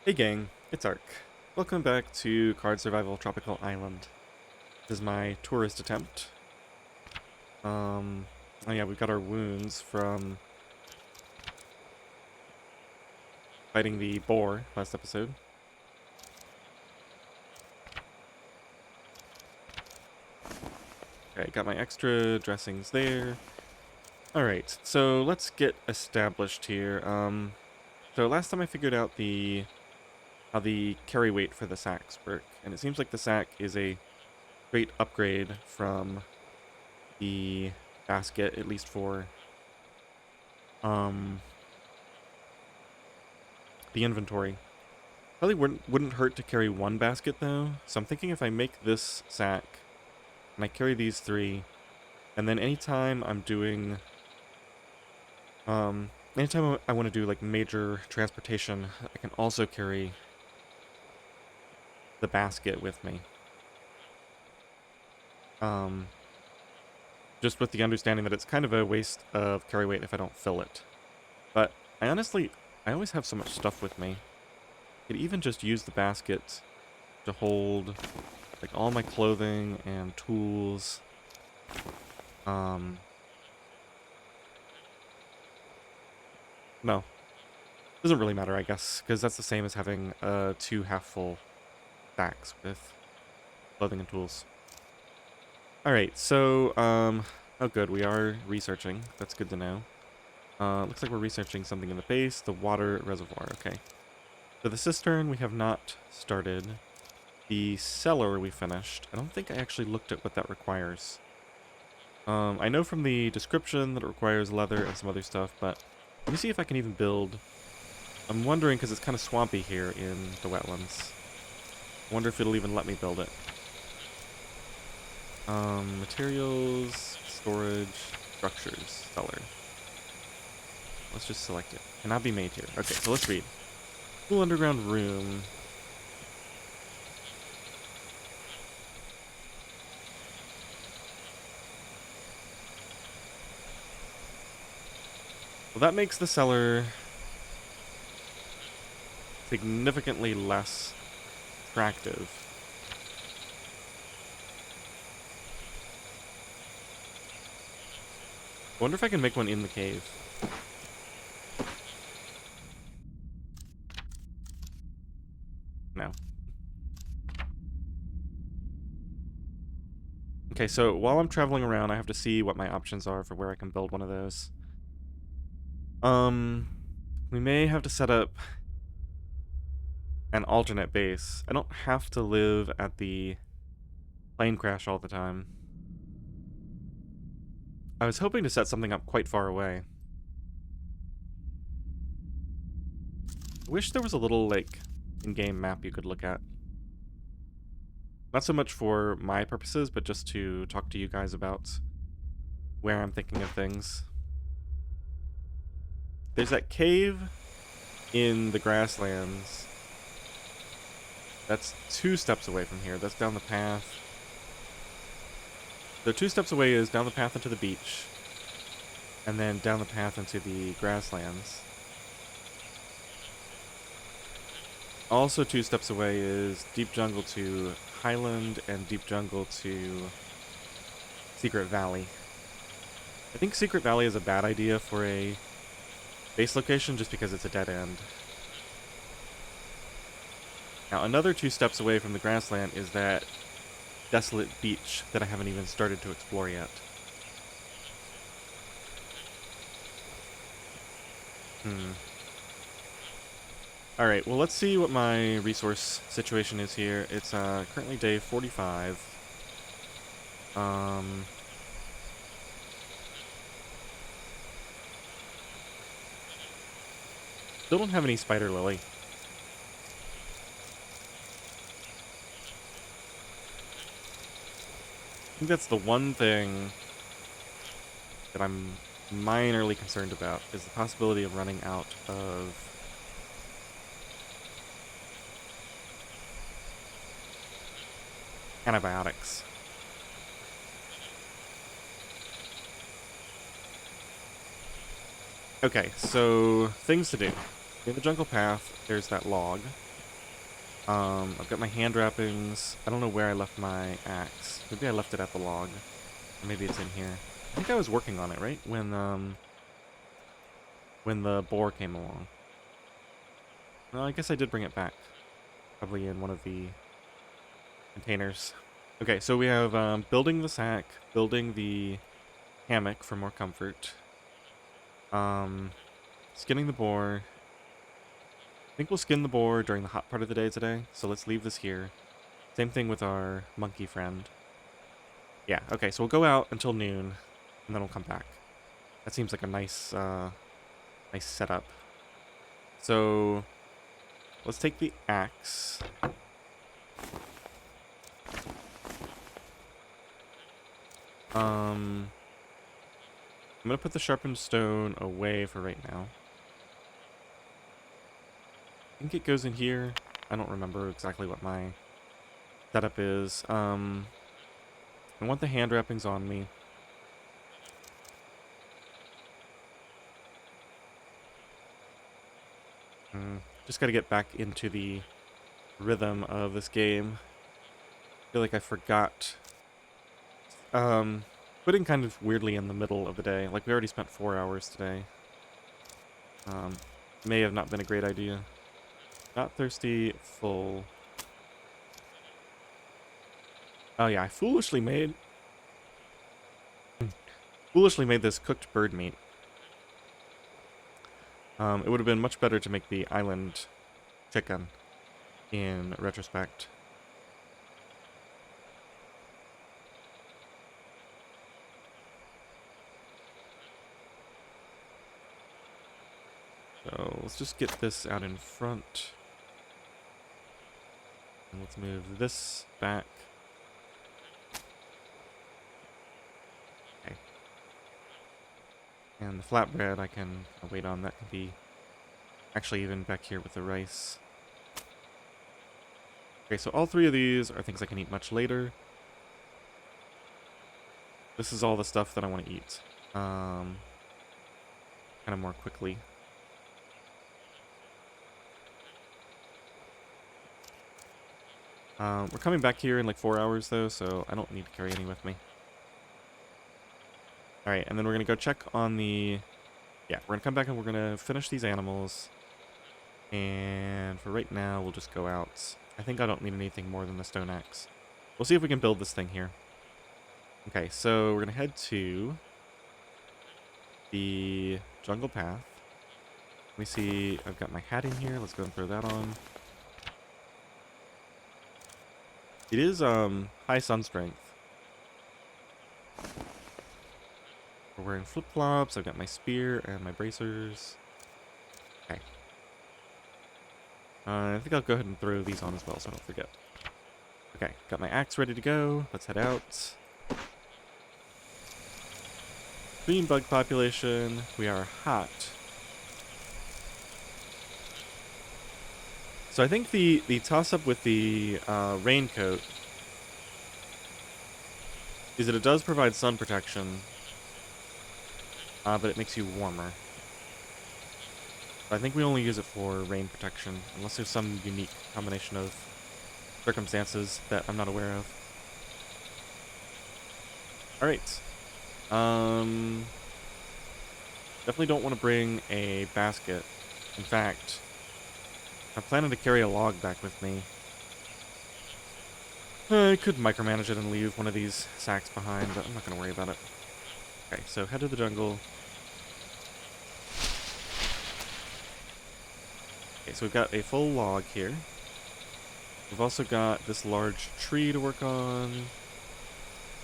Hey gang, it's Ark. Welcome back to Card Survival Tropical Island. This is my tourist attempt. Oh yeah, we've got our wounds from fighting the boar last episode. Okay, got my extra dressings there. Alright, so let's get established here. So last time I figured out how the carry weight for the sacks work, and it seems like the sack is a great upgrade from the basket, at least for um the inventory. Probably wouldn't hurt to carry one basket though, so I'm thinking if I make this sack and I carry these three, and then anytime I'm doing anytime I want to do like major transportation, I can also carry the basket with me. Um just with the understanding that it's kind of a waste of carry weight if I don't fill it. But I always have so much stuff with me. I could even just use the basket to hold like all my clothing and tools. No, doesn't really matter, I guess, because that's the same as having two half-full sacks with clothing and tools. Alright, so, oh good, we are researching. That's good to know. Looks like we're researching something in the base, the water reservoir, okay. So the cistern we have not started. The cellar we finished. I don't think I actually looked at what that requires. I know from the description that it requires leather and some other stuff, but let me see if I can even build. I'm wondering, because it's kind of swampy here in the wetlands. I wonder if it'll even let me build it. Materials, storage, structures, cellar. Let's just select it. Cannot be made here. Okay, so let's read. Cool underground room. Well, that makes the cellar significantly less attractive. I wonder if I can make one in the cave. No. Okay, so while I'm traveling around, I have to see what my options are for where I can build one of those. We may have to set up an alternate base. I don't have to live at the plane crash all the time. I was hoping to set something up quite far away. I wish there was a little, like, in-game map you could look at. Not so much for my purposes, but just to talk to you guys about where I'm thinking of things. There's that cave in the grasslands. That's 2 steps away from here. That's down the path. The 2 steps away is down the path into the beach, and then down the path into the grasslands. Also 2 steps away is deep jungle to Highland and deep jungle to Secret Valley. I think Secret Valley is a bad idea for a base location just because it's a dead end. Now another 2 steps away from the grassland is that desolate beach that I haven't even started to explore yet. Alright, well let's see what my resource situation is here. It's currently day 45. Still don't have any spider lily. I think that's the one thing that I'm minorly concerned about, is the possibility of running out of antibiotics. Okay, so things to do. In the jungle path, there's that log. I've got my hand wrappings. I don't know where I left my axe. Maybe I left it at the log. Or maybe it's in here. I think I was working on it, right? When the boar came along. Well, I guess I did bring it back. Probably in one of the containers. Okay, so we have building the sack, building the hammock for more comfort, skinning the boar. I think we'll skin the boar during the hot part of the day today, so let's leave this here. Same thing with our monkey friend. Yeah, okay, so we'll go out until noon, and then we'll come back. That seems like a nice setup. So, let's take the axe. I'm gonna put the sharpened stone away for right now. I think it goes in here. I don't remember exactly what my setup is. I want the hand wrappings on me. Just gotta get back into the rhythm of this game. I feel like I forgot. Quitting kind of weirdly in the middle of the day. Like, we already spent 4 hours today. May have not been a great idea. Not thirsty, full. Oh yeah, I foolishly made this cooked bird meat. It would have been much better to make the island chicken in retrospect. So let's just get this out in front. And let's move this back. Okay. And the flatbread I can wait on. That can be actually even back here with the rice. Okay, so all three of these are things I can eat much later. This is all the stuff that I want to eat. Kind of more quickly. We're coming back here in like 4 hours though, so I don't need to carry any with me. Alright, and then we're going to go check on the... Yeah, we're going to come back and we're going to finish these animals. And for right now, we'll just go out. I think I don't need anything more than the stone axe. We'll see if we can build this thing here. Okay, so we're going to head to the jungle path. Let me see, I've got my hat in here. Let's go and throw that on. It is high sun strength. We're wearing flip-flops. I've got my spear and my bracers. Okay. I think I'll go ahead and throw these on as well so I don't forget. Okay, got my axe ready to go. Let's head out. Clean bug population. We are hot. So I think the toss-up with the raincoat is that it does provide sun protection, but it makes you warmer. I think we only use it for rain protection, unless there's some unique combination of circumstances that I'm not aware of. Alright. Definitely don't want to bring a basket. In fact, I'm planning to carry a log back with me. I could micromanage it and leave one of these sacks behind, but I'm not going to worry about it. Okay, so head to the jungle. Okay, so we've got a full log here. We've also got this large tree to work on.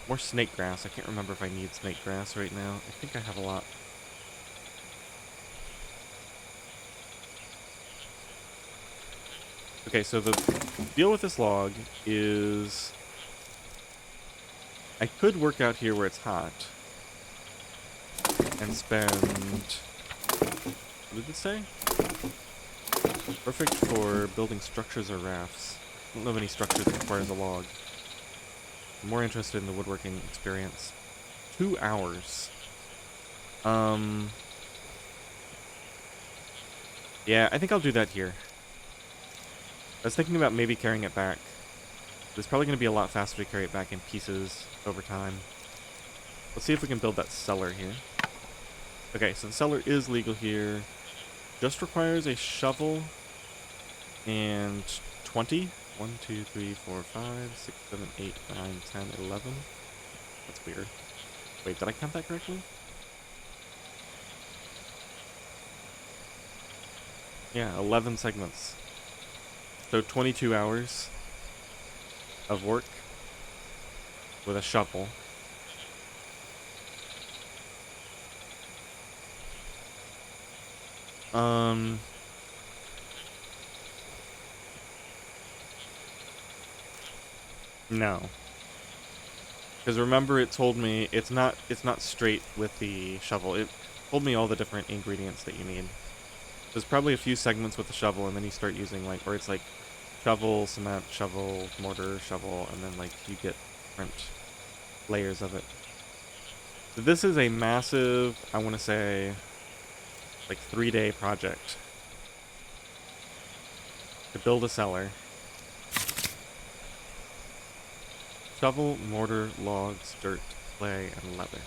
More snake grass. I can't remember if I need snake grass right now. I think I have a lot. Okay, so the deal with this log is I could work out here where it's hot and spend... What did it say? Perfect for building structures or rafts. I don't know of any structure that requires a log. I'm more interested in the woodworking experience. 2 hours. Yeah, I think I'll do that here. I was thinking about maybe carrying it back. It's probably going to be a lot faster to carry it back in pieces over time. Let's see if we can build that cellar here. Okay, so the cellar is legal here. Just requires a shovel and 20. 1, 2, 3, 4, 5, 6, 7, 8, 9, 10, 11. That's weird. Wait, did I count that correctly? Yeah, 11 segments. So 22 hours of work with a shovel. No. Because remember it told me it's not straight with the shovel. It told me all the different ingredients that you need. There's probably a few segments with the shovel, and then you start using like, or it's like shovel, cement, shovel, mortar, shovel, and then like you get different layers of it. So this is a massive, I want to say, like 3-day project to build a cellar. Shovel, mortar, logs, dirt, clay, and leather.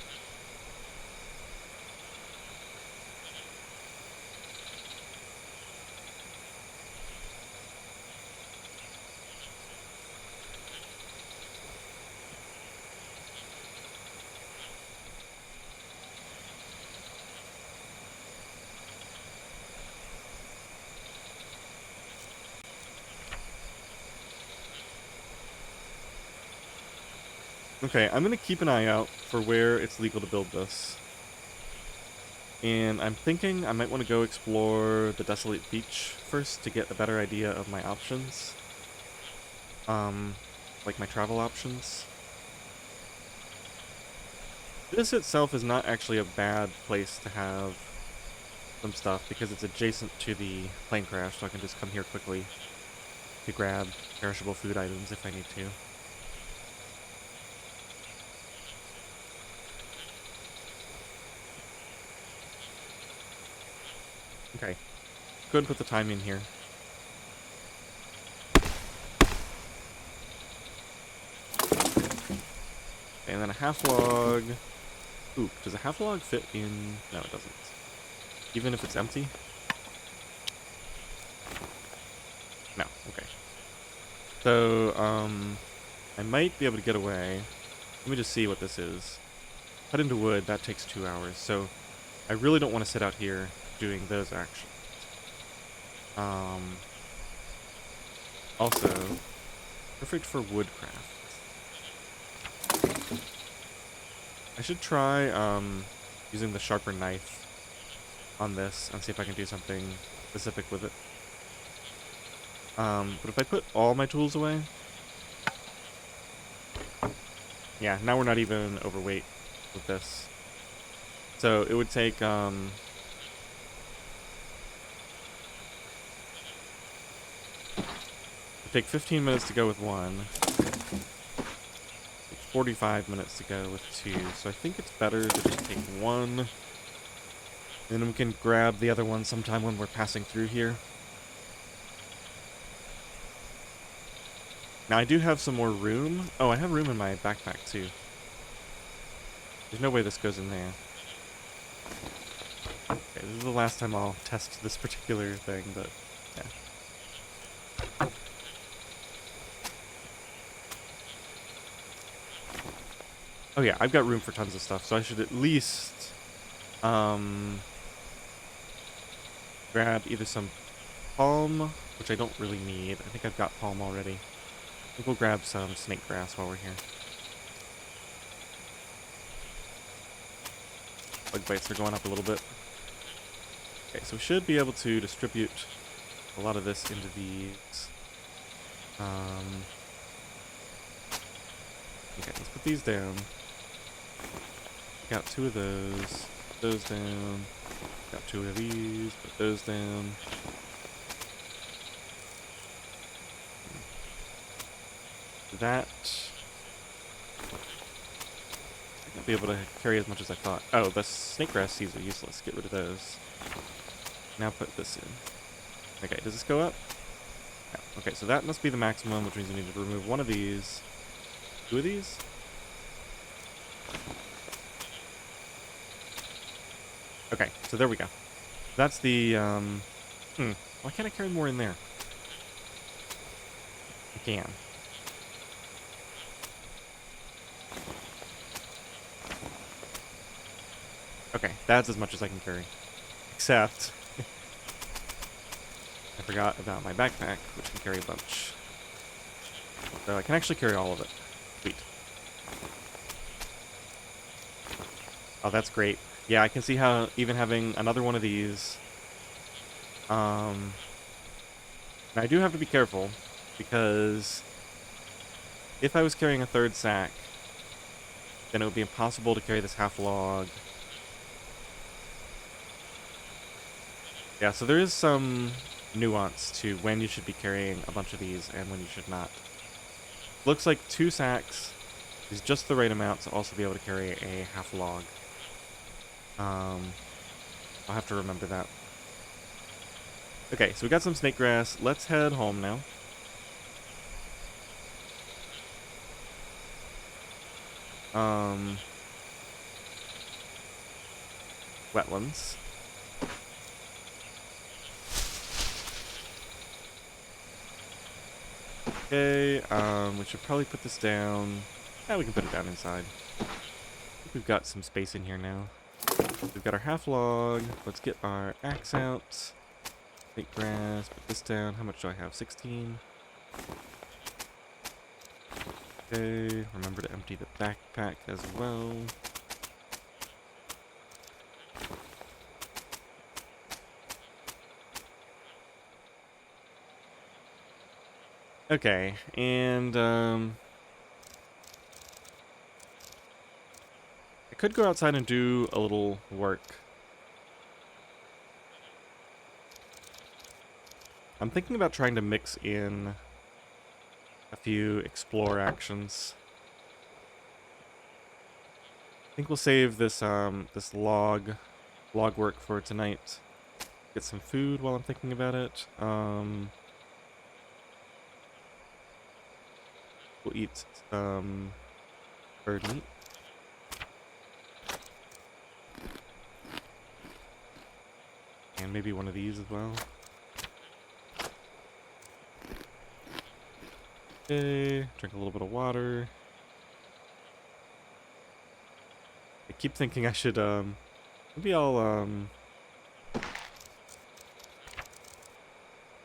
Okay, I'm gonna keep an eye out for where it's legal to build this. And I'm thinking I might want to go explore the desolate beach first to get a better idea of my options. Like my travel options. This itself is not actually a bad place to have some stuff because it's adjacent to the plane crash, so I can just come here quickly to grab perishable food items if I need to. Okay, go ahead and put the time in here. And then a half log. Ooh, does a half log fit in? No, it doesn't. Even if it's empty? No, okay. So, I might be able to get away. Let me just see what this is. Cut into wood, that takes 2 hours. So, I really don't want to sit out here doing those actions. Also, perfect for woodcraft. I should try, using the sharper knife on this and see if I can do something specific with it. But if I put all my tools away... Yeah, now we're not even overweight with this. So it would take, it'd take 15 minutes to go with one. 45 minutes to go with two. So I think it's better to just take one. And then we can grab the other one sometime when we're passing through here. Now I do have some more room. Oh, I have room in my backpack too. There's no way this goes in there. Okay, this is the last time I'll test this particular thing, but yeah. Oh yeah, I've got room for tons of stuff, so I should at least grab either some palm, which I don't really need. I think I've got palm already. I think we'll grab some snake grass while we're here. Bug bites are going up a little bit. Okay, so we should be able to distribute a lot of this into these. Okay, let's put these down. Got 2 of those down. Got 2 of these, put those down. That... I won't be able to carry as much as I thought. Oh, the snake grass seeds are useless. Get rid of those. Now put this in. Okay, does this go up? No. Okay, so that must be the maximum, which means we need to remove one of these. Two of these? Okay, so there we go. That's the, why can't I carry more in there? I can. Okay, that's as much as I can carry. Except, I forgot about my backpack, which can carry a bunch. So I can actually carry all of it. Sweet. Oh, that's great. Yeah, I can see how even having another one of these... and I do have to be careful, because if I was carrying a third sack, then it would be impossible to carry this half log. Yeah, so there is some nuance to when you should be carrying a bunch of these and when you should not. Looks like 2 sacks is just the right amount to also be able to carry a half log. I'll have to remember that. Okay, so we got some snake grass. Let's head home now. Wetlands. Okay, we should probably put this down. Yeah, we can put it down inside. I think we've got some space in here now. We've got our half log. Let's get our axe out. Snake grass, put this down. How much do I have? 16. Okay, remember to empty the backpack as well. Okay, and I could go outside and do a little work. I'm thinking about trying to mix in a few explore actions. I think we'll save this this log work for tonight. Get some food while I'm thinking about it. We'll eat some bird meat. And maybe one of these as well. Okay, drink a little bit of water. I keep thinking I should, maybe I'll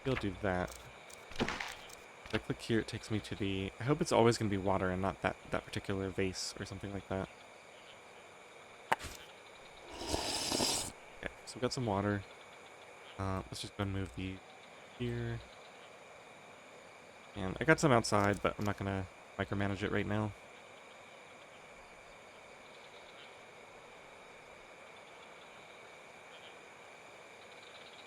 do that. If I click here, it takes me to the... I hope it's always going to be water and not that particular vase or something like that. Okay, so we've got some water. Let's just go and move these here. And I got some outside, but I'm not going to micromanage it right now.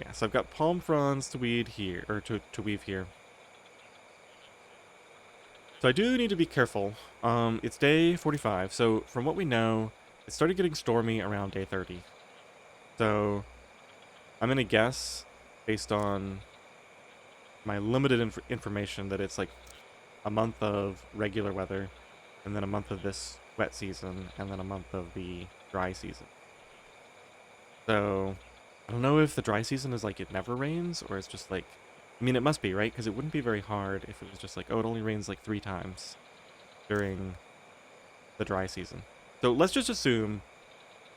Yeah, so I've got palm fronds to weed here, or to weave here. So I do need to be careful. It's day 45, so from what we know, it started getting stormy around day 30. So I'm gonna guess, based on my limited information, that it's like a month of regular weather, and then a month of this wet season, and then a month of the dry season. So I don't know if the dry season is like it never rains, or it's just like... I mean, it must be, right? Because it wouldn't be very hard if it was just like, oh, it only rains like 3 times during the dry season. So let's just assume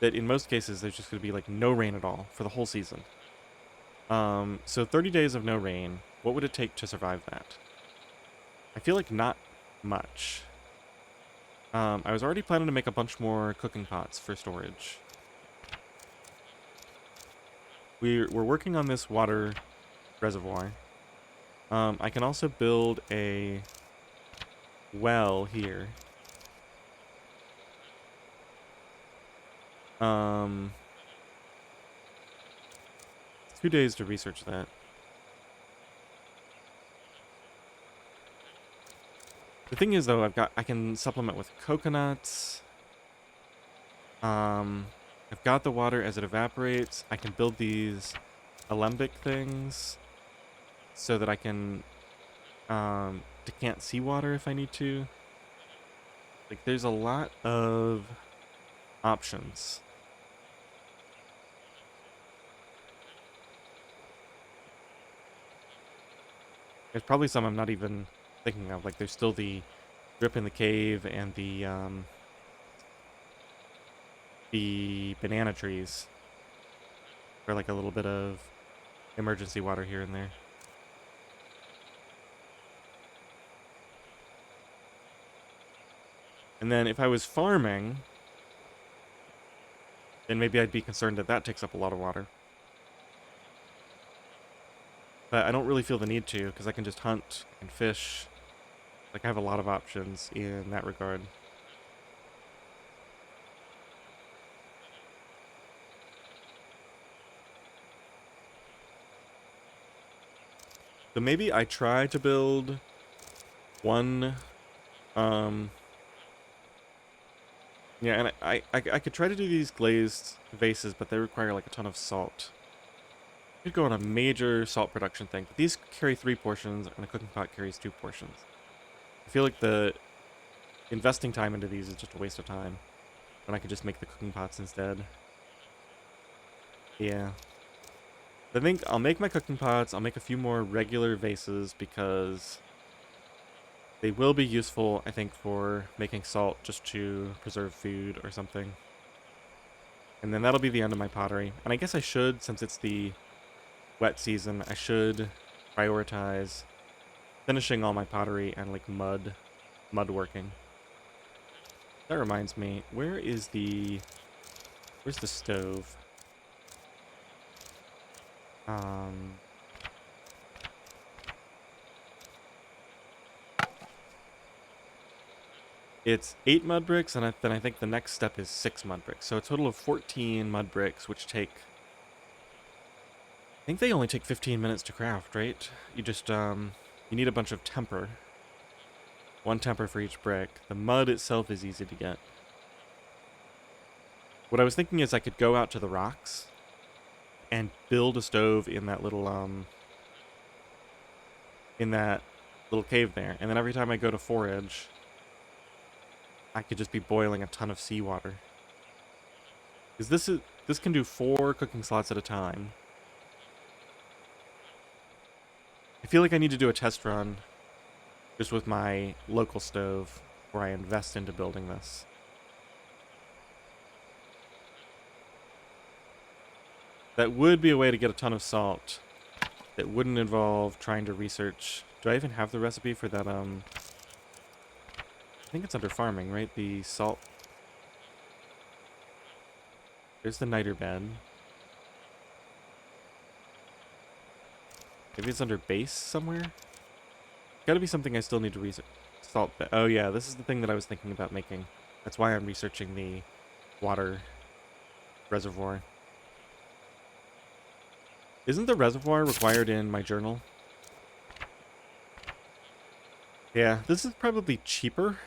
that in most cases there's just going to be like no rain at all for the whole season. So 30 days of no rain, what would it take to survive that? I feel like not much. I was already planning to make a bunch more cooking pots for storage. We're working on this water reservoir. I can also build a well here. It's 2 days to research that. The thing is, though, I can supplement with coconuts. I've got the water as it evaporates. I can build these alembic things so that I can Decant seawater if I need to. Like, there's a lot of options. There's probably some I'm not even thinking of. Like, there's still the drip in the cave and the banana trees for like a little bit of emergency water here and there. And then if I was farming, then maybe I'd be concerned that that takes up a lot of water. But I don't really feel the need to, because I can just hunt and fish. Like, I have a lot of options in that regard. So maybe I try to build one, yeah, and I could try to do these glazed vases, but they require like a ton of salt. I could go on a major salt production thing, but these carry 3 portions, and a cooking pot carries 2 portions. I feel like the investing time into these is just a waste of time, when I could just make the cooking pots instead. Yeah. I think I'll make my cooking pots, I'll make a few more regular vases, because they will be useful, I think, for making salt just to preserve food or something. And then that'll be the end of my pottery. And I guess I should, since it's the wet season, I should prioritize finishing all my pottery and like mud working. That reminds me, where's the stove? Um, it's 8 mud bricks, and then I think the next step is 6 mud bricks. So a total of 14 mud bricks, which take, I think they only take 15 minutes to craft, right? You just, you need a bunch of temper. 1 temper for each brick. The mud itself is easy to get. What I was thinking is I could go out to the rocks and build a stove in that little cave there. And then every time I go to forage, I could just be boiling a ton of seawater. Because this can do 4 cooking slots at a time. I feel like I need to do a test run just with my local stove where I invest into building this. That would be a way to get a ton of salt. That wouldn't involve trying to research. Do I even have the recipe for that? I think it's under farming, right? The salt. There's the niter bed. Maybe it's under base somewhere? Gotta be something I still need to research. Salt bed. Oh yeah, this is the thing that I was thinking about making. That's why I'm researching the water reservoir. Isn't the reservoir required in my journal? Yeah, this is probably cheaper.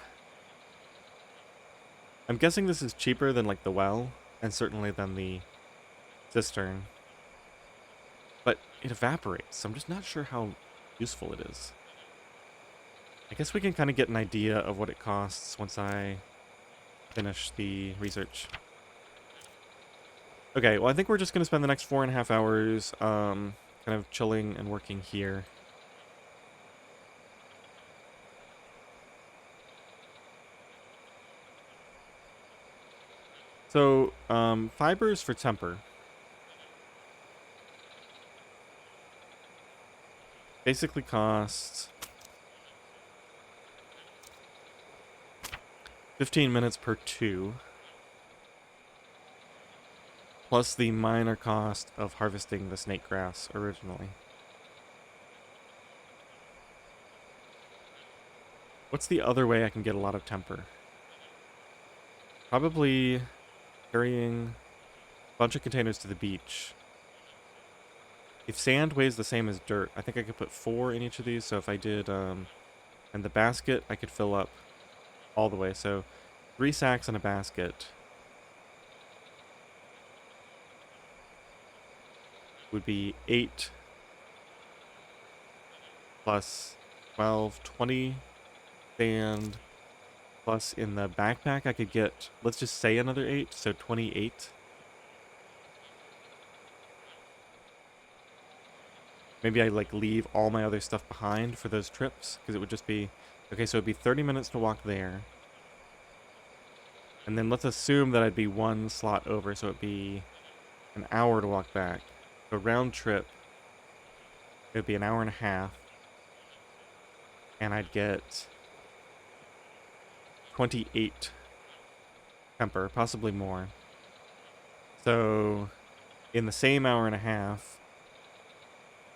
I'm guessing this is cheaper than like the well, and certainly than the cistern. But it evaporates, so I'm just not sure how useful it is. I guess we can kind of get an idea of what it costs once I finish the research. Okay, well I think we're just going to spend the next 4.5 hours kind of chilling and working here. So, fibers for temper. Basically costs 15 minutes per 2. Plus the minor cost of harvesting the snake grass originally. What's the other way I can get a lot of temper? Probably carrying a bunch of containers to the beach. If sand weighs the same as dirt, I think I could put 4 in each of these. So if I did, and the basket, I could fill up all the way. So 3 sacks in a basket would be 8 plus 12, 20 sand, plus in the backpack I could get, let's just say another 8, so 28. Maybe I like leave all my other stuff behind for those trips, because it would just be, okay, so it'd be 30 minutes to walk there. And then let's assume that I'd be one slot over, so it'd be an hour to walk back. So round trip, it would be an hour and a half. And I'd get 28 temper, possibly more. So in the same hour and a half,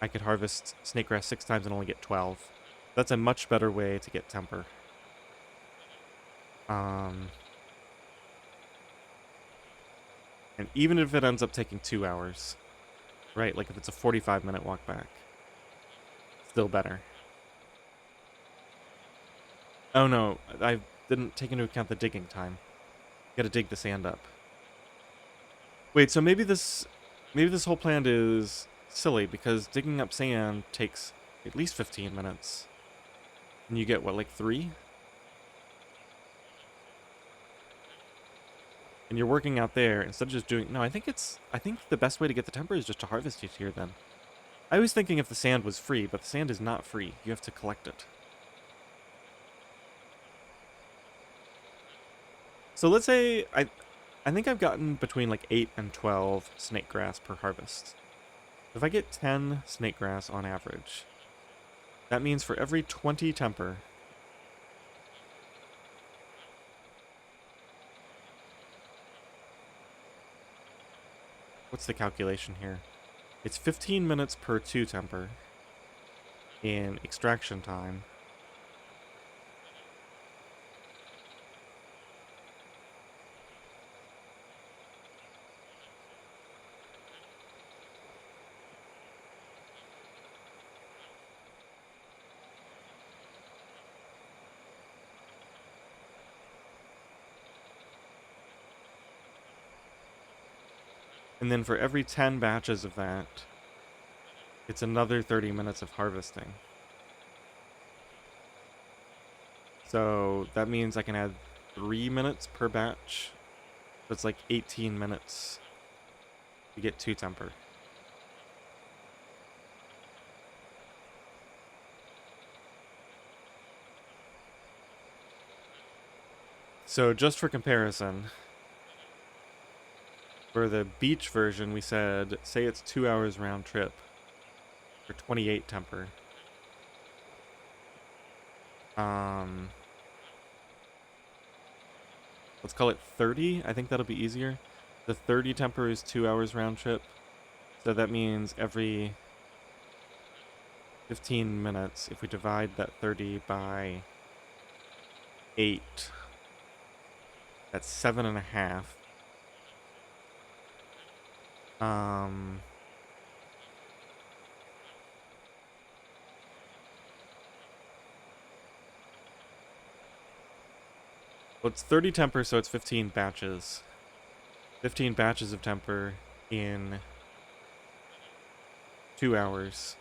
I could harvest snake grass 6 times and only get 12. That's a much better way to get temper. And even if it ends up taking 2 hours, right? Like if it's a 45-minute walk back, still better. Oh no, I didn't take into account the digging time. Gotta dig the sand up. Wait, so maybe this whole plan is silly, because digging up sand takes at least 15 minutes. And you get, what, like 3? And you're working out there instead of just doing... No, I think the best way to get the temper is just to harvest it here then. I was thinking if the sand was free, but the sand is not free. You have to collect it. So let's say I think I've gotten between like 8 and 12 snake grass per harvest. If I get 10 snake grass on average, that means for every 20 temper, what's the calculation here? It's 15 minutes per 2 temper in extraction time. And then for every 10 batches of that, it's another 30 minutes of harvesting. So that means I can add 3 minutes per batch. That's like 18 minutes to get 2 temper. So just for comparison, for the beach version, we said, say it's 2 hours round trip for 28 temper. Let's call it 30. I think that'll be easier. The 30 temper is 2 hours round trip. So that means every 15 minutes, if we divide that 30 by 8, that's 7.5. Well, it's 30 temper, so it's 15 batches. 15 batches of temper in 2 hours.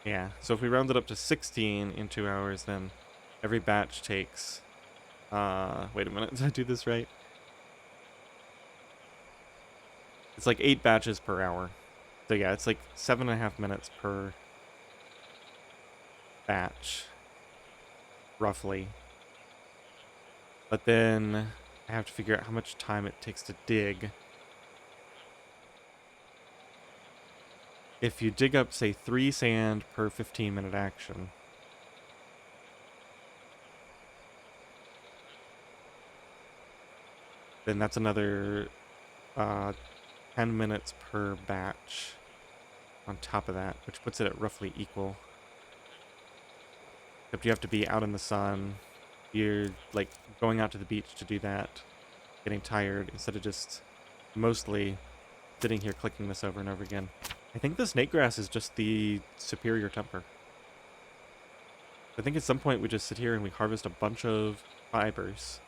Yeah, so if we round it up to 16 in 2 hours, then every batch takes... wait a minute, did I do this right? It's like 8 batches per hour. So yeah, it's like 7.5 minutes per batch, roughly. But then I have to figure out how much time it takes to dig. If you dig up, say, 3 sand per 15-minute action, then that's another 10 minutes per batch on top of that, which puts it at roughly equal. Except you have to be out in the sun. You're, like, going out to the beach to do that, getting tired, instead of just mostly sitting here clicking this over and over again. I think the snake grass is just the superior temper. I think at some point we just sit here and we harvest a bunch of fibers.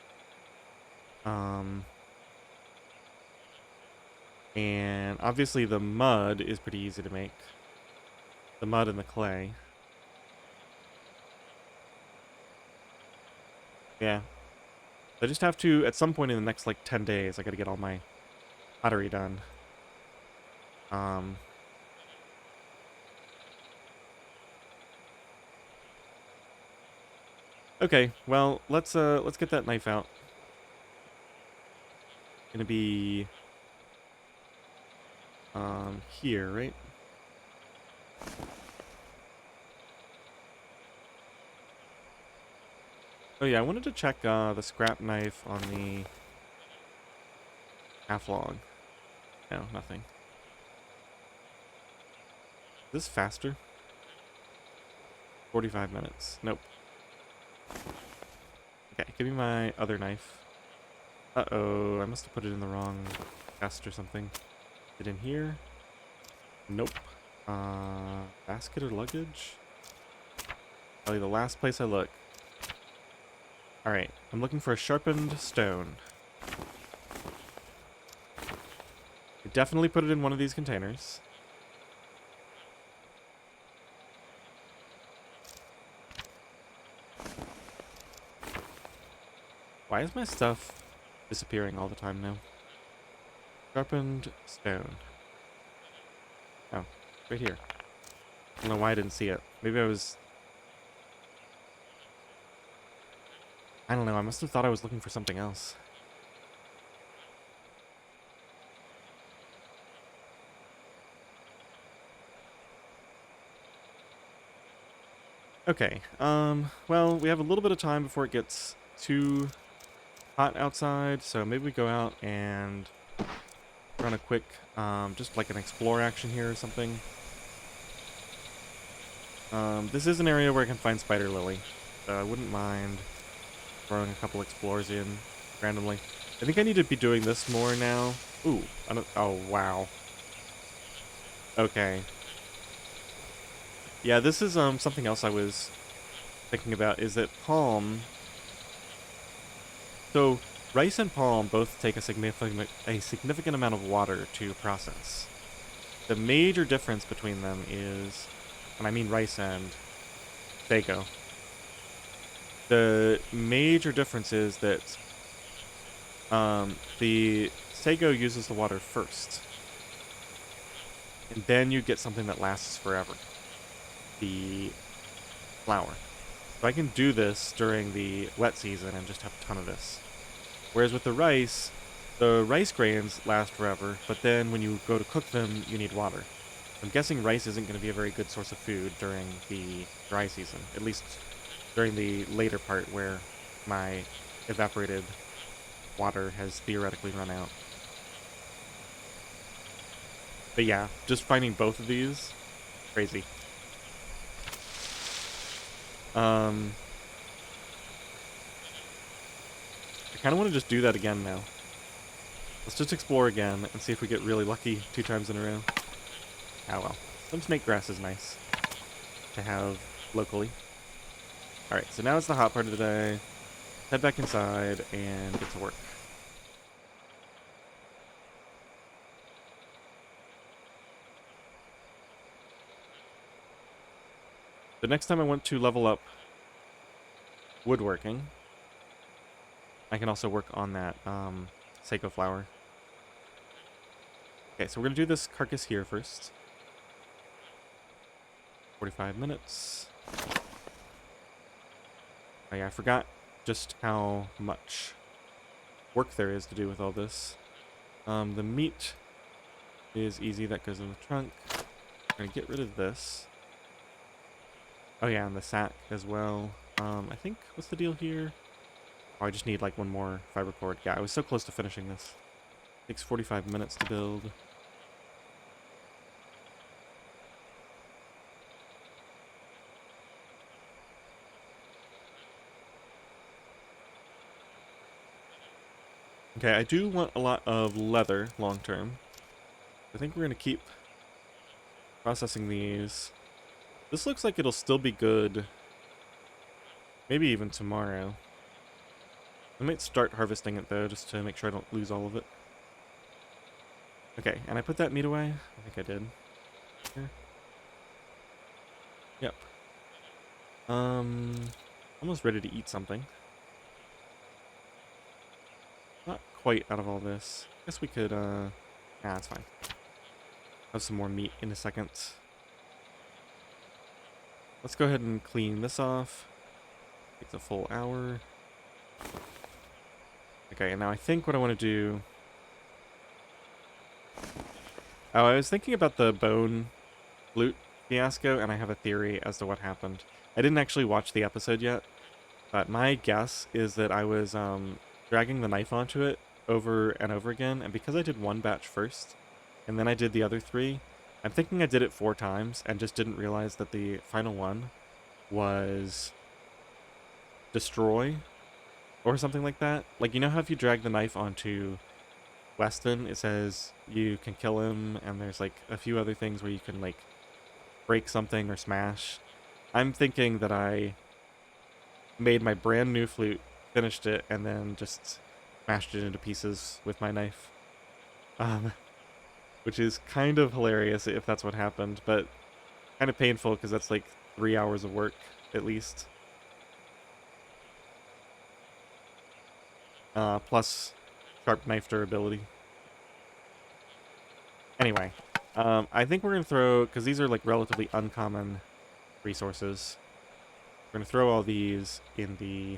And obviously the mud is pretty easy to make. The mud and the clay. Yeah. I just have to, at some point in the next, like, 10 days, I gotta get all my pottery done. Um... Okay, well, let's get that knife out. Gonna be... here, right? Oh yeah, I wanted to check, the scrap knife on the half log. No, nothing. Is this faster? 45 minutes. Nope. Okay, give me my other knife. Uh-oh, I must have put it in the wrong chest or something. Is it in here? Nope. Basket or luggage? Probably the last place I look. Alright, I'm looking for a sharpened stone. I definitely put it in one of these containers. Why is my stuff disappearing all the time now? Sharpened stone. Oh, right here. I don't know why I didn't see it. Maybe I was... I don't know, I must have thought I was looking for something else. Okay, well, we have a little bit of time before it gets too hot outside, so maybe we go out and run a quick, just like an explore action here or something. This is an area where I can find spider lily, so I wouldn't mind throwing a couple explores in randomly. I think I need to be doing this more now. Ooh, I don't, oh wow. Okay. Yeah, this is something else I was thinking about, is that palm... So, rice and palm both take a significant amount of water to process. The major difference between them is, and I mean rice and sago, the major difference is that the sago uses the water first, and then you get something that lasts forever. The flour. So I can do this during the wet season and just have a ton of this. Whereas with the rice grains last forever, but then when you go to cook them, you need water. I'm guessing rice isn't going to be a very good source of food during the dry season, at least during the later part where my evaporated water has theoretically run out. But yeah, just finding both of these, crazy. I kind of want to just do that again now. Let's just explore again and see if we get really lucky 2 times in a row. Ah well. Some snake grass is nice to have locally. Alright, so now it's the hot part of the day. Head back inside and get to work. The next time I want to level up woodworking, I can also work on that sago flour. Okay, so we're going to do this carcass here first. 45 minutes. Oh yeah, I forgot just how much work there is to do with all this. The meat is easy. That goes in the trunk. I'm going to get rid of this. Oh yeah, and the sack as well. I think, what's the deal here? Oh, I just need like one more fiber cord. Yeah, I was so close to finishing this. Takes 45 minutes to build. Okay, I do want a lot of leather long term. I think we're going to keep processing these. This looks like it'll still be good. Maybe even tomorrow. I might start harvesting it though, just to make sure I don't lose all of it. Okay, and I put that meat away? I think I did. Here. Yep. Almost ready to eat something. Not quite out of all this. Guess we could, nah, it's fine. Have some more meat in a second. Let's go ahead and clean this off. Takes a full hour. Okay, and now I think what I want to do... Oh, I was thinking about the bone flute fiasco, and I have a theory as to what happened. I didn't actually watch the episode yet, but my guess is that I was dragging the knife onto it over and over again, and because I did one batch first, and then I did the other 3, I'm thinking I did it 4 times and just didn't realize that the final one was destroy or something like that. Like, you know how if you drag the knife onto Weston, it says you can kill him, and there's like a few other things where you can like break something or smash. I'm thinking that I made my brand new flute, finished it, and then just smashed it into pieces with my knife. Um, which is kind of hilarious if that's what happened, but kind of painful because that's like 3 hours of work at least. Plus sharp knife durability. Anyway, I think we're going to throw, because these are like relatively uncommon resources, we're going to throw all these in the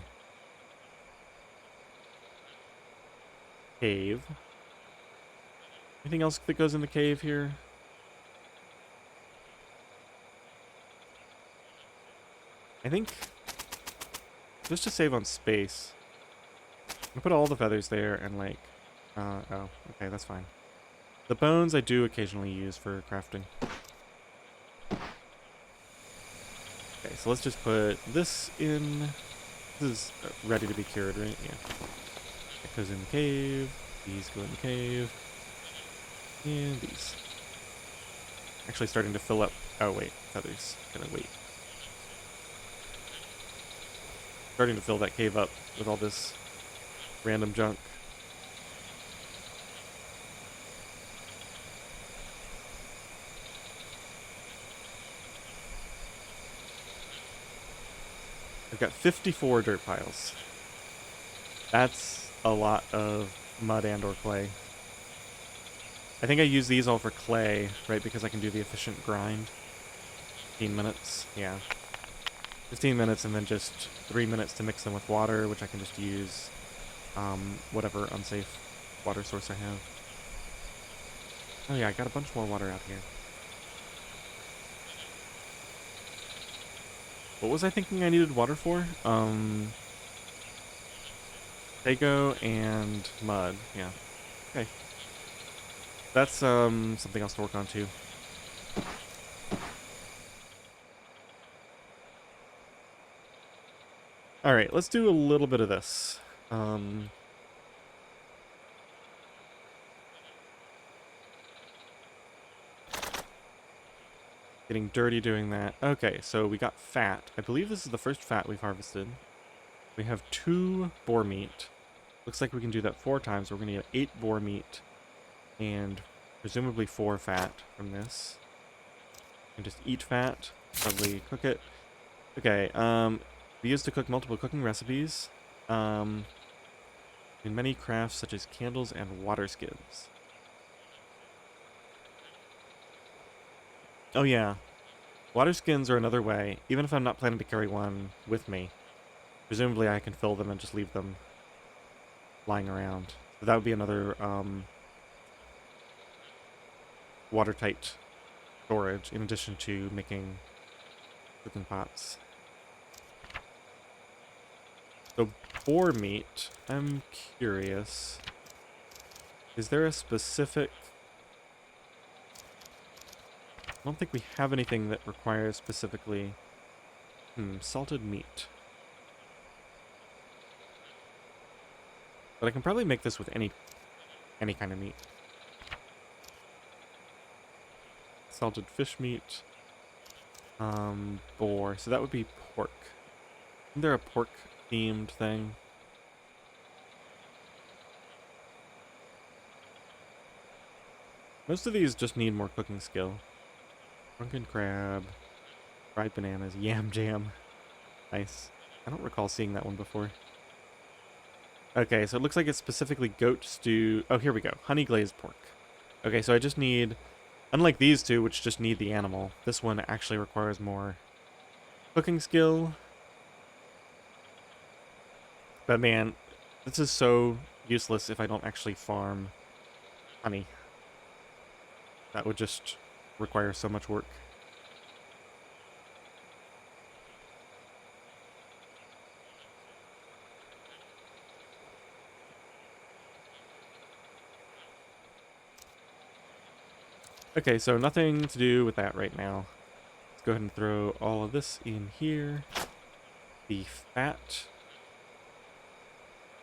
cave. Anything else that goes in the cave here? I think, just to save on space, I'm going to put all the feathers there and like, oh, okay, that's fine. The bones I do occasionally use for crafting. Okay, so let's just put this in. This is ready to be cured, right? Yeah. That goes in the cave. These go in the cave. And these. Actually starting to fill up. Oh, wait. Feathers. Gonna wait. Starting to fill that cave up with all this random junk. I've got 54 dirt piles. That's a lot of mud and or clay. I think I use these all for clay, right, because I can do the efficient grind. 15 minutes, yeah. 15 minutes and then just 3 minutes to mix them with water, which I can just use whatever unsafe water source I have. Oh yeah, I got a bunch more water out here. What was I thinking I needed water for? Sago and mud, yeah. Okay. That's something else to work on too. Alright, let's do a little bit of this. Getting dirty doing that. Okay, so we got fat. I believe this is the first fat we've harvested. We have 2 boar meat. Looks like we can do that 4 times. We're going to get 8 boar meat and presumably 4 fat from this. And just eat fat, probably cook it. Okay, we used to cook multiple cooking recipes. In many crafts such as candles and water skins. Oh yeah, water skins are another way, even if I'm not planning to carry one with me. Presumably I can fill them and just leave them lying around. So that would be another watertight storage, in addition to making cooking pots. So boar meat, I'm curious. Is there a specific... I don't think we have anything that requires specifically... salted meat. But I can probably make this with any kind of meat. Salted fish meat. Boar. So that would be pork. Isn't there a pork themed thing? Most of these just need more cooking skill. Drunken crab, fried bananas, yam jam. Nice. I don't recall seeing that one before. Okay, so it looks like it's specifically goat stew. Oh, here we go. Honey glazed pork. Okay, so I just need, unlike these two, which just need the animal, this one actually requires more cooking skill. But man, this is so useless if I don't actually farm honey. That would just require so much work. Okay, so nothing to do with that right now. Let's go ahead and throw all of this in here. The fat.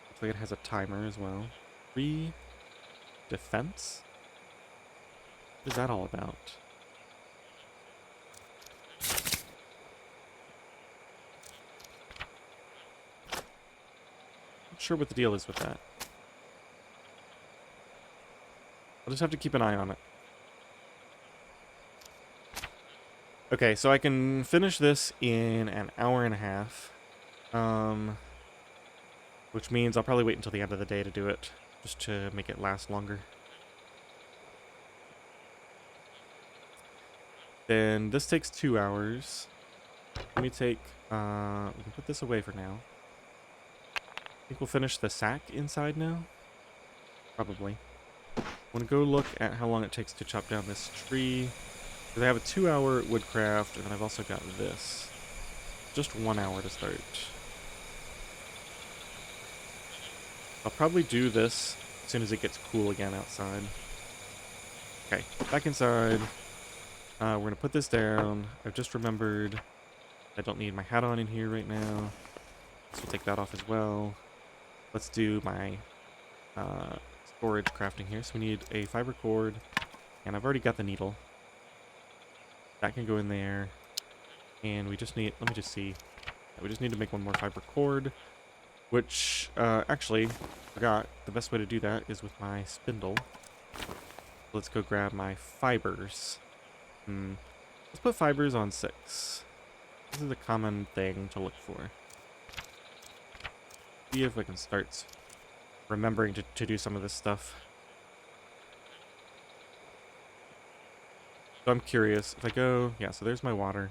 Looks like it has a timer as well. 3 defense. What is that all about? Not sure what the deal is with that. I'll just have to keep an eye on it. Okay, so I can finish this in an hour and a half. Which means I'll probably wait until the end of the day to do it, just to make it last longer. Then this takes 2 hours. Let me take, we can put this away for now. I think we'll finish the sack inside now. Probably. I want to go look at how long it takes to chop down this tree. Because I have a 2-hour woodcraft, and then I've also got this. Just 1 hour to start. I'll probably do this as soon as it gets cool again outside. Okay, back inside. We're going to put this down. I've just remembered I don't need my hat on in here right now. So we'll take that off as well. Let's do my storage crafting here. So we need a fiber cord, and I've already got the needle. That can go in there. And we just need, let me just see. We just need to make one more fiber cord, which, actually, forgot the best way to do that is with my spindle. Let's go grab my fibers. Let's put fibers on 6. This is a common thing to look for. See if I can start remembering to do some of this stuff. So I'm curious, if I go, yeah, so there's my water.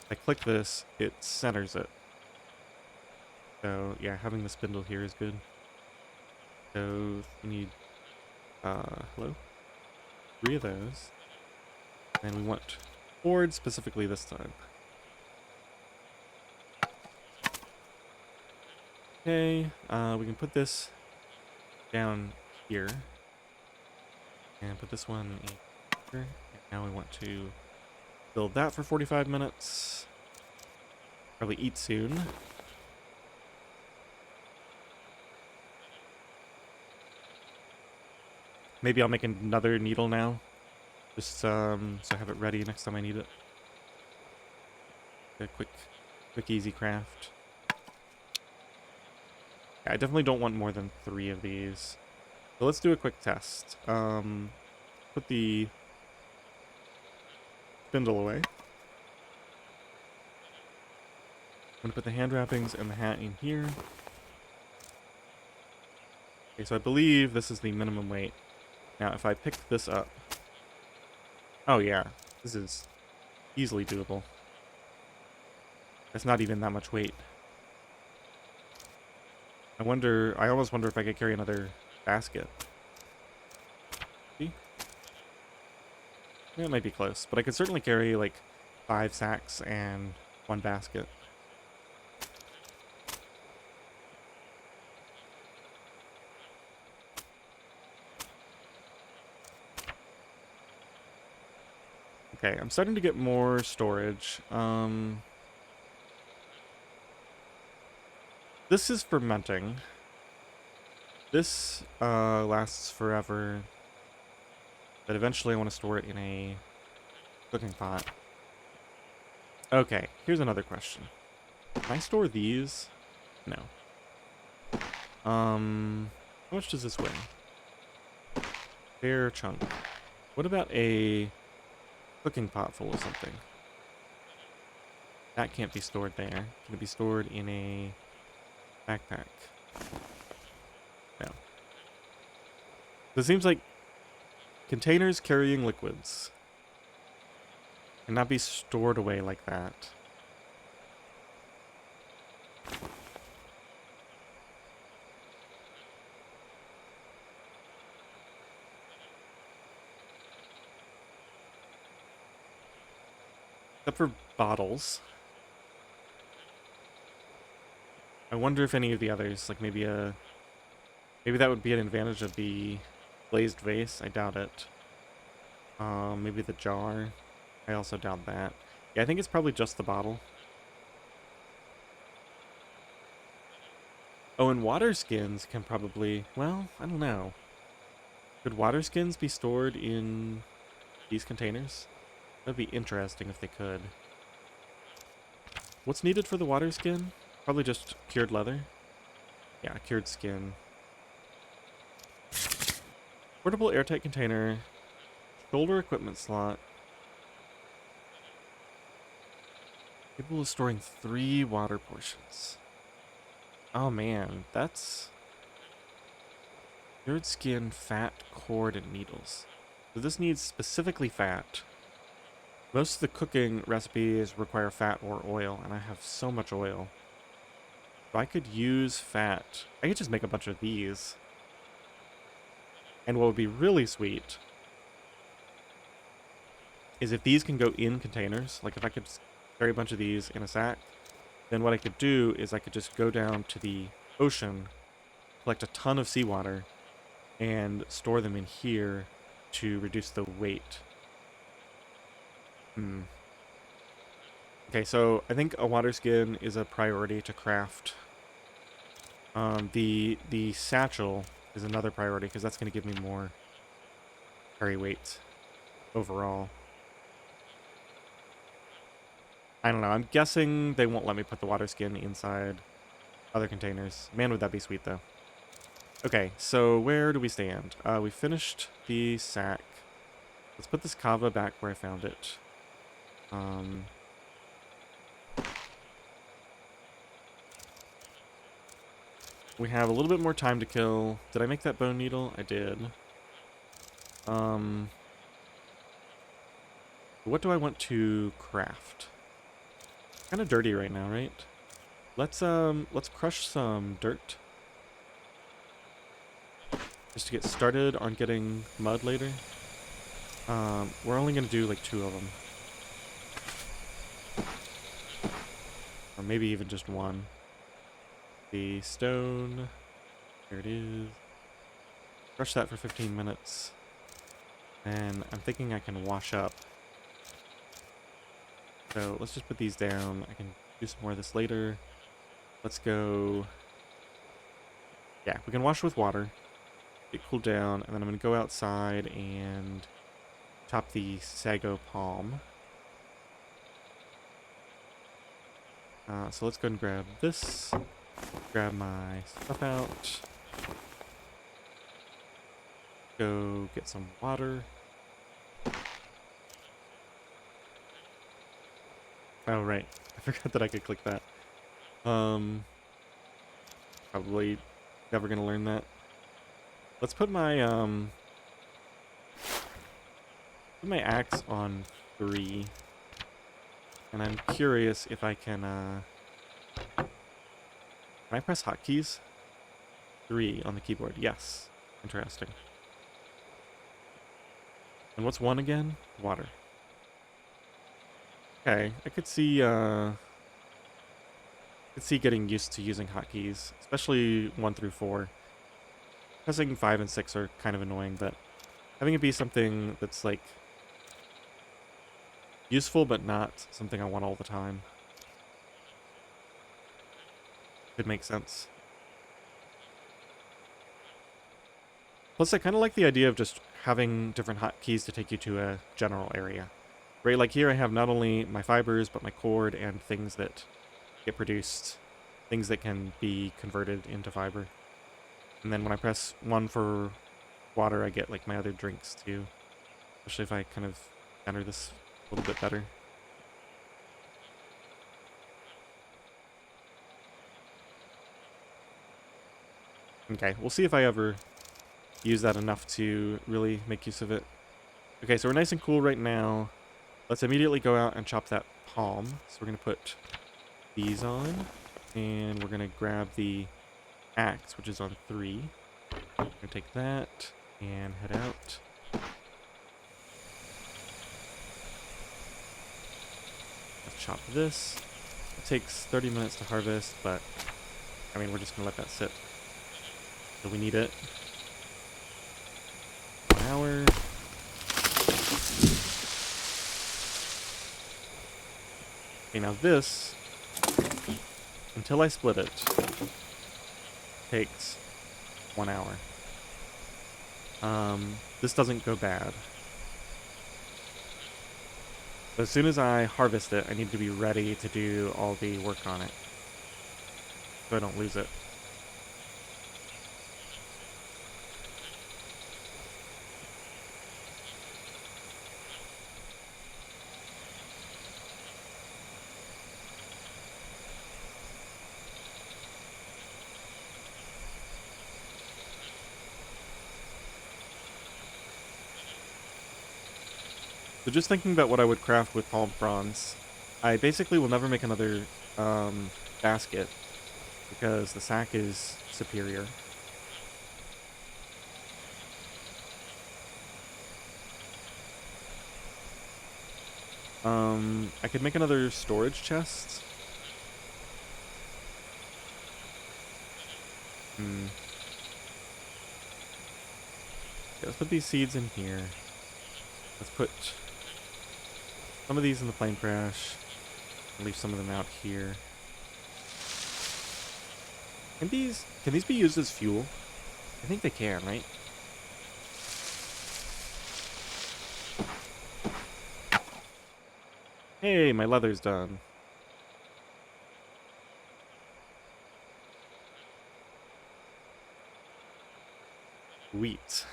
If I click this, it centers it. So yeah, having the spindle here is good. So we need, hello? 3 of those. And we want board specifically this time. Okay, we can put this down here. And put this one in here. And now we want to build that for 45 minutes. Probably eat soon. Maybe I'll make another needle now. Just so I have it ready next time I need it. A quick easy craft. Yeah, I definitely don't want more than 3 of these. So let's do a quick test. Put the spindle away. I'm gonna put the hand wrappings and the hat in here. Okay, so I believe this is the minimum weight. Now, if I pick this up... Oh yeah, this is easily doable. That's not even that much weight. I almost wonder if I could carry another basket. See? Yeah, it might be close, but I could certainly carry like 5 sacks and 1 basket. Okay, I'm starting to get more storage. This is fermenting. This lasts forever. But eventually I want to store it in a cooking pot. Okay, here's another question. Can I store these? No. How much does this weigh? Fair chunk. What about a cooking pot full of something? That can't be stored there. Can it be stored in a backpack? No. So it seems like containers carrying liquids cannot be stored away like that. Except for bottles. I wonder if any of the others, like maybe that would be an advantage of the glazed vase. I doubt it. Maybe the jar. I also doubt that. Yeah, I think it's probably just the bottle. Oh, and water skins can probably, well, I don't know. Could water skins be stored in these containers? That'd be interesting if they could. What's needed for the water skin? Probably just cured leather. Yeah, cured skin. Portable airtight container. Shoulder equipment slot. Capable of storing 3 water portions. Oh man, that's... Cured skin, fat, cord, and needles. So this needs specifically fat. Most of the cooking recipes require fat or oil, and I have so much oil. If I could use fat, I could just make a bunch of these. And what would be really sweet is if these can go in containers, like if I could carry a bunch of these in a sack, then what I could do is I could just go down to the ocean, collect a ton of seawater, and store them in here to reduce the weight. Okay, so I think a water skin is a priority to craft. The satchel is another priority because that's going to give me more carry weight overall. I don't know. I'm guessing they won't let me put the water skin inside other containers. Man, would that be sweet, though. Okay, so where do we stand? We finished the sack. Let's put this kava back where I found it. We have a little bit more time to kill. Did I make that bone needle? I did. What do I want to craft? Kind of dirty right now, right? Let's crush some dirt. Just to get started on getting mud later. We're only gonna do like 2 of them. Or maybe even just 1. The stone. There it is. Crush that for 15 minutes. And I'm thinking I can wash up. So let's just put these down. I can do some more of this later. Let's go... Yeah, we can wash with water. Get cooled down, and then I'm going to go outside and top the sago palm. So let's go and grab this. Grab my stuff out. Go get some water. Oh, right. I forgot that I could click that. Probably never gonna learn that. Let's put my axe on 3. And I'm curious if I can I press hotkeys? 3 on the keyboard. Yes. Interesting. And what's 1 again? Water. Okay, I could see getting used to using hotkeys, especially 1 through 4. Pressing 5 and 6 are kind of annoying, but having it be something that's like useful but not something I want all the time could make sense. Plus, I kind of like the idea of just having different hotkeys to take you to a general area. Right, like here I have not only my fibers, but my cord and things that get produced, things that can be converted into fiber. And then when I press 1 for water, I get like my other drinks too. especially if I kind of enter this a little bit better. Okay, we'll see if I ever use that enough to really make use of it. Okay, so we're nice and cool right now. Let's immediately go out and chop that palm. So we're going to put these on, and we're going to grab the axe, which is on 3. We're going to take that and head out. Let's chop this. It takes 30 minutes to harvest, but I mean, we're just going to let that sit. So we need it. 1 hour. Okay, now this, until I split it, takes 1 hour. This doesn't go bad. But as soon as I harvest it, I need to be ready to do all the work on it, so I don't lose it. So just thinking about what I would craft with palm fronds, I basically will never make another basket because the sack is superior. I could make another storage chest. Okay, let's put these seeds in here. Let's put some of these in the plane crash. Leave some of them out here. Can these be used as fuel? I think they can, right? Hey, my leather's done. Wheat.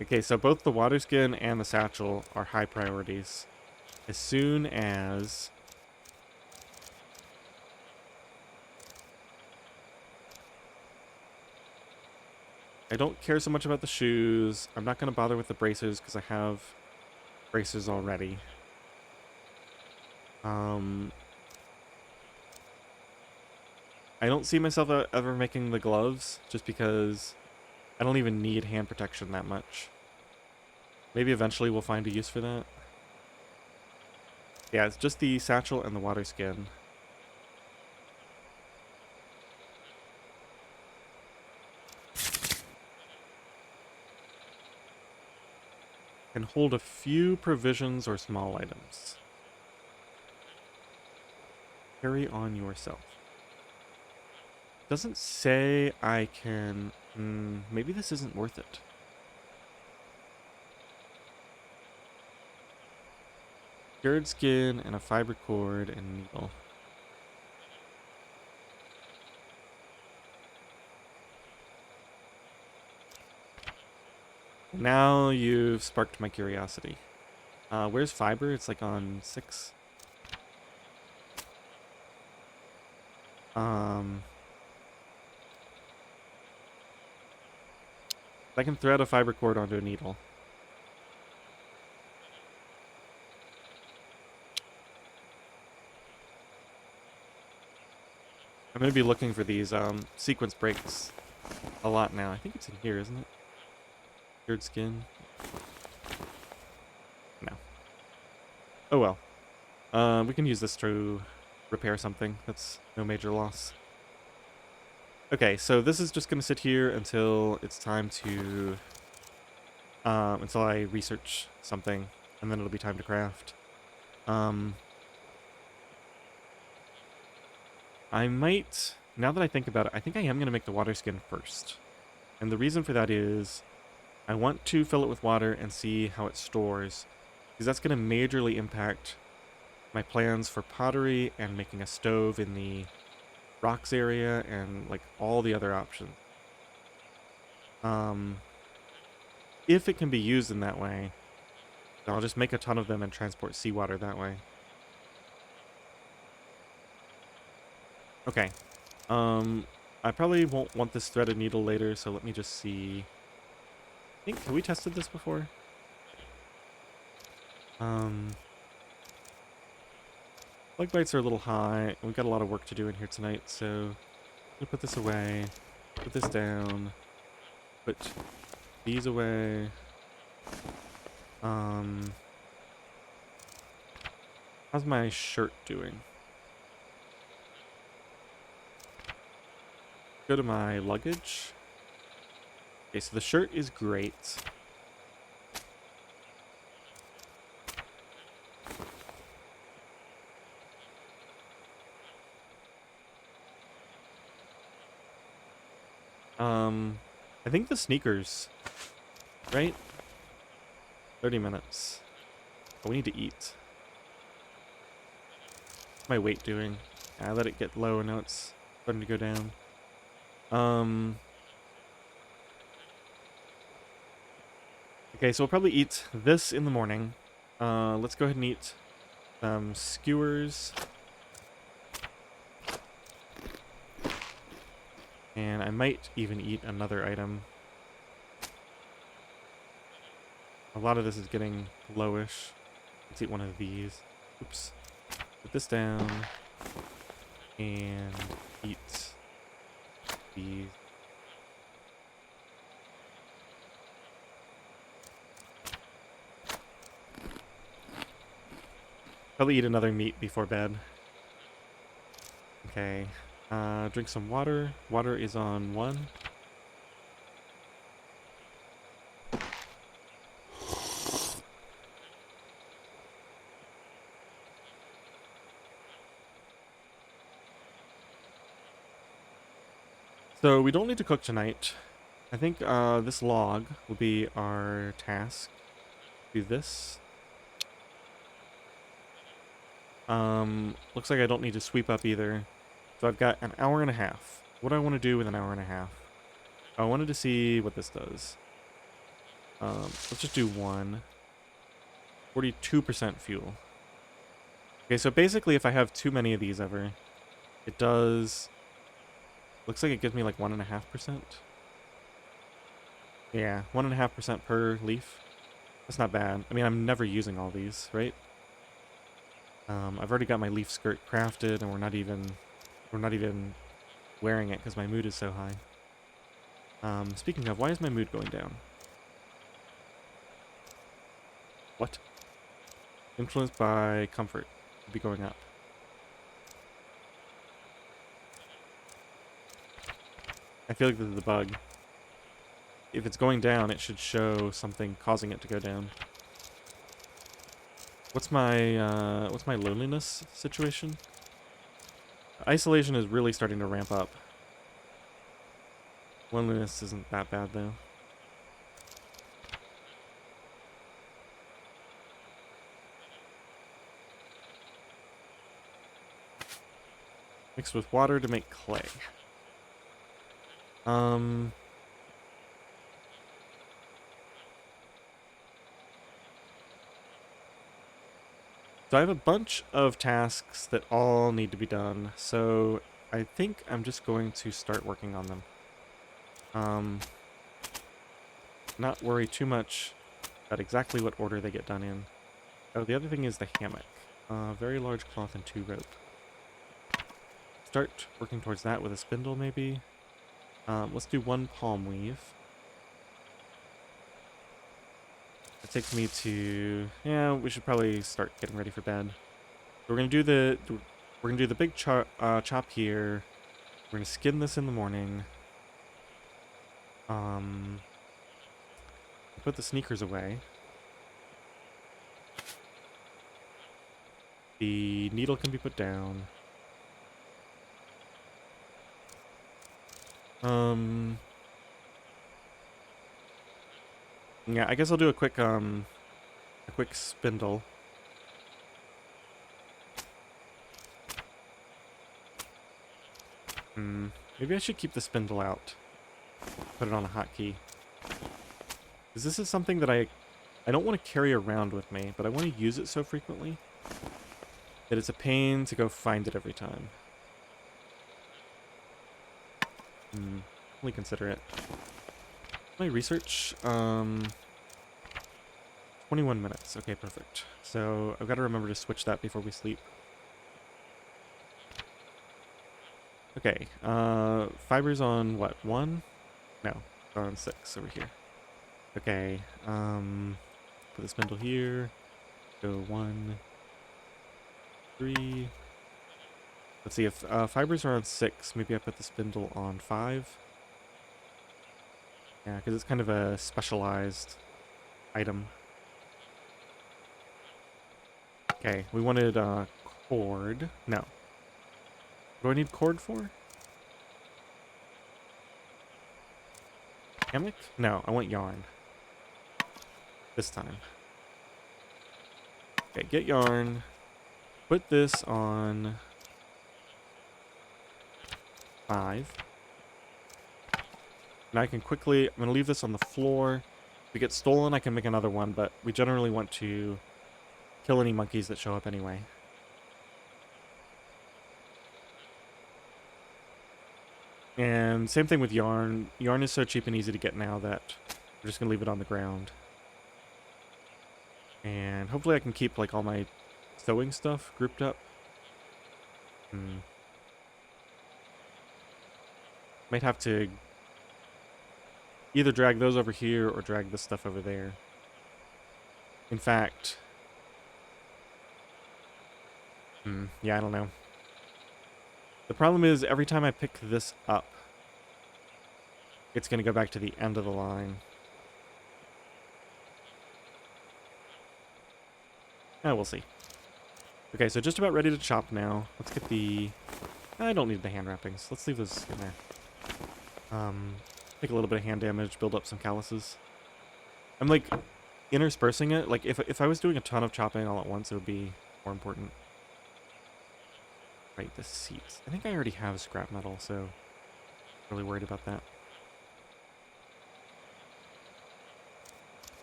Okay, so both the water skin and the satchel are high priorities. As soon as I don't care so much about the shoes. I'm not going to bother with the braces because I have braces already. I don't see myself ever making the gloves just because I don't even need hand protection that much. Maybe eventually we'll find a use for that. Yeah, it's just the satchel and the water skin. Can hold a few provisions or small items. Carry on yourself. Doesn't say I can... maybe this isn't worth it. Cured skin and a fiber cord and needle. Now you've sparked my curiosity. Where's fiber? It's like on 6. I can thread a fiber cord onto a needle. I'm going to be looking for these sequence breaks a lot now. I think it's in here, isn't it? Cured skin. No. Oh well. We can use this to repair something. That's no major loss. Okay, so this is just going to sit here until it's time to... until I research something, and then it'll be time to craft. I might... Now that I think about it, I think I am going to make the water skin first. And the reason for that is I want to fill it with water and see how it stores, because that's going to majorly impact my plans for pottery and making a stove in the rocks area and like all the other options. Um, if it can be used in that way, then I'll just make a ton of them and transport seawater that way. Okay. I probably won't want this threaded needle later, so let me just see. I think, have we tested this before? Bug bites are a little high. We've got a lot of work to do in here tonight, so I'm gonna put this away, put this down, put these away. How's my shirt doing? Go to my luggage. Okay, so the shirt is great. I think the sneakers, right? 30 minutes. Oh, we need to eat. What's my weight doing? I let it get low and now it's starting to go down. Okay, so we'll probably eat this in the morning. Let's go ahead and eat some skewers. And I might even eat another item. A lot of this is getting lowish. Let's eat one of these. Oops. Put this down. And eat these. Probably eat another meat before bed. Okay. Drink some water. Water is on 1. So we don't need to cook tonight. I think this log will be our task. Do this. Looks like I don't need to sweep up either. So I've got an hour and a half. What do I want to do with an hour and a half? I wanted to see what this does. Let's just do 1. 42% fuel. Okay, so basically if I have too many of these ever, it does... Looks like it gives me like 1.5%. Yeah, 1.5% per leaf. That's not bad. I mean, I'm never using all these, right? I've already got my leaf skirt crafted, and we're not even wearing it because my mood is so high. Speaking of, why is my mood going down? What? Influenced by comfort. Would be going up. I feel like this is the bug. If it's going down, it should show something causing it to go down. What's my loneliness situation? Isolation is really starting to ramp up. Loneliness isn't that bad though. Mixed with water to make clay. So I have a bunch of tasks that all need to be done, so I think I'm just going to start working on them. Not worry too much about exactly what order they get done in. Oh, the other thing is the hammock. Very large cloth and 2 rope. Start working towards that with a spindle, maybe. Let's do 1 palm weave. It takes me to... Yeah, we should probably start getting ready for bed. We're gonna do the big chop here. We're gonna skin this in the morning. Put the sneakers away. The needle can be put down. Yeah, I guess I'll do a quick spindle. Maybe I should keep the spindle out. Put it on a hotkey. Because this is something that I don't want to carry around with me, but I want to use it so frequently that it's a pain to go find it every time. Only consider it. My research, 21 minutes. Okay, perfect. So I've got to remember to switch that before we sleep. Okay, fibers on what, 1? No, on 6 over here. Okay, put the spindle here. Go 1, 3. Let's see, if fibers are on 6, maybe I put the spindle on 5. Yeah, because it's kind of a specialized item. Okay, we wanted cord. No. What do I need cord for? Hammock? No, I want yarn. This time. Okay, get yarn. Put this on 5. And I can quickly... I'm going to leave this on the floor. If it gets stolen, I can make another one, but we generally want to kill any monkeys that show up anyway. And same thing with yarn. Yarn is so cheap and easy to get now that we're just going to leave it on the ground. And hopefully I can keep like all my sewing stuff grouped up. Might have to either drag those over here or drag this stuff over there. In fact... yeah, I don't know. The problem is, every time I pick this up, it's going to go back to the end of the line. Oh, we'll see. Okay, so just about ready to chop now. Let's get the... I don't need the hand wrappings. Let's leave those in there. Take a little bit of hand damage, build up some calluses. I'm, like, interspersing it. Like, if I was doing a ton of chopping all at once, it would be more important. Right, the seats. I think I already have scrap metal, so I'm really worried about that.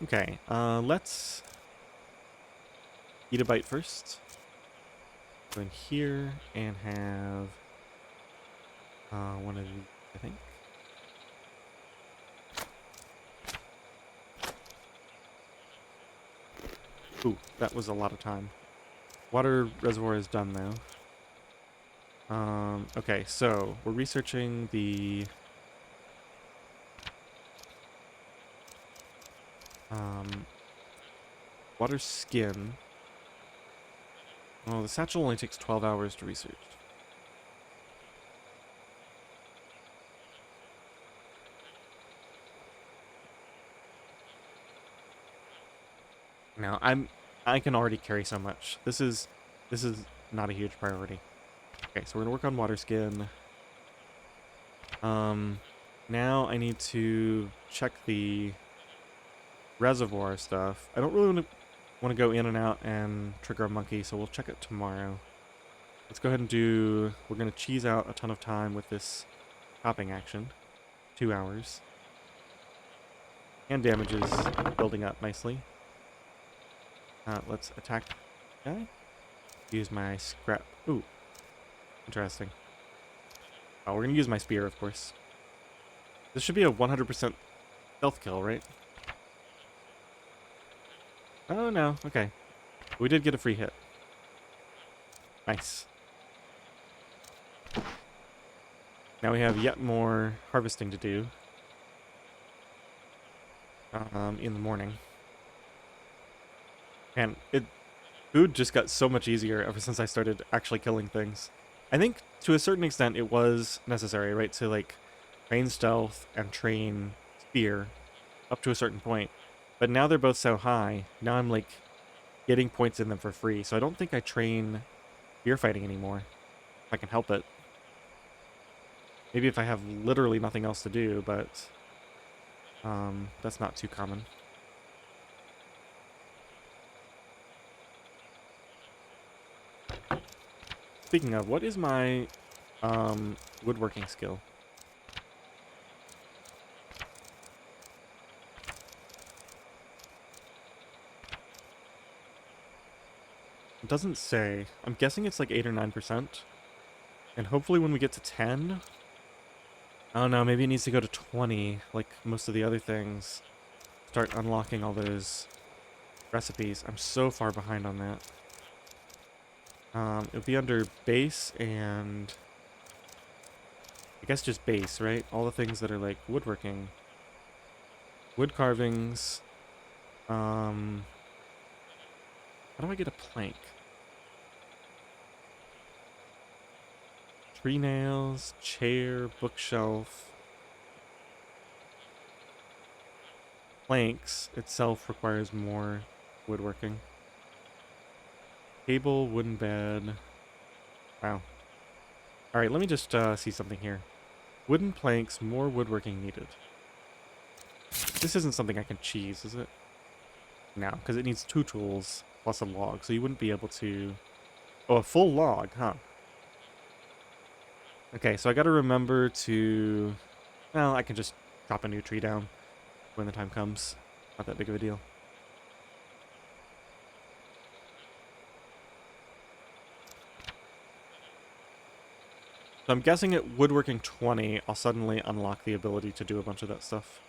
Okay, let's eat a bite first. Go in here and have one of these, I think. Ooh, that was a lot of time. Water reservoir is done though. Okay, so we're researching the water skin. Oh, the satchel only takes 12 hours to research. Now, I can already carry so much. This is not a huge priority. Okay, so we're gonna work on water skin. Now I need to check the reservoir stuff. I don't really want to go in and out and trigger a monkey, so we'll check it tomorrow. Let's go ahead and do... We're gonna cheese out a ton of time with this chopping action. 2 hours. And damage is building up nicely. Let's attack the guy. Use my scrap. Ooh. Interesting. Oh, we're gonna use my spear, of course. This should be a 100% stealth kill, right? Oh, no. Okay. We did get a free hit. Nice. Now we have yet more harvesting to do. In the morning. And food just got so much easier ever since I started actually killing things. I think to a certain extent it was necessary, right? To like train stealth and train spear up to a certain point. But now they're both so high, now I'm like getting points in them for free. So I don't think I train spear fighting anymore, if I can help it. Maybe if I have literally nothing else to do, but that's not too common. Speaking of, what is my woodworking skill? doesn't say. I'm guessing it's like 8 or 9%. And hopefully when we get to 10... Oh no, maybe it needs to go to 20, like most of the other things. Start unlocking all those recipes. I'm so far behind on that. It'll be under base and... I guess just base, right? All the things that are like woodworking. Wood carvings. How do I get a plank? Tree nails, chair, bookshelf. Planks itself requires more woodworking. Table, wooden bed. Wow. Alright, let me just see something here. Wooden planks, more woodworking needed. This isn't something I can cheese, is it? No, because it needs 2 tools plus a log, so you wouldn't be able to... Oh, a full log, huh? Okay, so I gotta remember to... Well, I can just chop a new tree down when the time comes. Not that big of a deal. So I'm guessing at woodworking 20, I'll suddenly unlock the ability to do a bunch of that stuff.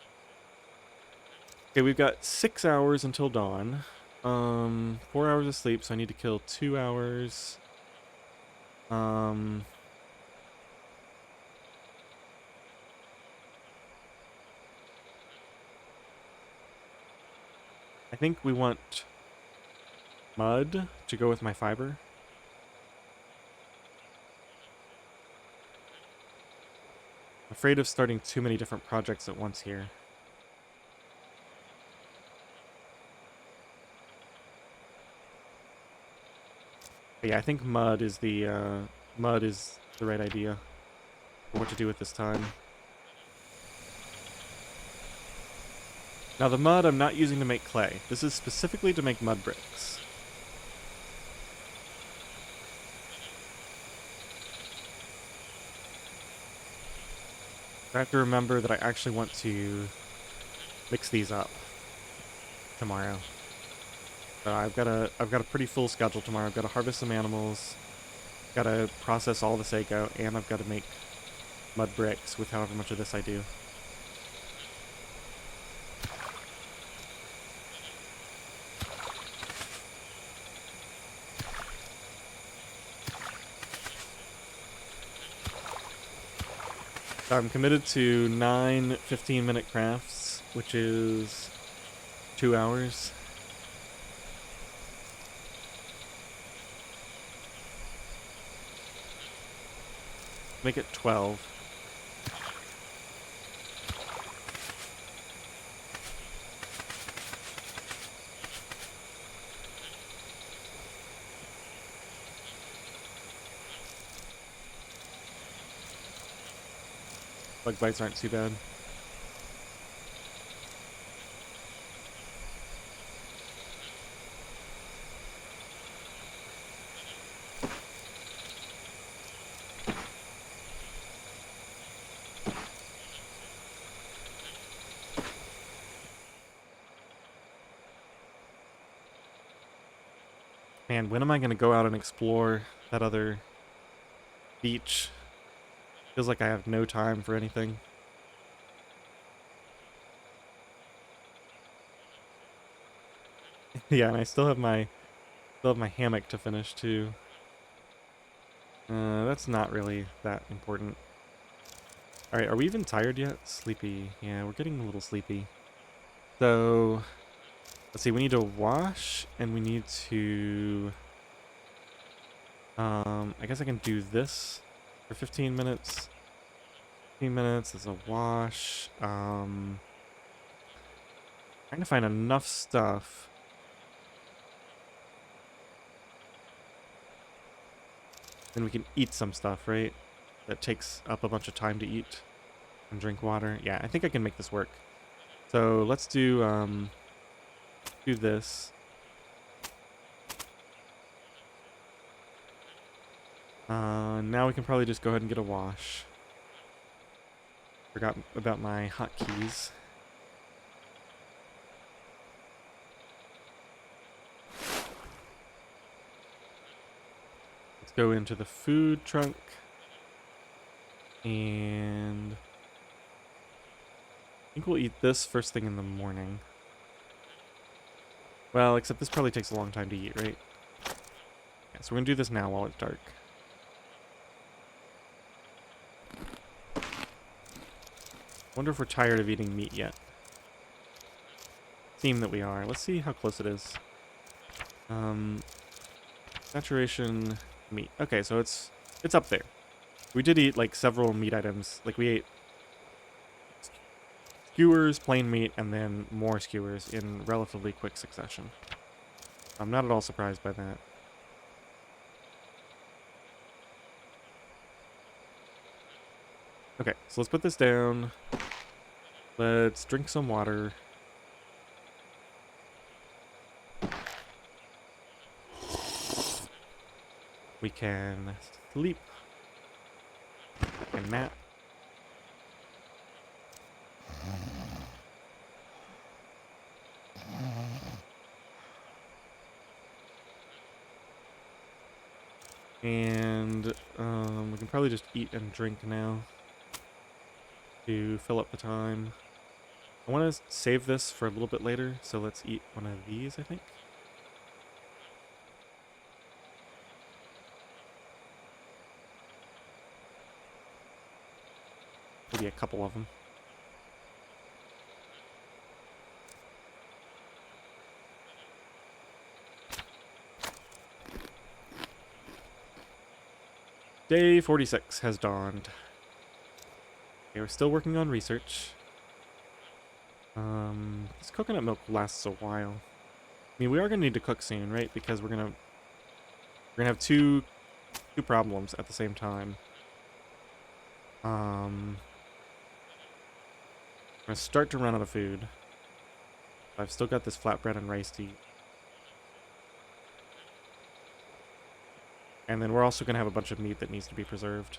Okay, we've got 6 hours until dawn. 4 hours of sleep, so I need to kill 2 hours. I think we want mud to go with my fiber. I'm afraid of starting too many different projects at once here. But yeah, I think mud is the right idea for what to do with this time. Now the mud I'm not using to make clay. This is specifically to make mud bricks. I have to remember that I actually want to mix these up tomorrow. I've got a pretty full schedule tomorrow. I've got to harvest some animals, got to process all the sago, and I've got to make mud bricks with however much of this I do. So I'm committed to 9 15-minute crafts, which is 2 hours. Make it 12. Bug bites aren't too bad. Man, when am I going to go out and explore that other beach? Feels like I have no time for anything. Yeah, and I still have my hammock to finish too. That's not really that important. Alright, are we even tired yet? Sleepy. Yeah, we're getting a little sleepy. So, let's see, we need to wash, and we need to... I guess I can do this for 15 minutes. 15 minutes is a wash. Trying to find enough stuff. Then we can eat some stuff, right? That takes up a bunch of time to eat and drink water. Yeah, I think I can make this work. So let's do this. Now we can probably just go ahead and get a wash. Forgot about my hotkeys. Let's go into the food trunk. And I think we'll eat this first thing in the morning. Well, except this probably takes a long time to eat, right? Yeah, so we're gonna do this now while it's dark. Wonder if we're tired of eating meat yet. Seem that we are. Let's see how close it is. Saturation meat. Okay, so it's up there. We did eat like several meat items. Like we ate skewers, plain meat, and then more skewers in relatively quick succession. I'm not at all surprised by that. Okay, so let's put this down. Let's drink some water. We can sleep. We can nap. And we can probably just eat and drink now to fill up the time. I want to save this for a little bit later, so let's eat one of these, I think. Maybe a couple of them. Day 46 has dawned. Okay, we're still working on research. This coconut milk lasts a while. I mean, we are gonna need to cook soon, right? Because we're gonna have two problems at the same time. We're gonna start to run out of food. I've still got this flatbread and rice to eat. And then we're also gonna have a bunch of meat that needs to be preserved.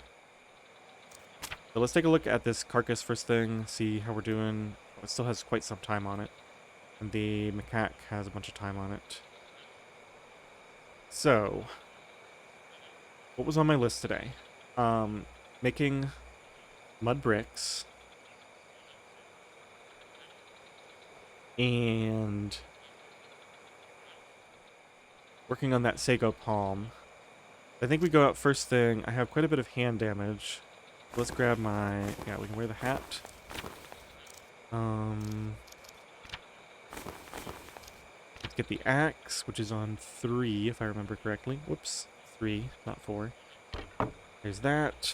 So let's take a look at this carcass first thing, see how we're doing. It still has quite some time on it. And the macaque has a bunch of time on it. So, what was on my list today? Making mud bricks. And working on that sago palm. I think we go out first thing. I have quite a bit of hand damage. Let's grab my... Yeah, we can wear the hat. Let's get the axe, which is on 3, if I remember correctly. Whoops. 3, not 4. There's that.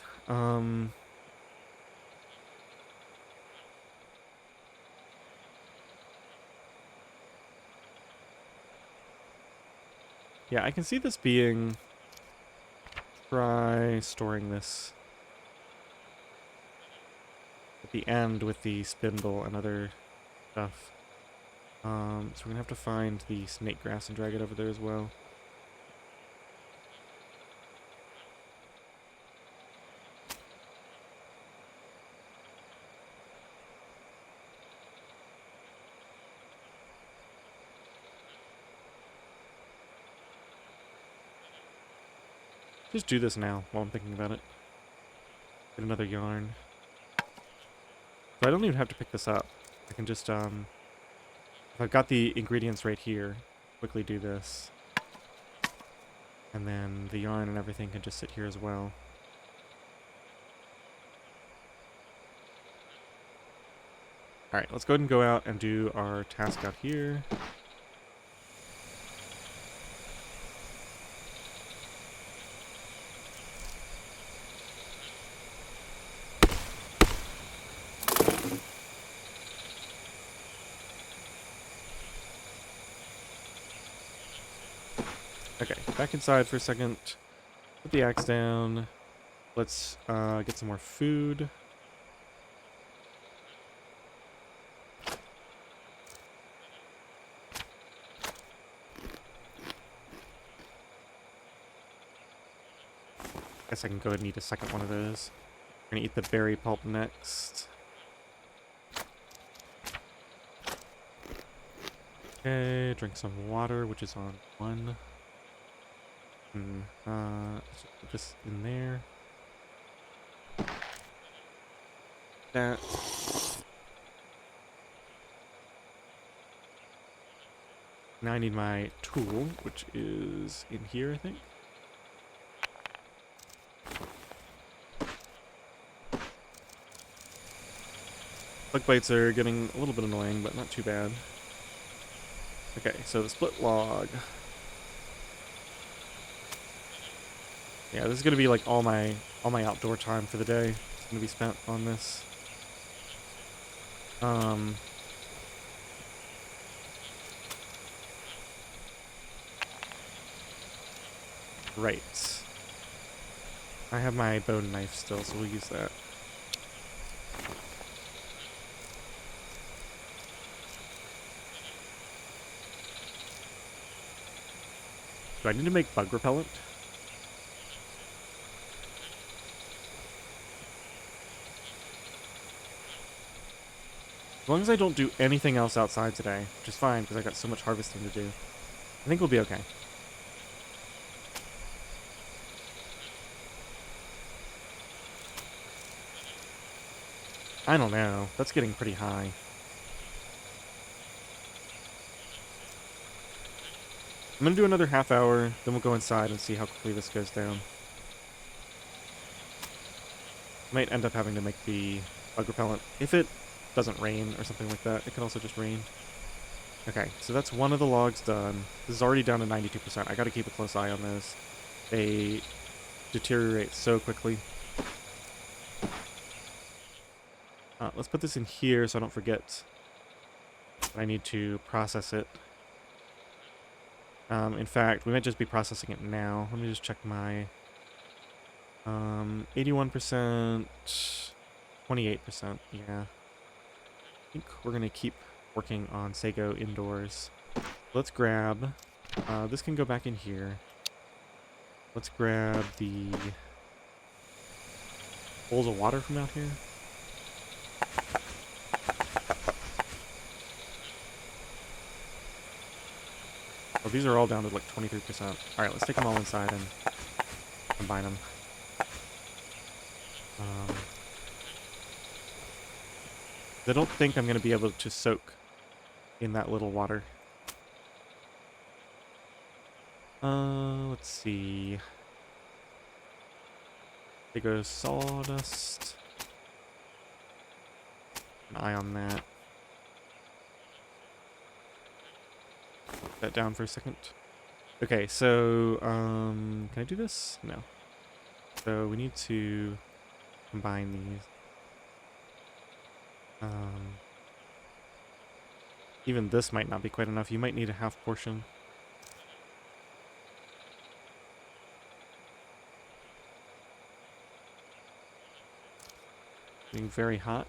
Yeah, I can see this being... Try storing this at the end with the spindle and other stuff. So we're gonna have to find the snake grass and drag it over there as well. Just do this now while I'm thinking about it. Get another yarn. So I don't even have to pick this up. I can just, if I've got the ingredients right here, quickly do this. And then the yarn and everything can just sit here as well. Alright, let's go ahead and go out and do our task out here. Okay, back inside for a second. Put the axe down. Let's get some more food. Guess I can go ahead and eat a second one of those. We're gonna eat the berry pulp next. Okay, drink some water, which is on 1. Let's just put this in there. That. Now I need my tool, which is in here, I think. Bug bites are getting a little bit annoying, but not too bad. Okay, so the split log. Yeah, this is gonna be like all my outdoor time for the day. It's gonna be spent on this. Right. I have my bone knife still, so we'll use that. Do I need to make bug repellent? As long as I don't do anything else outside today, which is fine because I got so much harvesting to do, I think we'll be okay. I don't know. That's getting pretty high. I'm gonna do another half hour, then we'll go inside and see how quickly this goes down. Might end up having to make the bug repellent. If it doesn't rain or something like that, it can also just rain. Okay, so that's one of the logs done. This is already down to 92%. I gotta keep a close eye on those. They deteriorate so quickly. Let's put this in here so I don't forget that I need to process it. In fact, we might just be processing it now. Let me just check my 81%, 28%. Yeah. I think we're going to keep working on Sago indoors. Let's grab... this can go back in here. Let's grab the bowls of water from out here. Oh, these are all down to like 23%. Alright, let's take them all inside and combine them. I don't think I'm going to be able to soak in that little water. Let's see. There goes sawdust. An eye on that. Put that down for a second. Okay, so, can I do this? No. So we need to combine these. Even this might not be quite enough. You might need a half portion. Getting very hot.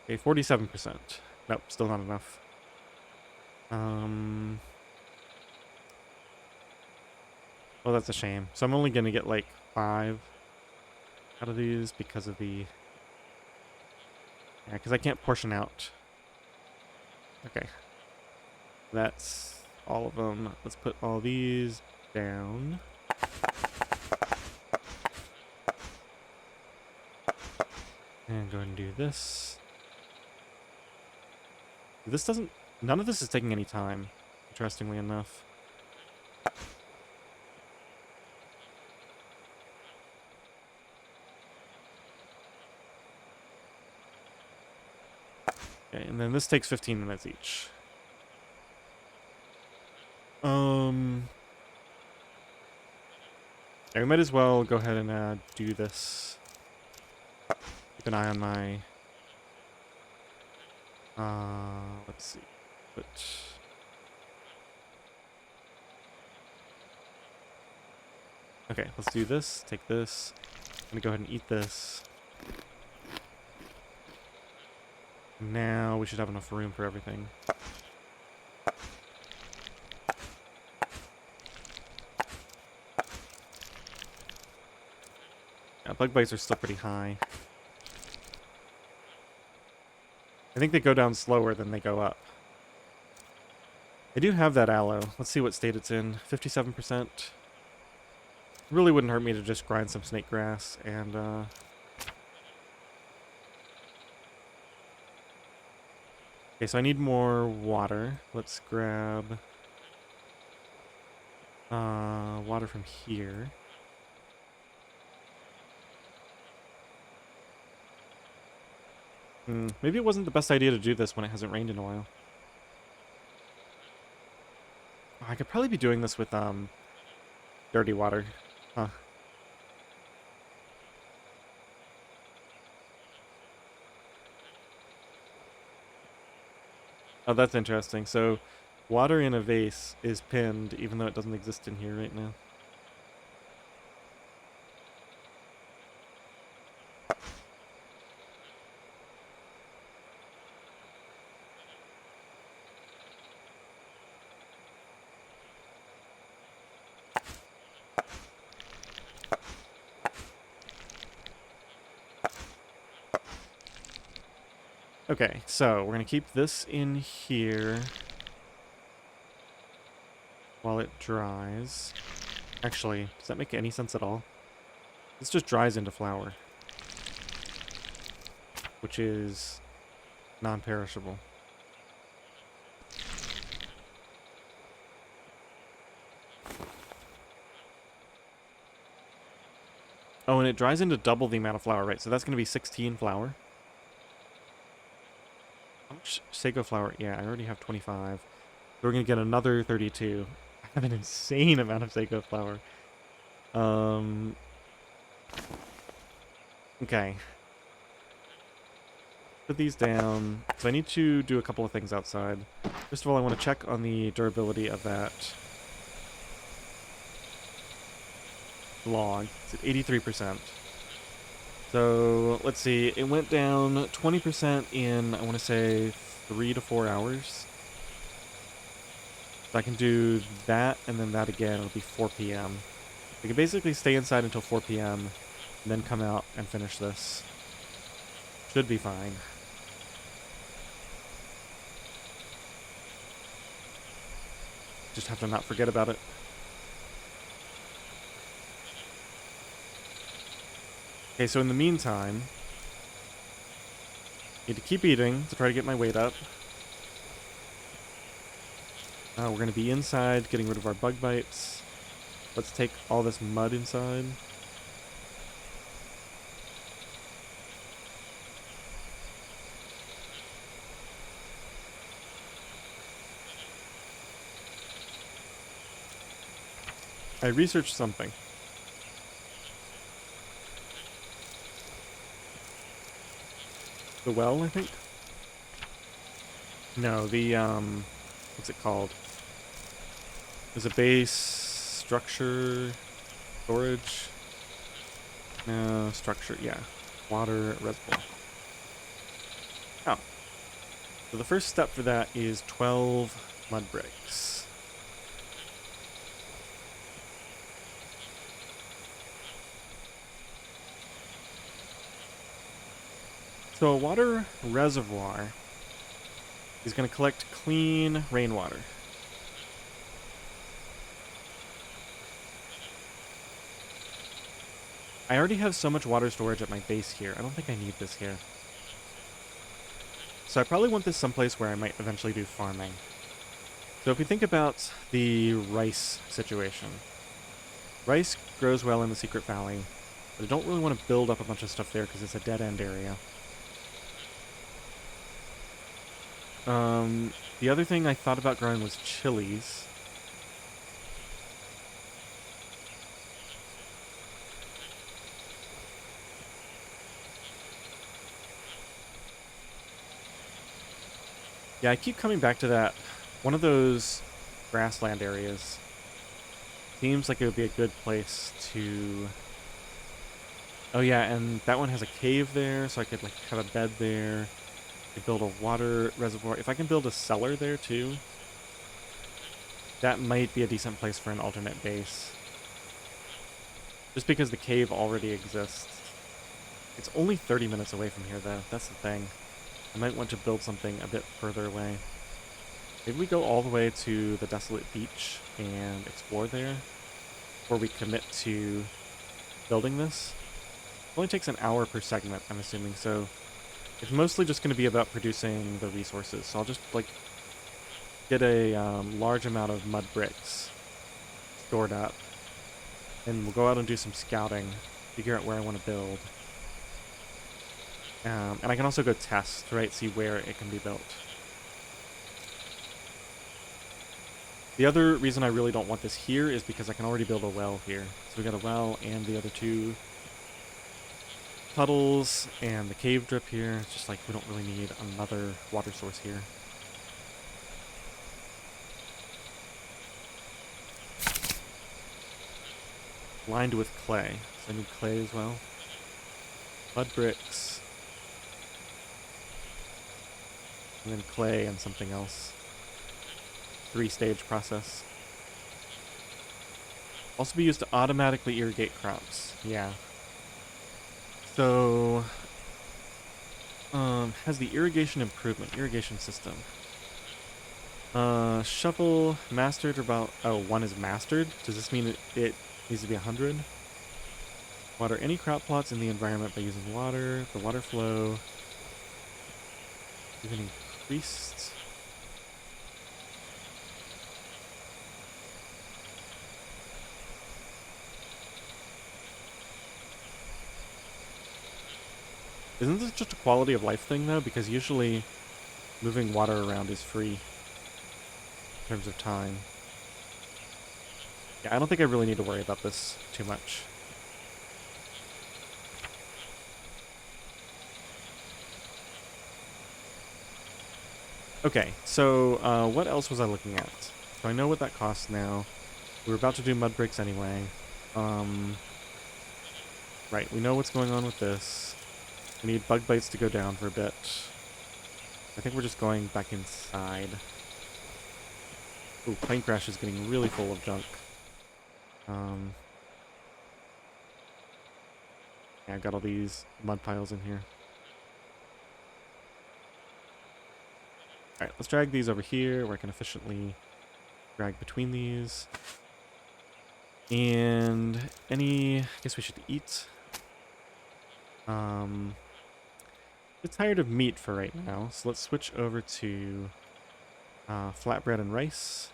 Okay, 47%. Nope, still not enough. Well, that's a shame. So I'm only gonna get like 5 out of these because of the... Yeah, because I can't portion out. Okay. That's all of them. Let's put all these down. And go ahead and do this. This doesn't... None of this is taking any time, interestingly enough. Okay, and then this takes 15 minutes each. Yeah, we might as well go ahead and do this. Keep an eye on my... let's see. But... Okay, let's do this. Take this. I'm gonna go ahead and eat this. Now we should have enough room for everything. Yeah, bug bites are still pretty high. I think they go down slower than they go up. I do have that aloe. Let's see what state it's in. 57%. Really wouldn't hurt me to just grind some snake grass and, okay, so I need more water. Let's grab, water from here. Maybe it wasn't the best idea to do this when it hasn't rained in a while. Oh, I could probably be doing this with, dirty water. Huh. Oh, that's interesting. So, water in a vase is pinned, even though it doesn't exist in here right now. Okay, so we're going to keep this in here while it dries. Actually, does that make any sense at all? This just dries into flour, which is non-perishable. Oh, and it dries into double the amount of flour, right? So that's going to be 16 flour. How much sago flour? Yeah, I already have 25. So we're going to get another 32. I have an insane amount of sago flour. Okay. Put these down. So I need to do a couple of things outside. First of all, I want to check on the durability of that log. It's at 83%. So, let's see. It went down 20% in, I want to say, 3 to 4 hours. So I can do that and then that again. It'll be 4 p.m. I can basically stay inside until 4 p.m. and then come out and finish this. Should be fine. Just have to not forget about it. Okay, so in the meantime, need to keep eating to try to get my weight up. We're going to be inside, getting rid of our bug bites. Let's take all this mud inside. I researched something. The well, I think? No, the, what's it called? There's a base, structure, storage. No, structure, yeah. Water, reservoir. Oh. So the first step for that is 12 mud bricks. So a water reservoir is going to collect clean rainwater. I already have so much water storage at my base here. I don't think I need this here. So I probably want this someplace where I might eventually do farming. So if we think about the rice situation. Rice grows well in the Secret Valley, but I don't really want to build up a bunch of stuff there because it's a dead-end area. The other thing I thought about growing was chilies. Yeah, I keep coming back to that. One of those grassland areas seems like it would be a good place to... Oh yeah, and that one has a cave there, so I could like have a bed there. Build a water reservoir. If I can build a cellar there too, that might be a decent place for an alternate base. Just because the cave already exists. It's only 30 minutes away from here, though. That's the thing. I might want to build something a bit further away. Maybe we go all the way to the desolate beach and explore there before we commit to building this. It only takes an hour per segment, I'm assuming, so it's mostly just going to be about producing the resources. So I'll just, like, get a large amount of mud bricks stored up, and we'll go out and do some scouting, figure out where I want to build. And I can also go test, right, see where it can be built. The other reason I really don't want this here is because I can already build a well here. So we got a well and the other two puddles and the cave drip here. It's just like we don't really need another water source here. Lined with clay. So I need clay as well. Mud bricks. And then clay and something else. 3-stage process. Also be used to automatically irrigate crops. Yeah. So, has the irrigation system. Shovel mastered about, oh, 1 is mastered. Does this mean it needs to be 100? Water any crop plots in the environment by using water. The water flow even increased. Isn't this just a quality of life thing, though? Because usually moving water around is free in terms of time. Yeah, I don't think I really need to worry about this too much. Okay, so what else was I looking at? So I know what that costs now. We're about to do mud bricks anyway. Right, we know what's going on with this. We need bug bites to go down for a bit. I think we're just going back inside. Ooh, plane crash is getting really full of junk. Yeah, I've got all these mud piles in here. Alright, let's drag these over here where I can efficiently drag between these. And I guess we should eat. I'm tired of meat for right now, so let's switch over to flatbread and rice.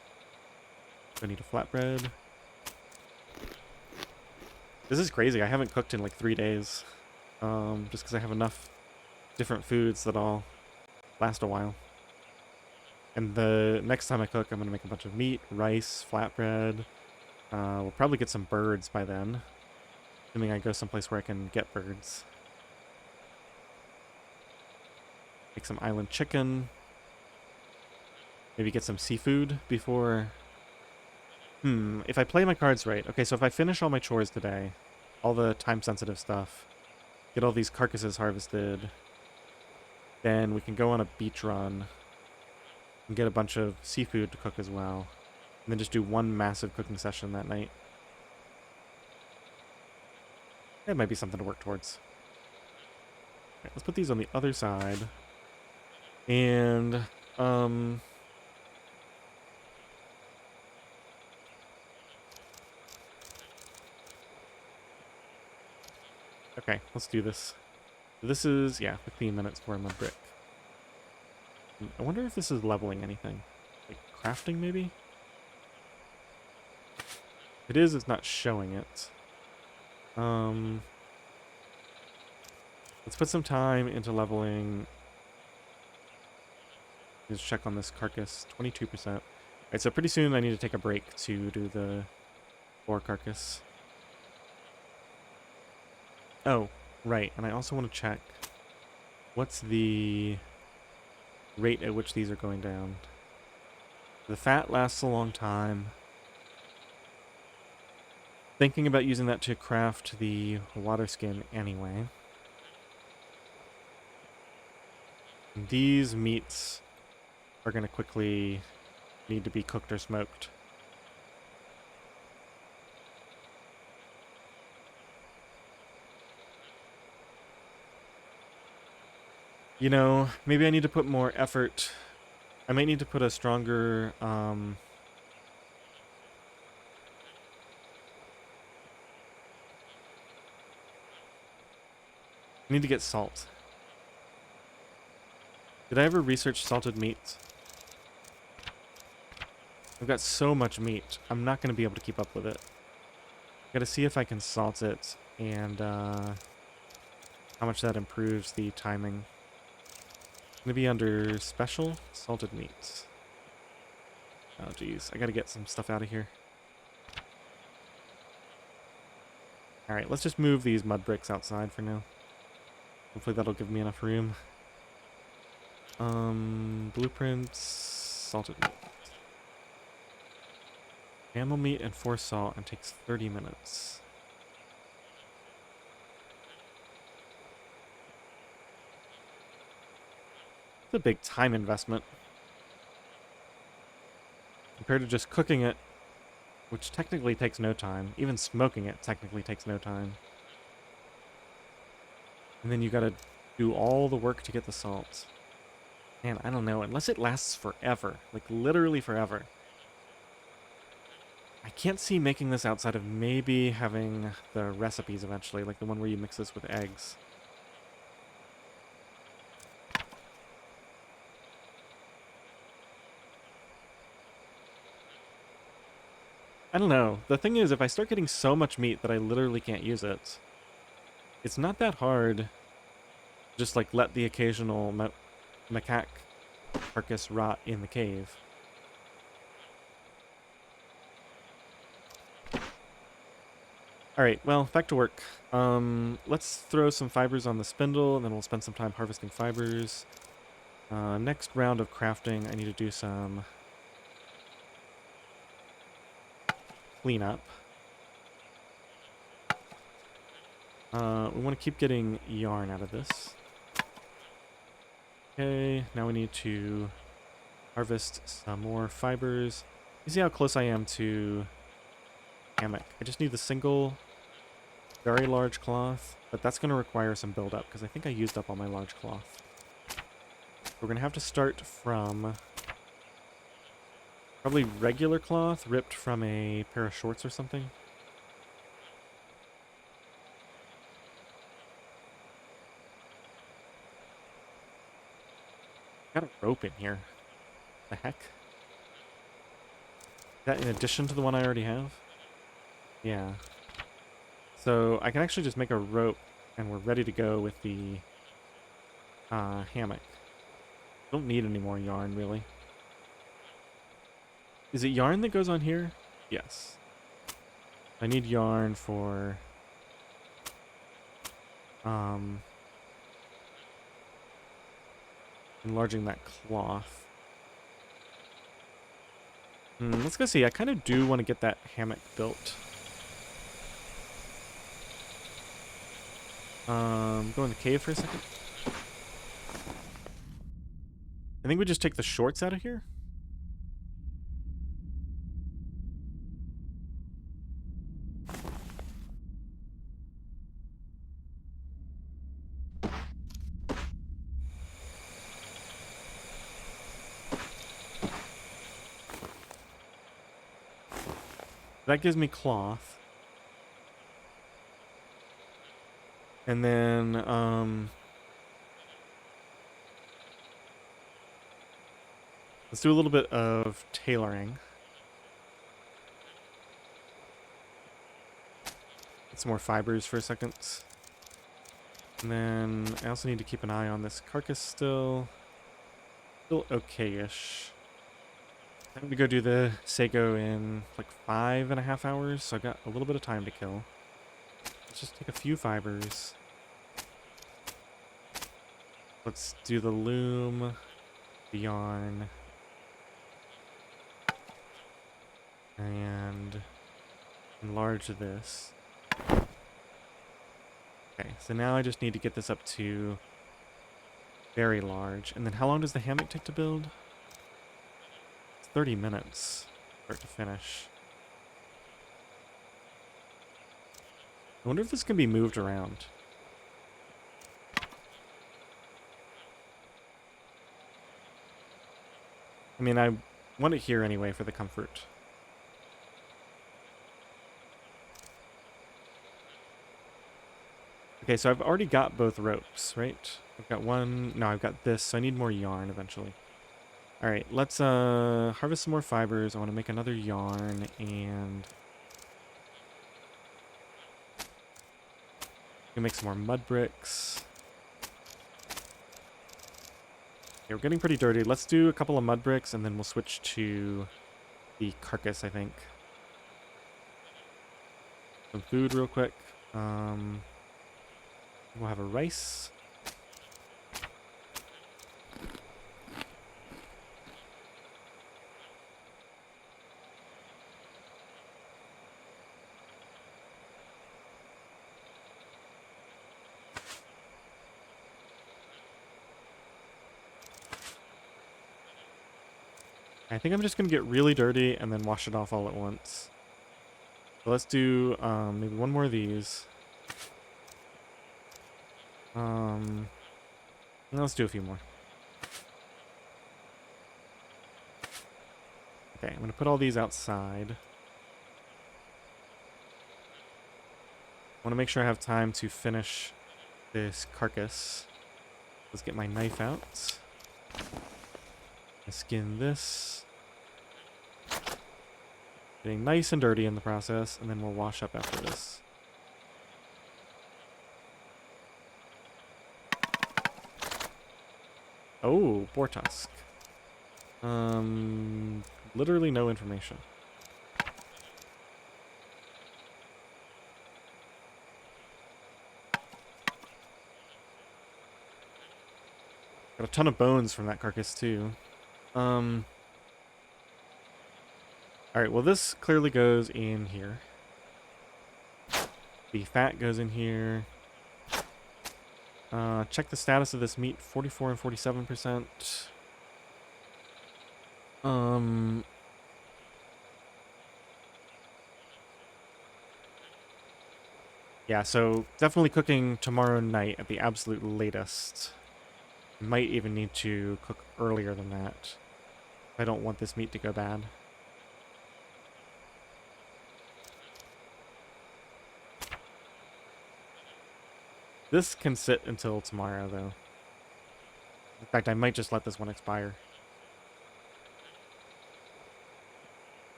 I need a flatbread. This is crazy. I haven't cooked in like 3 days. Just because I have enough different foods that I'll last a while. And the next time I cook, I'm going to make a bunch of meat, rice, flatbread. We'll probably get some birds by then. Assuming I go someplace where I can get birds. Make some island chicken. Maybe get some seafood before... if I play my cards right. Okay, so if I finish all my chores today, all the time-sensitive stuff, get all these carcasses harvested, then we can go on a beach run and get a bunch of seafood to cook as well. And then just do one massive cooking session that night. That might be something to work towards. Right, let's put these on the other side. And, okay, let's do this. This is, yeah, 15 minutes for a mud brick. I wonder if this is leveling anything. Like crafting, maybe? If it is, it's not showing it. Let's put some time into leveling. Let's check on this carcass. 22%. Alright, so pretty soon I need to take a break to do the ore carcass. Oh, right. And I also want to check what's the rate at which these are going down. The fat lasts a long time. Thinking about using that to craft the water skin anyway. These meats are going to quickly need to be cooked or smoked. You know, maybe I need to put more effort. I might need to put a stronger, I need to get salt. Did I ever research salted meats? I've got so much meat. I'm not going to be able to keep up with it. Gotta see if I can salt it and how much that improves the timing. Gonna be under special salted meats. Oh geez, I gotta get some stuff out of here. Alright, let's just move these mud bricks outside for now. Hopefully that'll give me enough room. Blueprints, salted meat. Animal meat and 4 salt and takes 30 minutes. It's a big time investment. Compared to just cooking it, which technically takes no time. Even smoking it technically takes no time. And then you gotta do all the work to get the salt. Man, I don't know. Unless it lasts forever. Like, literally forever. I can't see making this outside of maybe having the recipes eventually. Like the one where you mix this with eggs. I don't know. The thing is, if I start getting so much meat that I literally can't use it, it's not that hard. Just like let the occasional macaque carcass rot in the cave. Alright, well, back to work. Let's throw some fibers on the spindle, and then we'll spend some time harvesting fibers. Next round of crafting, I need to do some cleanup. We want to keep getting yarn out of this. Okay, now we need to harvest some more fibers. You see how close I am to hammock. I just need the single very large cloth, but that's going to require some build-up because I think I used up all my large cloth. We're going to have to start from probably regular cloth ripped from a pair of shorts or something. Got a rope in here. The heck? Is that in addition to the one I already have? Yeah. So I can actually just make a rope and we're ready to go with the hammock. Don't need any more yarn, really. Is it yarn that goes on here? Yes. I need yarn for enlarging that cloth. Let's go see. I kind of do want to get that hammock built. Go in the cave for a second. I think we just take the shorts out of here. That gives me cloth. And then, let's do a little bit of tailoring. Get some more fibers for a second. And then I also need to keep an eye on this carcass still. Still okay-ish. I'm going to go do the Sago in like 5.5 hours, so I got a little bit of time to kill. Let's just take a few fibers. Let's do the loom, the yarn, and enlarge this. Okay, so now I just need to get this up to very large. And then how long does the hammock take to build? 30 minutes, start to finish. I wonder if this can be moved around. I mean, I want it here anyway for the comfort. Okay, so I've already got both ropes, right? I've got one. No, I've got this, so I need more yarn eventually. All right, let's harvest some more fibers. I want to make another yarn, and we can make some more mud bricks. Okay, we're getting pretty dirty. Let's do a couple of mud bricks, and then we'll switch to the carcass, I think. Some food real quick. We'll have a rice. I think I'm just going to get really dirty and then wash it off all at once. So let's do maybe one more of these. Let's do a few more. Okay, I'm going to put all these outside. I want to make sure I have time to finish this carcass. Let's get my knife out. I skin this. Getting nice and dirty in the process, and then we'll wash up after this. Oh, boar tusk. Literally no information. Got a ton of bones from that carcass too. Alright, well this clearly goes in here. The fat goes in here. Check the status of this meat, 44 and 47%. Yeah, so definitely cooking tomorrow night at the absolute latest. Might even need to cook earlier than that. I don't want this meat to go bad. This can sit until tomorrow, though. In fact, I might just let this one expire.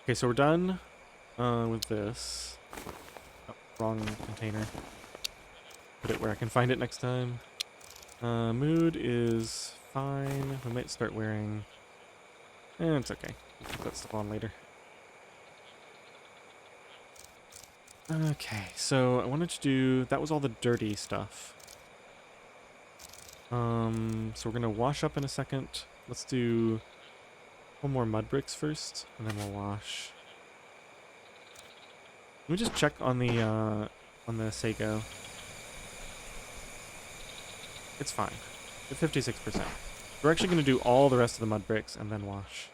Okay, so we're done with this. Oh, wrong container. Put it where I can find it next time. Mood is fine. We might start wearing... it's okay. We'll put that stuff on later. Okay, so I wanted to do... That was all the dirty stuff. So we're gonna wash up in a second. Let's do one more mud bricks first, and then we'll wash. Let me just check on the Sago. It's fine. At 56%. We're actually gonna do all the rest of the mud bricks and then wash.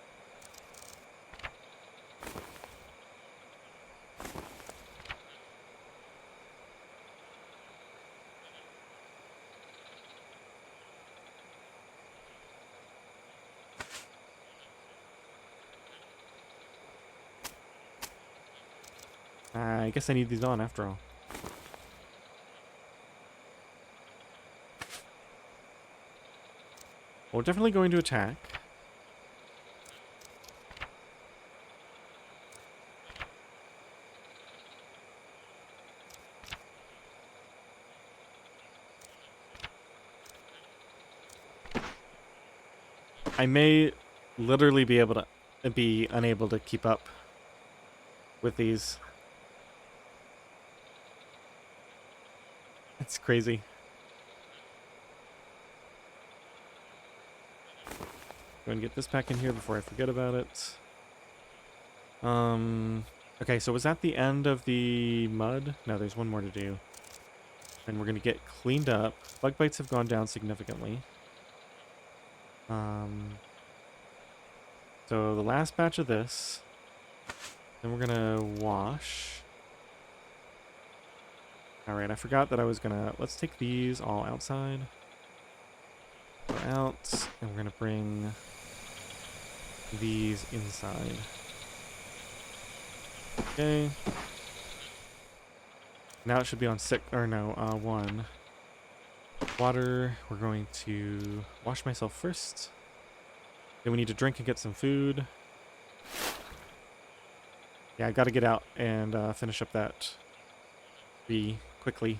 I guess I need these on after all. We're definitely going to attack. I may literally be able to be unable to keep up with these. It's crazy. Go and get this back in here before I forget about it. Okay, so was that the end of the mud? No, there's one more to do. And we're gonna get cleaned up. Bug bites have gone down significantly. So the last batch of this. Then we're gonna wash. Alright, I forgot that I was gonna... Let's take these all outside. Go out, and we're gonna bring these inside. Okay. Now it should be on 1. Water, we're going to wash myself first. Then we need to drink and get some food. Yeah, I gotta get out and finish up that tree quickly.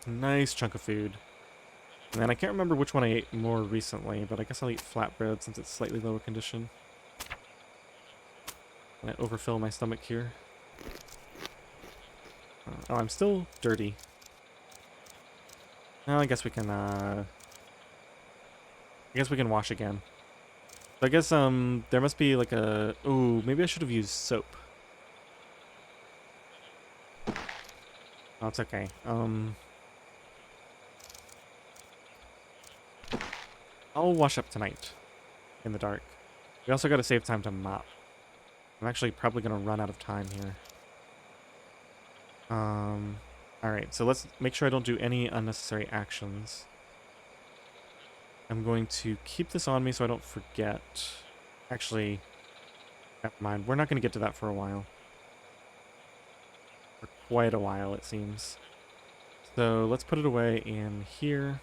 Nice chunk of food. And then I can't remember which one I ate more recently, but I guess I'll eat flatbread since it's slightly lower condition. And I overfill my stomach here. Oh, I'm still dirty. Well, I guess we can wash again. So I guess there must be like a... Ooh, maybe I should have used soap. Oh, it's okay. I'll wash up tonight in the dark. We also got to save time to mop. I'm actually probably going to run out of time here. Alright, so let's make sure I don't do any unnecessary actions. I'm going to keep this on me so I don't forget. Actually, never mind. We're not going to get to that for a while. For quite a while, it seems. So let's put it away in here.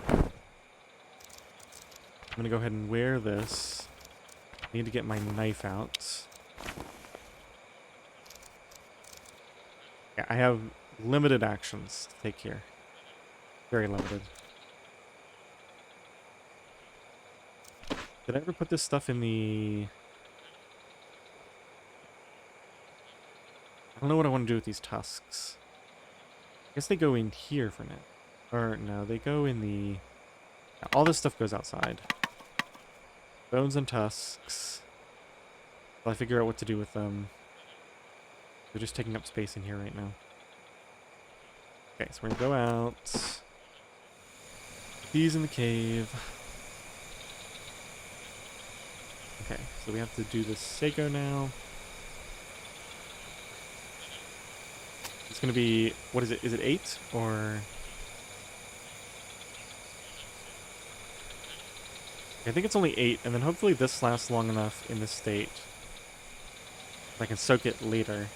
I'm going to go ahead and wear this. I need to get my knife out. Yeah, I have limited actions to take here. Very limited. Did I ever put this stuff in the... I don't know what I want to do with these tusks. I guess they go in here for now. Or, no, they go in the... All this stuff goes outside. Bones and tusks. While I figure out what to do with them. They're just taking up space in here right now. Okay, so we're gonna go out. These in the cave. Okay, so we have to do the Seiko now. It's gonna be, what is it? Is it 8 or? I think it's only 8, and then hopefully this lasts long enough in this state. I can soak it later.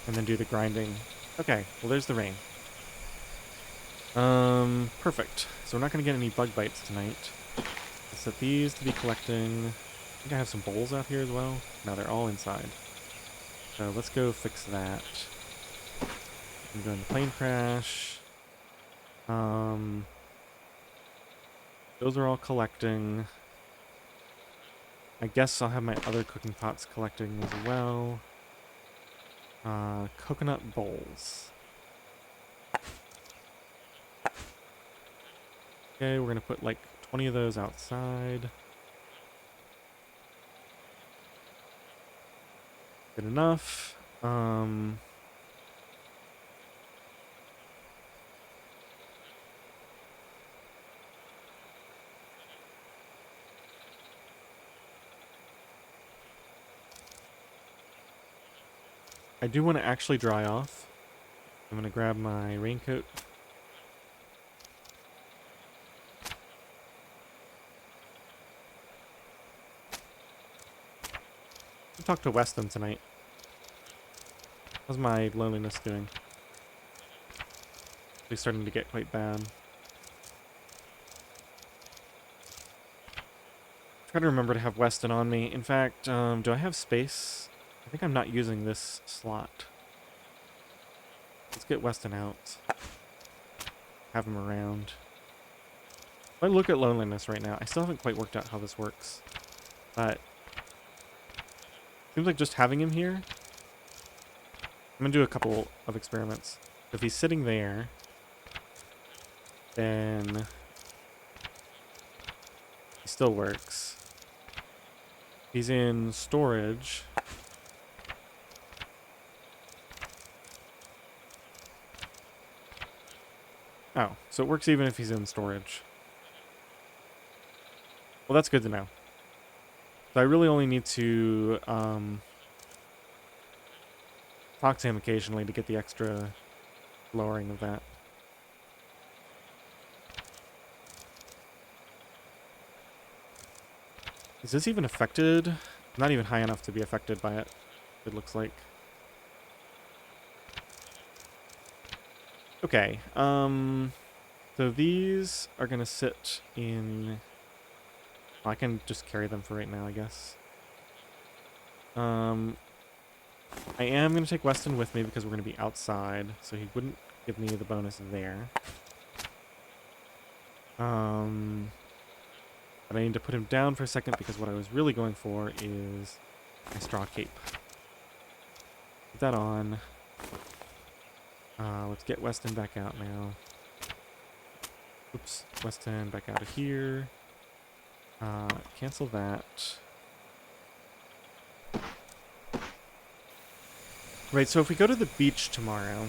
And then do the grinding. Okay, well there's the rain. Perfect. So we're not gonna get any bug bites tonight. Let's set these to be collecting. I think I have some bowls out here as well. No, they're all inside. So let's go fix that. I'm going to plane crash. Those are all collecting. I guess I'll have my other cooking pots collecting as well. Coconut bowls. Okay, we're gonna put like 20 of those outside. Good enough. I do want to actually dry off. I'm gonna grab my raincoat. I'll talk to Weston tonight. How's my loneliness doing? It's starting to get quite bad. Try to remember to have Weston on me. In fact, do I have space? I think I'm not using this slot. Let's get Weston out. Have him around. If I look at loneliness right now, I still haven't quite worked out how this works. But seems like just having him here. I'm gonna do a couple of experiments. If he's sitting there, then he still works. He's in storage. Oh, so it works even if he's in storage. Well, that's good to know. So I really only need to talk to him occasionally to get the extra lowering of that. Is this even affected? Not even high enough to be affected by it, it looks like. Okay, so these are gonna sit in... Well, I can just carry them for right now, I guess. I am gonna take Weston with me because we're gonna be outside, so he wouldn't give me the bonus there. But I need to put him down for a second because what I was really going for is my straw cape. Put that on. Let's get Weston back out now. Oops, Weston back out of here. Cancel that. Right, so if we go to the beach tomorrow,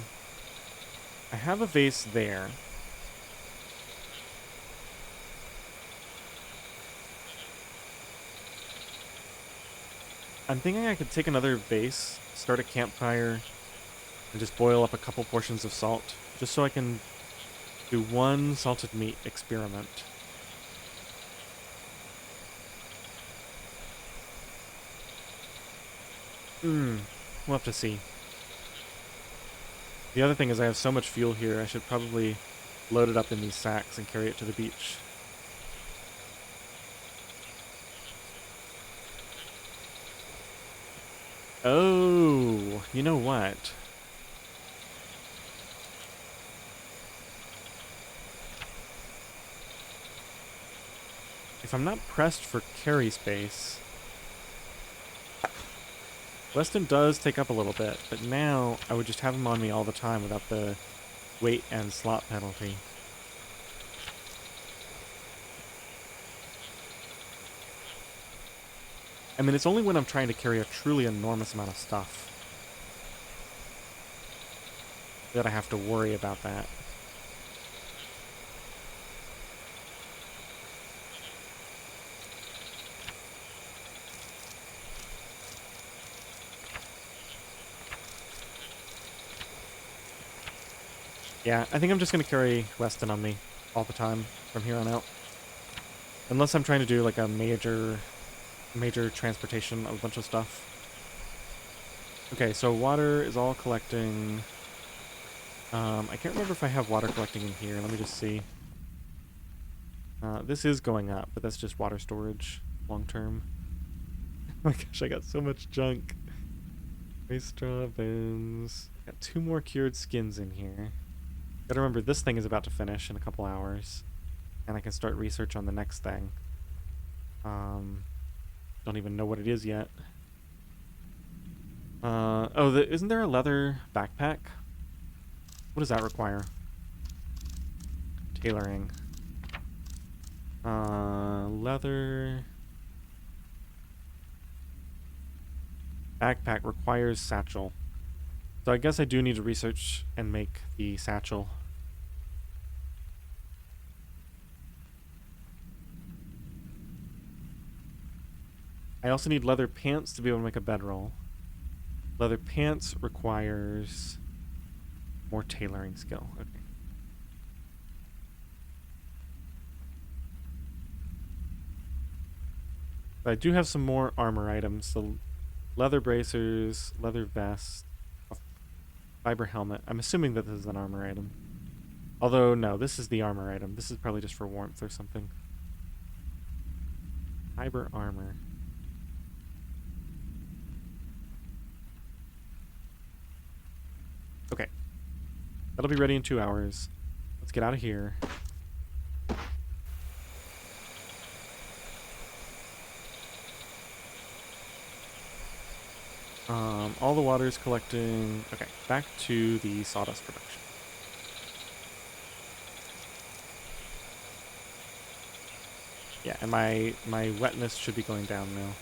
I have a vase there. I'm thinking I could take another vase, start a campfire, and just boil up a couple portions of salt, just so I can do one salted meat experiment. We'll have to see. The other thing is I have so much fuel here, I should probably load it up in these sacks and carry it to the beach. Oh, you know what? If I'm not pressed for carry space, Weston does take up a little bit, but now I would just have him on me all the time without the weight and slot penalty. I mean, it's only when I'm trying to carry a truly enormous amount of stuff that I have to worry about that. Yeah, I think I'm just going to carry Weston on me all the time from here on out. Unless I'm trying to do like a major transportation of a bunch of stuff. Okay, so water is all collecting. I can't remember if I have water collecting in here. Let me just see. This is going up, but that's just water storage long term. Oh my gosh, I got so much junk. Waste straw bins. Got 2 more cured skins in here. Gotta remember, this thing is about to finish in a couple hours. And I can start research on the next thing. Don't even know what it is yet. Isn't there a leather backpack? What does that require? Tailoring. Leather... Backpack requires satchel. So I guess I do need to research and make the satchel. I also need leather pants to be able to make a bedroll. Leather pants requires more tailoring skill. Okay. But I do have some more armor items. So leather bracers, leather vest, a fiber helmet. I'm assuming that this is an armor item. Although, no, this is the armor item. This is probably just for warmth or something. Fiber armor. Okay. That'll be ready in 2 hours. Let's get out of here. All the water is collecting. Okay, back to the sawdust production. Yeah, and my wetness should be going down now.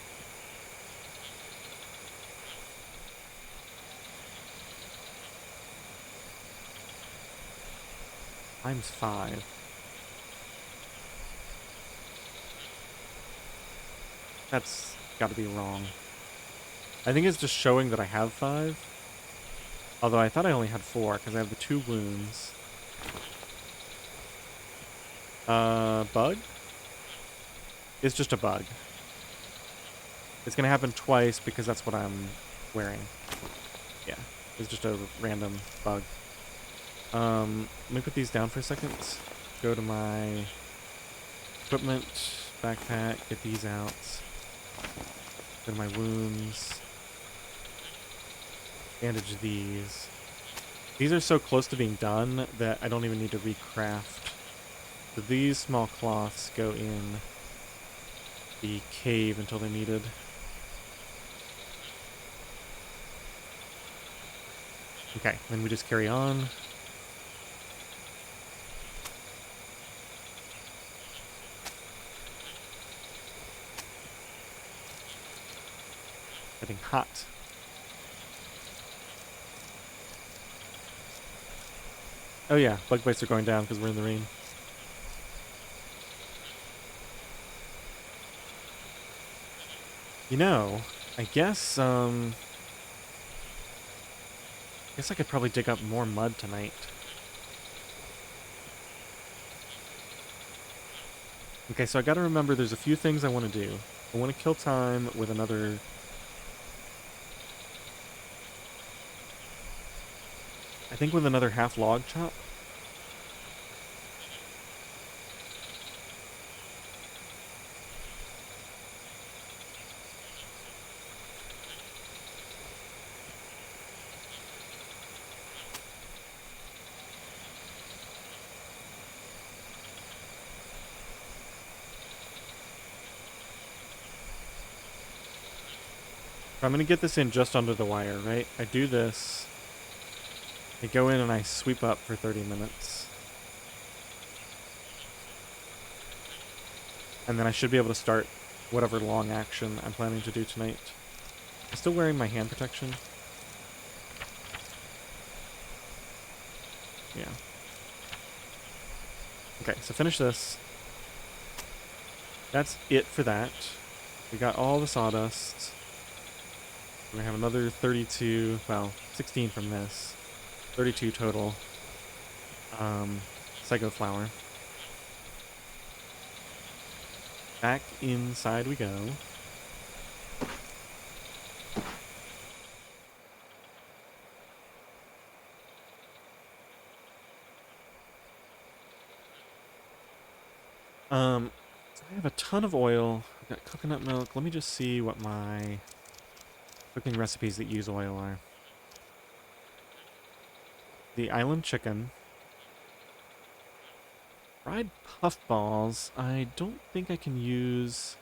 Times 5. That's got to be wrong. I think it's just showing that I have 5. Although I thought I only had 4, because I have the 2 wounds. Bug? It's just a bug. It's gonna happen twice because that's what I'm wearing. Yeah, it's just a random bug. Let me put these down for a second. Go to my equipment, backpack, get these out. Go to my wounds. Bandage these. These are so close to being done that I don't even need to recraft. So these small cloths go in the cave until they're needed. Okay, then we just carry on. Getting hot. Oh yeah, bug bites are going down because we're in the rain. You know, I guess I could probably dig up more mud tonight. Okay, so I gotta remember there's a few things I want to do. I want to kill time with another... I think with another half log chop. I'm gonna get this in just under the wire, right? I do this. I go in and I sweep up for 30 minutes. And then I should be able to start whatever long action I'm planning to do tonight. I'm still wearing my hand protection. Yeah. Okay, so finish this. That's it for that. We got all the sawdust. We're gonna have another 32, well, 16 from this. 32 total. Psycho flower. Back inside we go. So I have a ton of oil. I've got coconut milk. Let me just see what my cooking recipes that use oil are. The island chicken. Fried puffballs. I don't think I can use...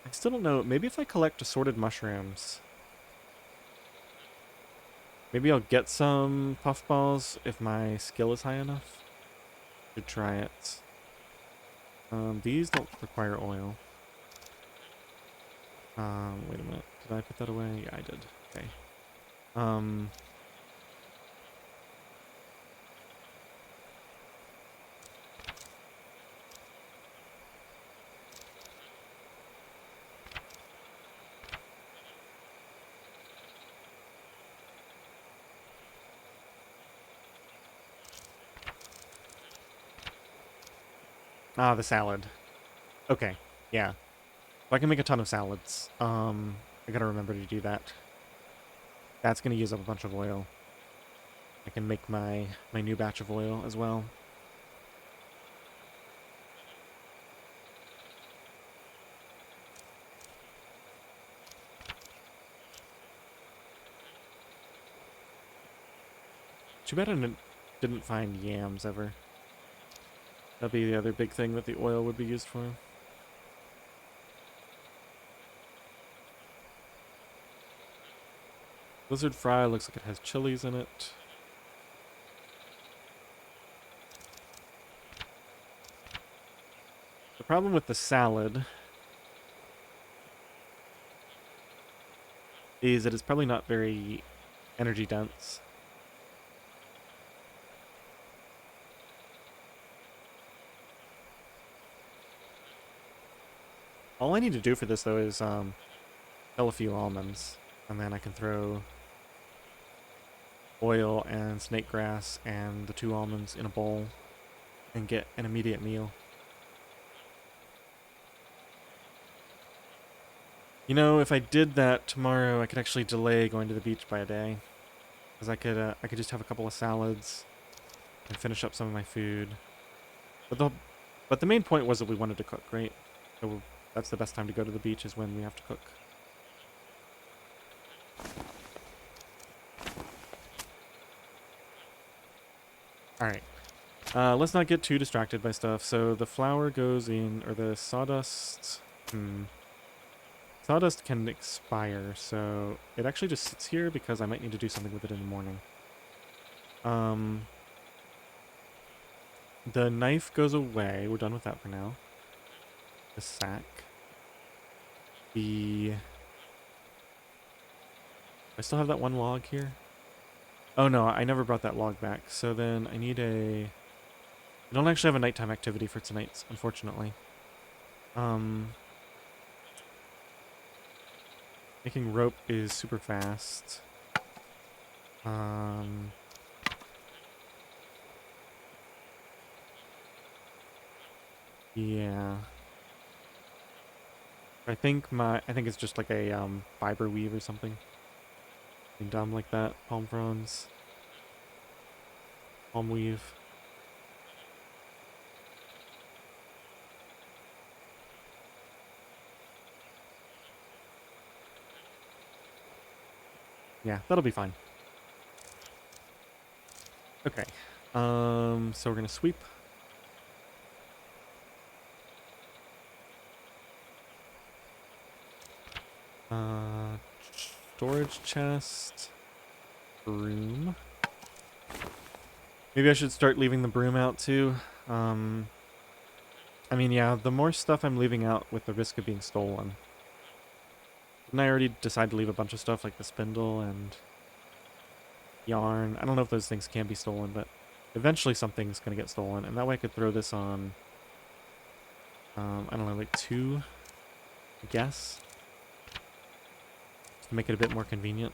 I still don't know. Maybe if I collect assorted mushrooms. Maybe I'll get some puffballs if my skill is high enough. Should try it. These don't require oil. Wait a minute. Did I put that away? Yeah, I did. Okay. Ah, the salad. Okay. Yeah. If I can make a ton of salads. I gotta remember to do that. That's gonna use up a bunch of oil. I can make my new batch of oil as well. Too bad I didn't find yams ever. That'd be the other big thing that the oil would be used for. Blizzard fry looks like it has chilies in it. The problem with the salad is that it's probably not very energy dense. All I need to do for this, though, is kill a few almonds. And then I can throw oil and snake grass and the 2 almonds in a bowl and get an immediate meal. You know, if I did that tomorrow, I could actually delay going to the beach by a day. Because I could just have a couple of salads and finish up some of my food. But the main point was that we wanted to cook, right? So that's the best time to go to the beach, is when we have to cook. Alright. Let's not get too distracted by stuff. So the flour goes in, or the sawdust... Sawdust can expire, so it actually just sits here because I might need to do something with it in the morning. The knife goes away. We're done with that for now. The sack. I still have that 1 log here? Oh no, I never brought that log back. So then I need I don't actually have a nighttime activity for tonight, unfortunately. Making rope is super fast. Yeah. I think it's just like a fiber weave or something. Something dumb like that. Palm fronds. Palm weave. Yeah, that'll be fine. Okay. So we're gonna sweep. Storage chest. Broom. Maybe I should start leaving the broom out too. I mean, yeah, the more stuff I'm leaving out with the risk of being stolen. Didn't I already decide to leave a bunch of stuff like the spindle and yarn? I don't know if those things can be stolen, but eventually something's going to get stolen. And that way I could throw this on, I don't know, like 2, I guess, to make it a bit more convenient.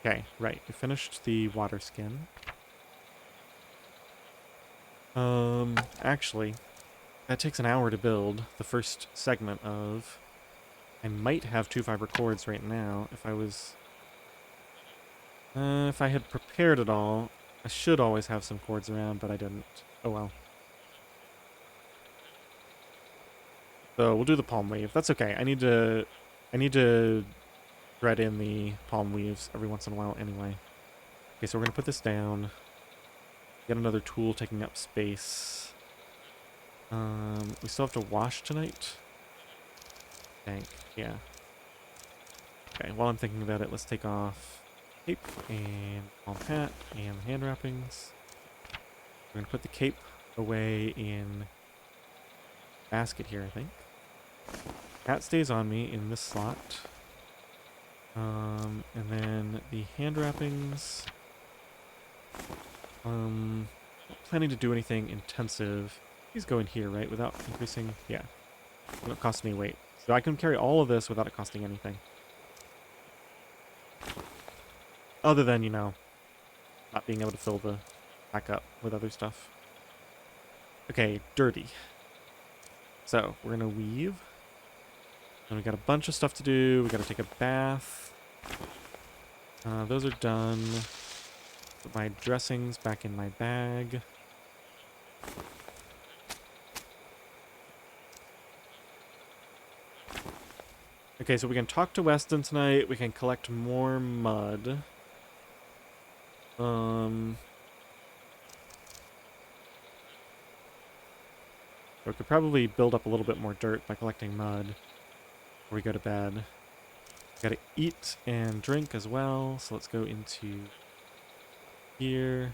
Okay, right. We finished the water skin. Actually, that takes an hour to build the first segment of... I might have 2 fiber cords right now if I was... if I had prepared it all, I should always have some cords around, but I didn't. Oh well. So we'll do the palm weave. That's okay. I need to thread in the palm weaves every once in a while anyway. Okay, so we're gonna put this down. Get another tool taking up space. We still have to wash tonight. Tank, yeah. Okay, while I'm thinking about it, let's take off cape and palm hat and hand wrappings. We're gonna put the cape away in basket here, I think. Hat stays on me in this slot. And then the hand wrappings. Not planning to do anything intensive. These go in here, right? Without increasing, yeah. Won't cost me weight. So I can carry all of this without it costing anything. Other than, you know, not being able to fill the back up with other stuff. Okay, dirty. So, we're gonna weave. And we got a bunch of stuff to do. We gotta take a bath. Those are done. Put my dressings back in my bag. Okay, so we can talk to Weston tonight. We can collect more mud. We could probably build up a little bit more dirt by collecting mud before we go to bed. Gotta eat and drink as well, so let's go into here.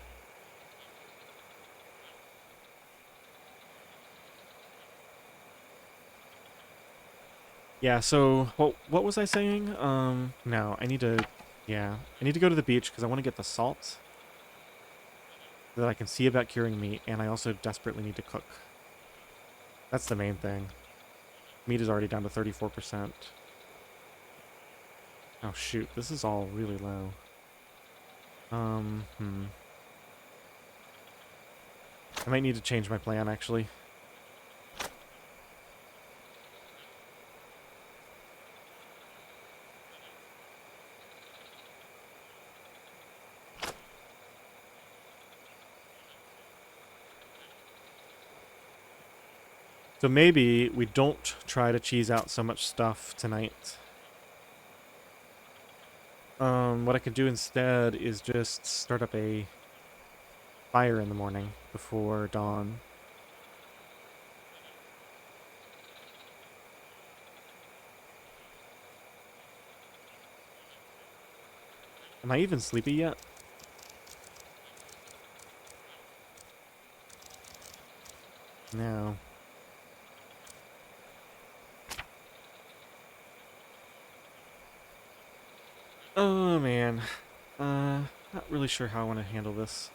Yeah, so what was I saying? No, I need to go to the beach because I want to get the salt. that I can see about curing meat, and I also desperately need to cook. That's the main thing. Meat is already down to 34%. Oh shoot, this is all really low. I might need to change my plan, actually. So maybe we don't try to cheese out so much stuff tonight. What I could do instead is just start up a fire in the morning before dawn. Am I even sleepy yet? No. Oh, man. Not really sure how I want to handle this.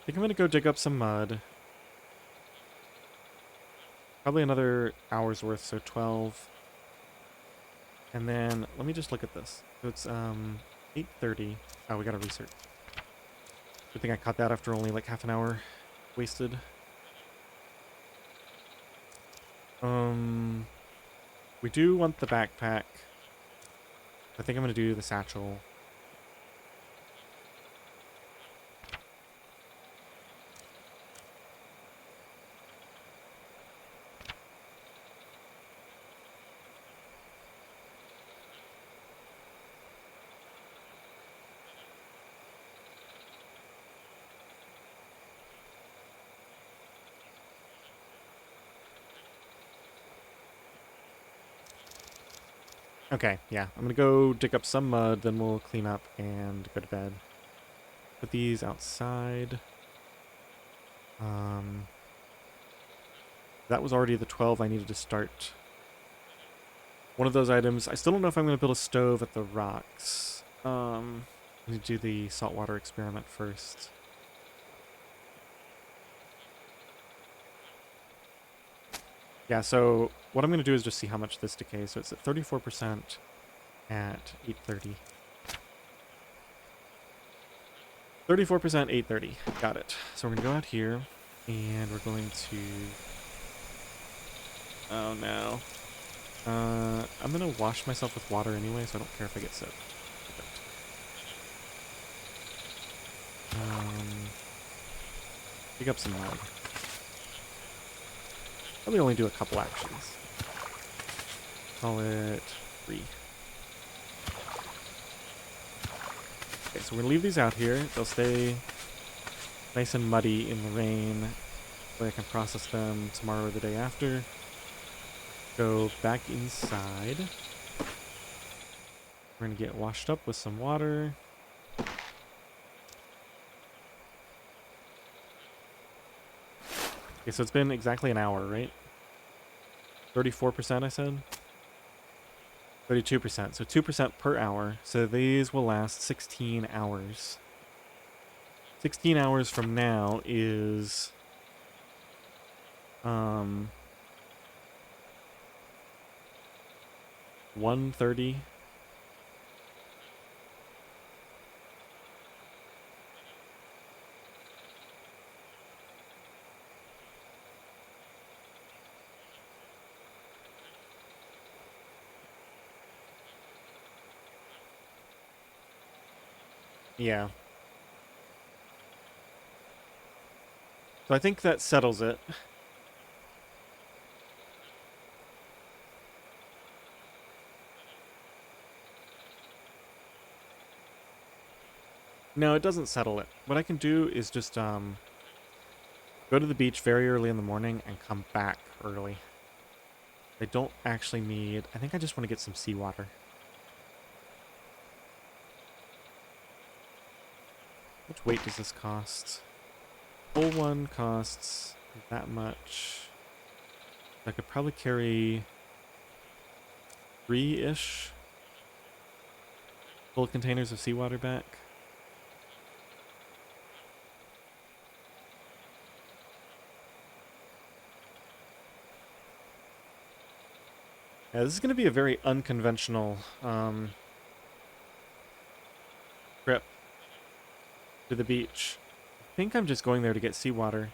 I think I'm gonna go dig up some mud. Probably another hour's worth, so 12. And then, let me just look at this. So it's, 8:30. Oh, we gotta research. Good thing I caught that after only like half an hour wasted. We do want the backpack. I think I'm gonna do the satchel. Okay, yeah. I'm gonna go dig up some mud, then we'll clean up and go to bed. Put these outside. That was already the 12 I needed to start. One of those items. I still don't know if I'm gonna build a stove at the rocks. I need to do the saltwater experiment first. Yeah, so what I'm going to do is just see how much this decays. So it's at 34% at 8:30. 34%, 8:30. Got it. So we're going to go out here, and we're going to... Oh, no. I'm going to wash myself with water anyway, so I don't care if I get sick. Perfect. Dig up some mud. Probably only do a couple actions. Call it 3. Okay, so we're gonna leave these out here. They'll stay nice and muddy in the rain, so I can process them tomorrow or the day after. Go back inside. We're gonna get washed up with some water. Okay, so it's been exactly an hour, right? 34% I said? 32%, so 2% per hour. So these will last 16 hours. 16 hours from now is... 1:30. Yeah. So I think that settles it. No, it doesn't settle it. What I can do is just go to the beach very early in the morning and come back early. I don't actually need... I think I just want to get some seawater. Which weight does this cost? Full one costs that much. I could probably carry 3-ish. full containers of seawater back. Yeah, this is going to be a very unconventional trip to the beach. I think I'm just going there to get seawater,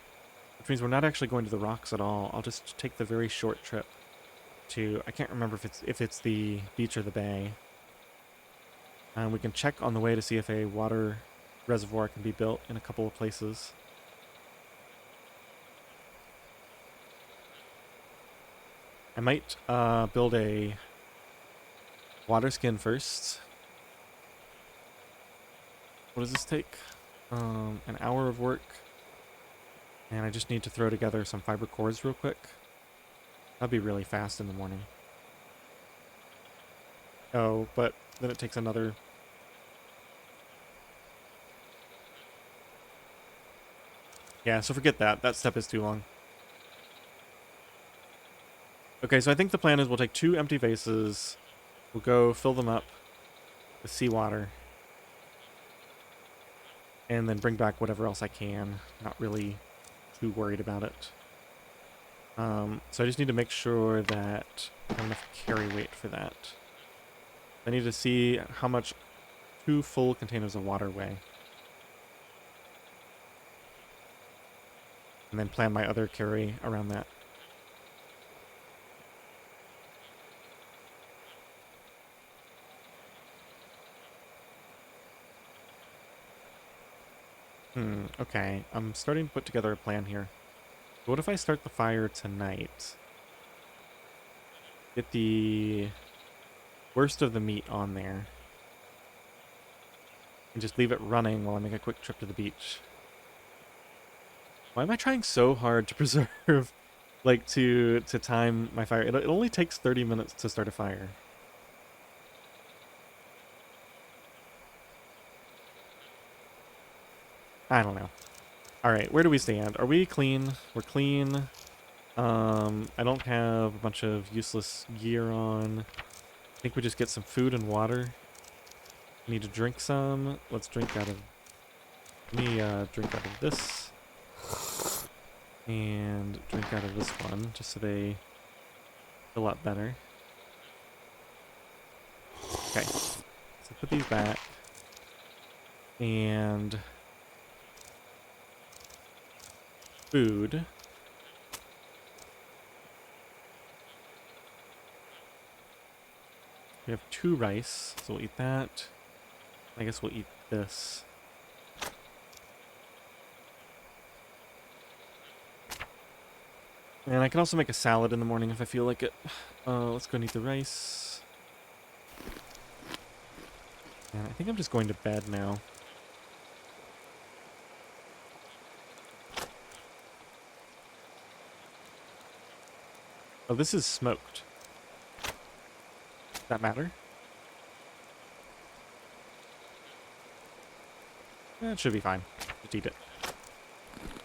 which means we're not actually going to the rocks at all. I'll just take the very short trip to, I can't remember if it's the beach or the bay. We can check on the way to see if a water reservoir can be built in a couple of places. I might build a water skin first. What does this take? An hour of work. And I just need to throw together some fiber cores real quick. That'll be really fast in the morning. Oh, but then it takes another... Yeah, so forget that. That step is too long. Okay, so I think the plan is we'll take 2 empty vases. We'll go fill them up with seawater. And then bring back whatever else I can. Not really too worried about it. So I just need to make sure that I have enough carry weight for that. I need to see how much 2 full containers of water weigh. And then plan my other carry around that. Okay. I'm starting to put together a plan here. What if I start the fire tonight? Get the worst of the meat on there. And just leave it running while I make a quick trip to the beach. Why am I trying so hard to preserve, like, to time my fire? It only takes 30 minutes to start a fire. I don't know. Alright, where do we stand? Are we clean? We're clean. I don't have a bunch of useless gear on. I think we just get some food and water. Need to drink some. Let's drink out of... Let me drink out of this. And drink out of this one, just so they fill up better. Okay. So put these back. And... food. We have 2 rice, so we'll eat that. I guess we'll eat this. And I can also make a salad in the morning if I feel like it. Let's go and eat the rice. And I think I'm just going to bed now. Oh, this is smoked. Does that matter? It should be fine. Just eat it.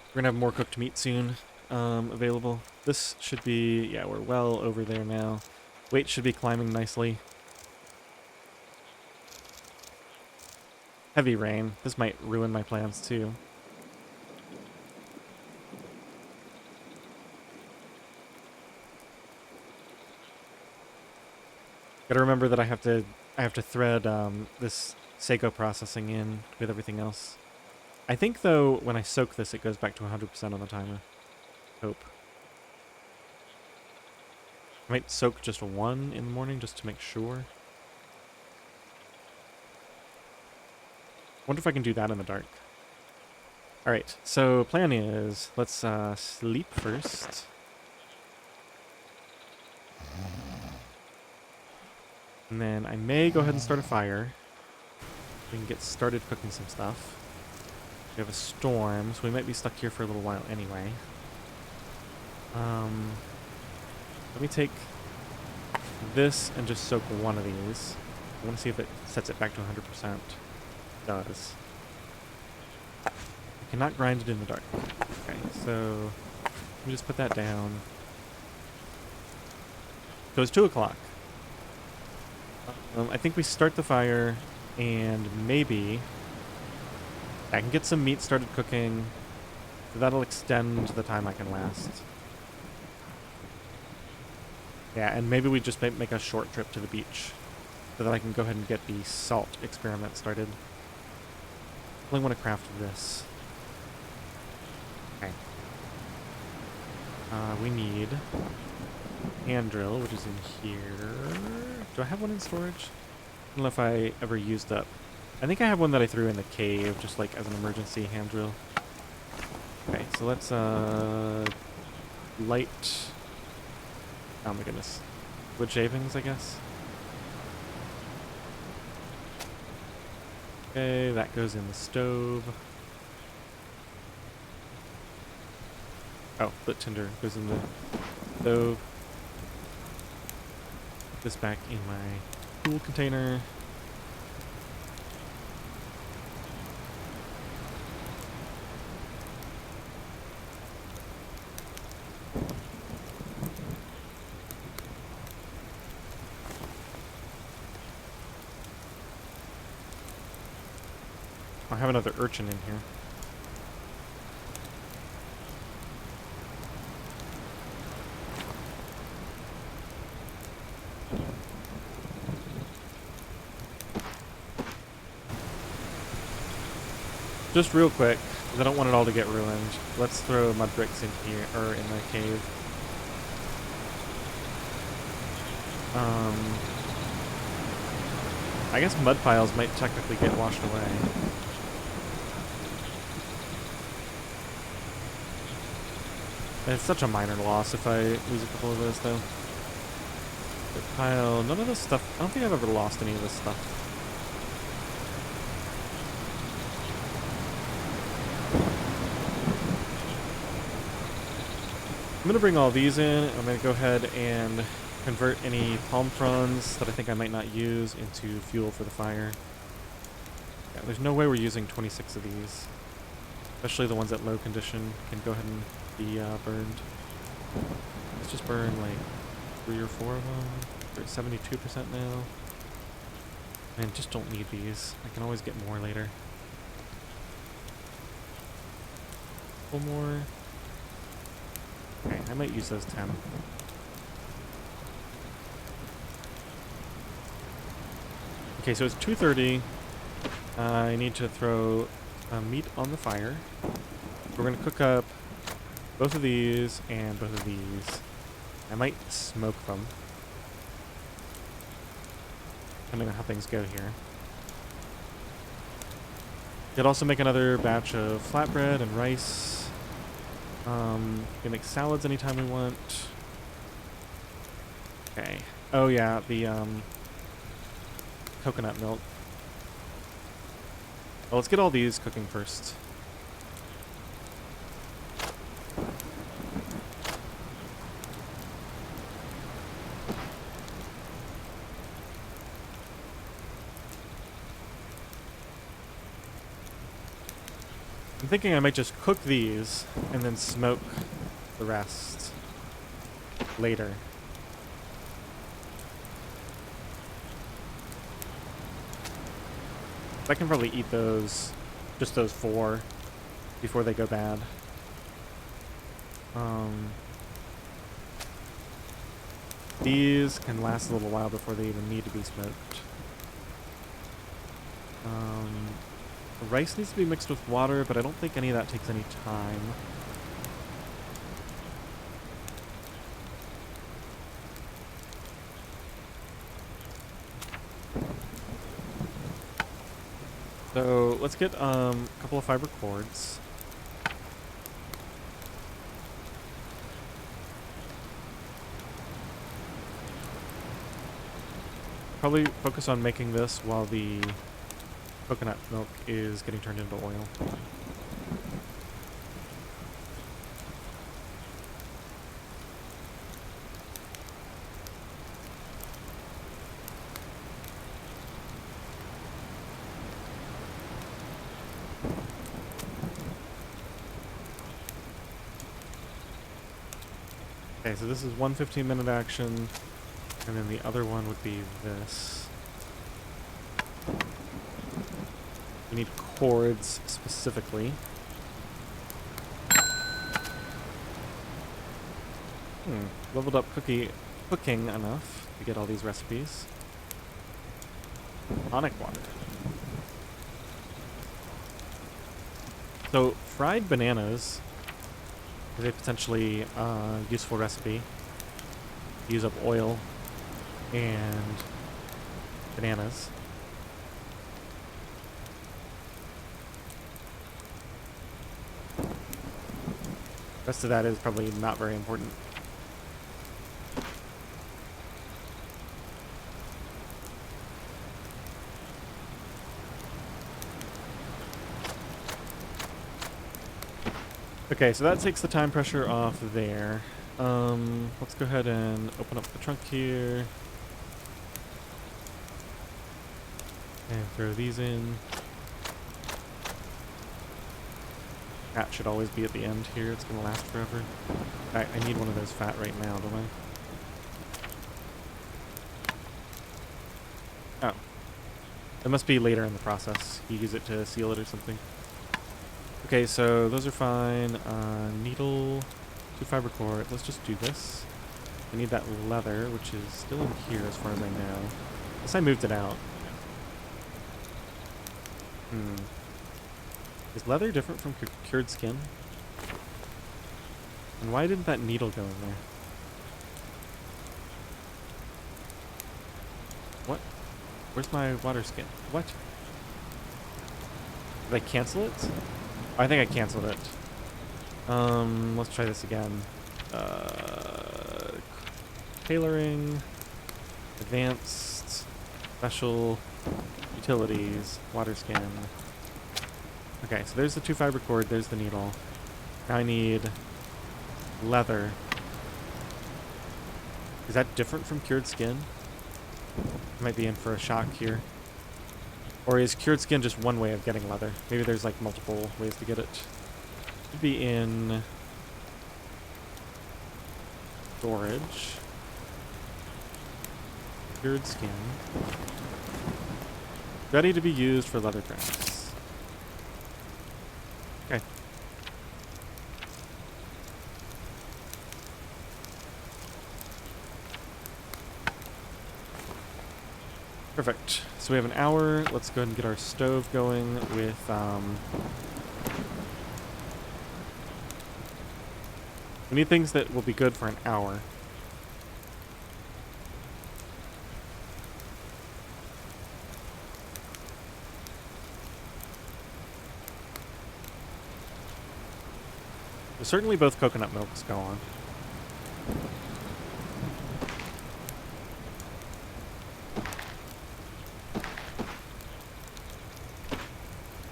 We're gonna have more cooked meat soon available. This should be... yeah, we're well over there now. Weight should be climbing nicely. Heavy rain. This might ruin my plans too. Gotta remember that I have to thread this Seiko processing in with everything else. I think though when I soak this it goes back to 100% on the timer. Hope. I might soak just 1 in the morning just to make sure. Wonder if I can do that in the dark. Alright, so plan is let's sleep first. And then I may go ahead and start a fire. We can get started cooking some stuff. We have a storm, so we might be stuck here for a little while anyway. Let me take this and just soak 1 of these. I want to see if it sets it back to 100%. It does. I cannot grind it in the dark. Okay, so let me just put that down. So it's 2 o'clock. I think we start the fire And maybe I can get some meat started cooking, so that'll extend the time I can last. Yeah, and maybe we just make a short trip to the beach so that I can go ahead and get the salt experiment started. I really want to craft this. Okay. We need hand drill, which is in here. Do I have one in storage? I don't know if I ever used up. I think I have one that I threw in the cave, just like as an emergency hand drill. Okay, so let's light. Oh my goodness. Wood shavings, I guess. Okay, that goes in the stove. Oh, the tinder goes in the stove. Put this back in my tool container. I have another urchin in here. Just real quick, because I don't want it all to get ruined. Let's throw mud bricks in here, or in the cave. I guess mud piles might technically get washed away. It's such a minor loss if I lose a couple of those, though. Brick pile, none of this stuff. I don't think I've ever lost any of this stuff. I'm going to bring all these in. I'm going to go ahead and convert any palm fronds that I think I might not use into fuel for the fire. Yeah, there's no way we're using 26 of these. Especially the ones at low condition can go ahead and be burned. Let's just burn like 3 or 4 of them. We're at 72% now. Man, just don't need these. I can always get more later. A couple more. Okay, I might use those 10. Okay, so it's 2:30. I need to throw meat on the fire. We're going to cook up both of these and both of these. I might smoke them, depending on how things go here. Could also make another batch of flatbread and rice. We can make salads anytime we want. Okay. Oh yeah, the coconut milk. Well, let's get all these cooking first. I'm thinking I might just cook these and then smoke the rest later. I can probably eat those, just those 4, before they go bad. These can last a little while before they even need to be smoked. The rice needs to be mixed with water, but I don't think any of that takes any time. So let's get a couple of fiber cords. Probably focus on making this while the coconut milk is getting turned into oil. Okay, so this is one 15-minute action, and then the other one would be this. We need cords specifically. Leveled up cooking enough to get all these recipes. Tonic water. So, fried bananas is a potentially useful recipe. Use up oil and bananas. Rest of that is probably not very important. Okay, so that takes the time pressure off there. Let's go ahead and open up the trunk here. And throw these in. Fat should always be at the end here. It's gonna last forever. I need one of those fat right now, don't I? Oh. It must be later in the process. You use it to seal it or something. Okay, so those are fine. Needle, 2 fiber cord. Let's just do this. I need that leather, which is still in here as far as I know. Unless I moved it out. Is leather different from cured skin? And why didn't that needle go in there? What? Where's my water skin? What? Did I cancel it? I think I canceled it. Let's try this again. Tailoring, advanced, special, utilities, water skin. Okay, so there's the 2 fiber cord, there's the needle. Now I need leather. Is that different from cured skin? I might be in for a shock here. Or is cured skin just one way of getting leather? Maybe there's like multiple ways to get it. Should be in storage. Cured skin. Ready to be used for leather crafts. Okay. Perfect. So we have an hour. Let's go ahead and get our stove going with, we need things that will be good for an hour. So certainly both coconut milks go on.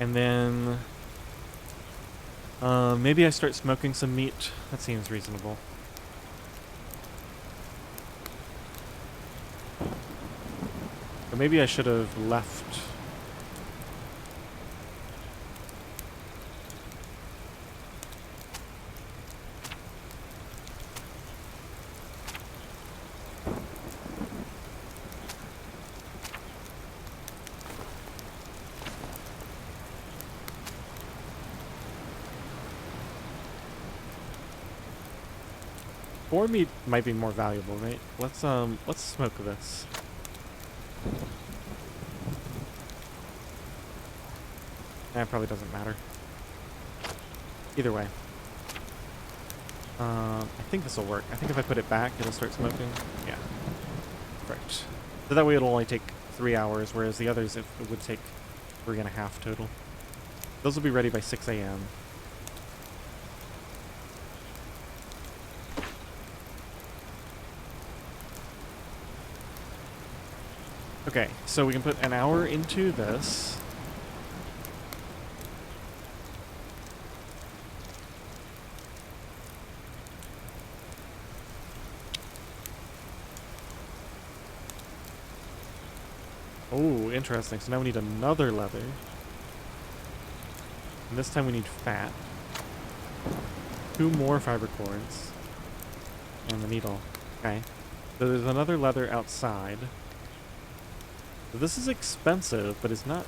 And then maybe I start smoking some meat. That seems reasonable. Or maybe I should have left. Boar meat might be more valuable, right? Let's smoke this. That probably doesn't matter. Either way. I think this will work. I think if I put it back, it'll start smoking. Yeah. Right. So that way it'll only take 3 hours, whereas the others it would take 3.5 total. Those will be ready by 6 a.m. Okay, so we can put an hour into this. Oh, interesting. So now we need another leather. And this time we need fat. 2 more fiber cords. And the needle. Okay. So there's another leather outside. So this is expensive, but it's not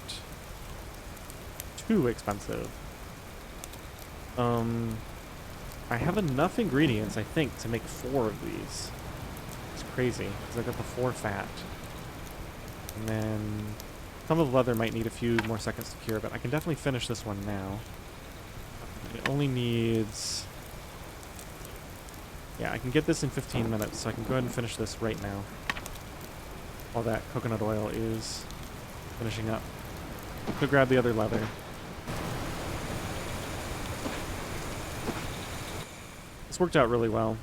too expensive. I have enough ingredients, I think, to make 4 of these. It's crazy, because I got the 4 fat. And then some of the leather might need a few more seconds to cure, but I can definitely finish this one now. It only needs... Yeah, I can get this in 15 minutes, so I can go ahead and finish this right now. While that coconut oil is finishing up. Could grab the other leather. This worked out really well.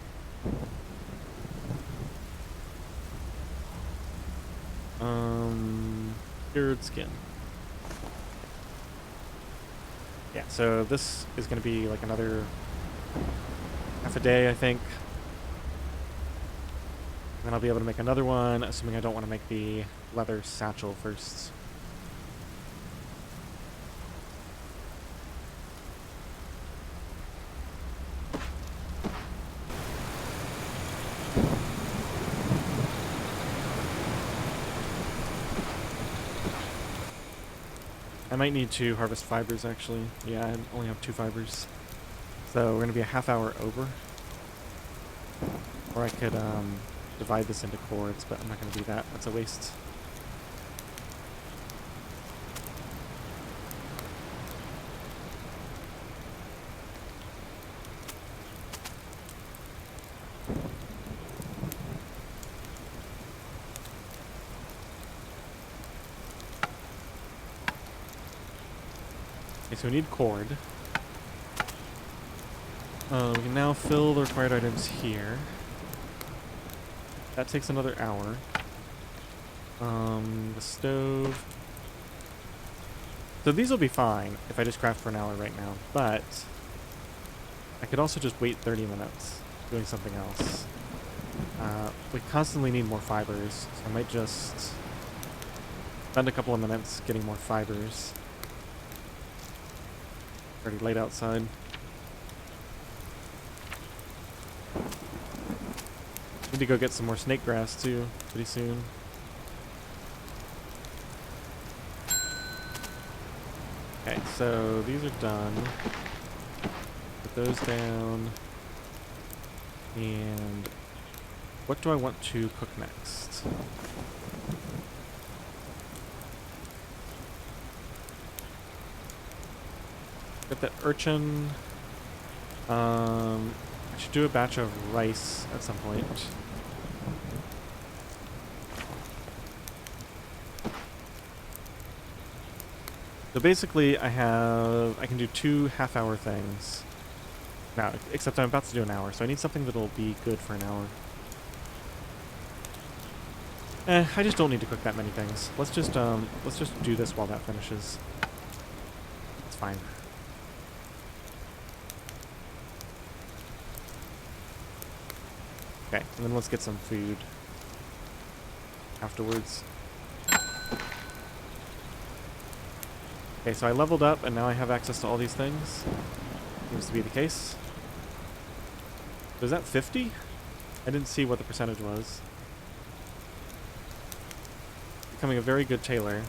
Cured skin. Yeah, so this is going to be like another half a day, I think. And then I'll be able to make another one, assuming I don't want to make the leather satchel first. I might need to harvest fibers, actually. Yeah, I only have 2 fibers. So we're going to be a half hour over. Or I could divide this into cords, but I'm not going to do that. That's a waste. Okay, so we need cord. We can now fill the required items here. That takes another hour. The stove. So these will be fine if I just craft for an hour right now, but I could also just wait 30 minutes doing something else. We constantly need more fibers, so I might just spend a couple of minutes getting more fibers. Already late outside. Need to go get some more snake grass too, pretty soon. Okay, so these are done. Put those down. And what do I want to cook next? Got that urchin. I should do a batch of rice at some point. So basically I can do 2 half-hour things. Now, except I'm about to do an hour, so I need something that'll be good for an hour. I just don't need to cook that many things. Let's just do this while that finishes. It's fine. Okay, and then let's get some food afterwards. Okay, so I leveled up and now I have access to all these things. Seems to be the case. Was that 50? I didn't see what the percentage was. Becoming a very good tailor.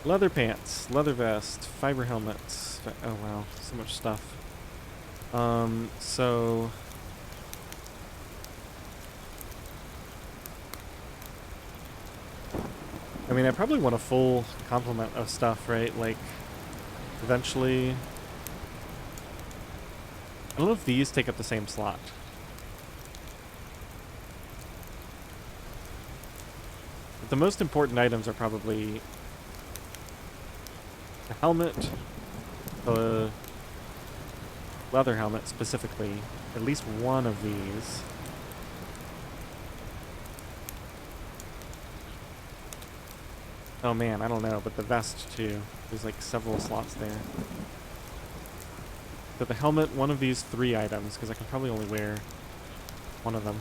Leather pants, leather vest, fiber helmets. Oh wow, so much stuff. So I mean, I probably want a full complement of stuff, right? Like, eventually... I don't know if these take up the same slot. But the most important items are probably the helmet, the leather helmet specifically, at least one of these. Oh man, I don't know, but the vest too. There's like several slots there. But the helmet, one of these 3 items, because I can probably only wear one of them.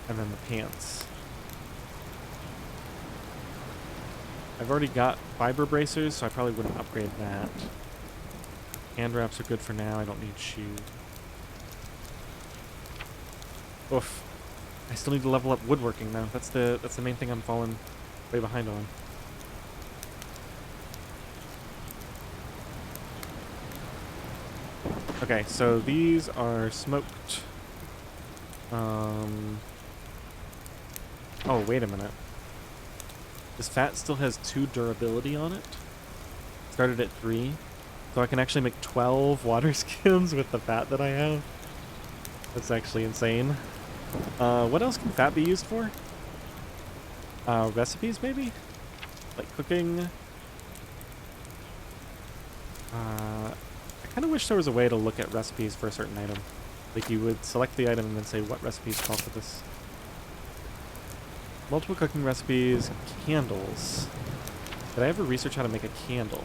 And then the pants. I've already got fiber bracers, so I probably wouldn't upgrade that. Hand wraps are good for now, I don't need shoes. Oof. I still need to level up woodworking though. That's the main thing I'm falling way behind on. Okay, so these are smoked. Oh, wait a minute. This fat still has 2 durability on it. Started at 3. So I can actually make 12 water skins with the fat that I have. That's actually insane. What else can fat be used for? Recipes maybe? Like cooking? I kind of wish there was a way to look at recipes for a certain item. Like you would select the item and then say what recipes call for this. Multiple cooking recipes, candles. Did I ever research how to make a candle?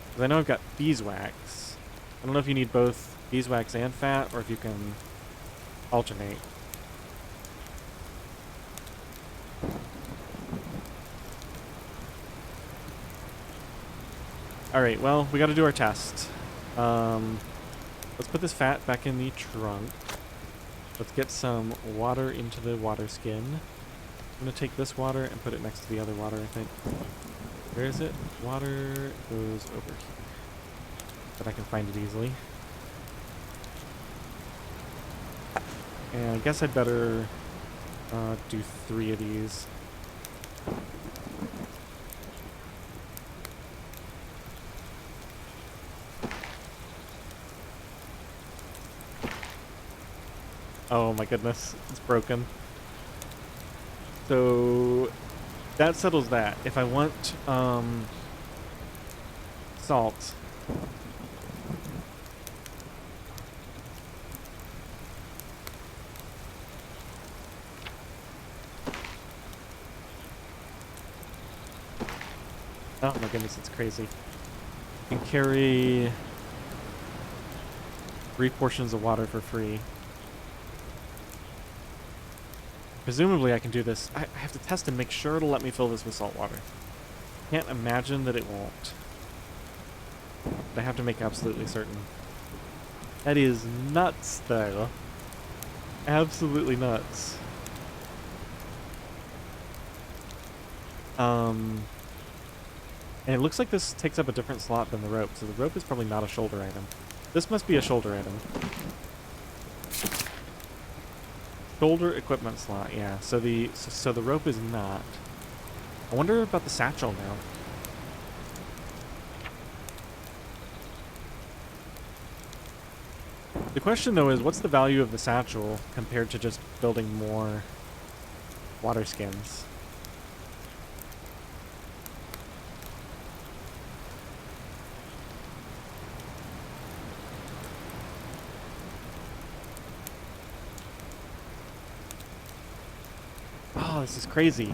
Because I know I've got beeswax. I don't know if you need both beeswax and fat, or if you can alternate. Alright, well, we gotta do our test. Let's put this fat back in the trunk. Let's get some water into the water skin. I'm gonna take this water and put it next to the other water, I think. Where is it? Water goes over here. But I can find it easily. And I guess I'd better do 3 of these. Oh my goodness, it's broken. So that settles that. If I want salt, oh my goodness, it's crazy. You can carry 3 portions of water for free. Presumably I can do this. I have to test and make sure it'll let me fill this with salt water. Can't imagine that it won't. But I have to make absolutely certain. That is nuts, though. Absolutely nuts. And it looks like this takes up a different slot than the rope, so the rope is probably not a shoulder item. This must be a shoulder item. Shoulder equipment slot, yeah. So the rope is not. I wonder about the satchel now. The question though is, what's the value of the satchel compared to just building more water skins? Oh, this is crazy.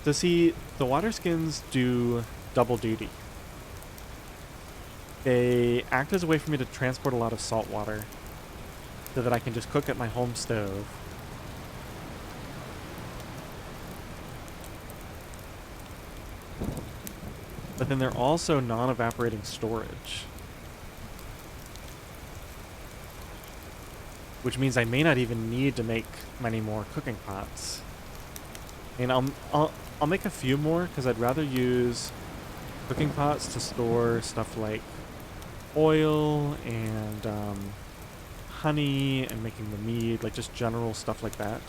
So see, the water skins do double duty. They act as a way for me to transport a lot of salt water so that I can just cook at my home stove. But then they're also non-evaporating storage. Which means I may not even need to make many more cooking pots. And I'll make a few more because I'd rather use cooking pots to store stuff like oil and honey and making the mead, like just general stuff like that.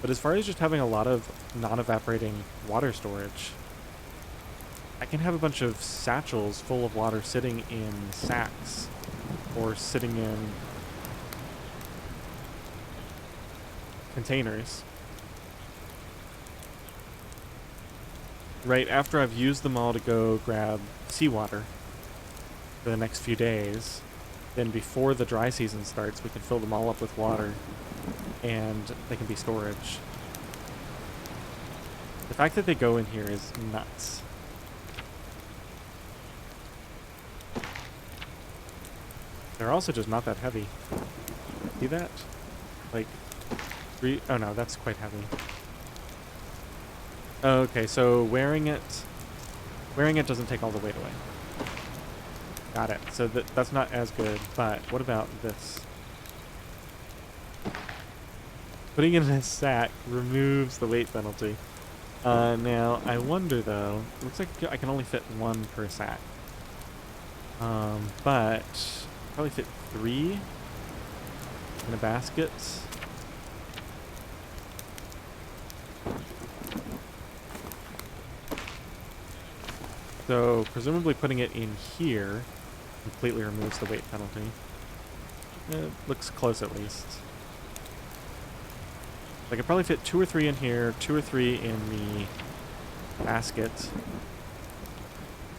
But as far as just having a lot of non-evaporating water storage, I can have a bunch of satchels full of water sitting in sacks or sitting in containers. Right after I've used them all to go grab seawater for the next few days, then before the dry season starts, we can fill them all up with water and they can be storage. The fact that they go in here is nuts. They're also just not that heavy. See that? Like, oh no, that's quite heavy. Okay, so wearing it doesn't take all the weight away. Got it. So that's not as good, but what about this? Putting it in a sack removes the weight penalty. Now, I wonder though, it looks like I can only fit one per sack. But probably fit 3 in a basket. So presumably putting it in here completely removes the weight penalty. It looks close at least. I could probably fit 2 or 3 in here, 2 or 3 in the basket.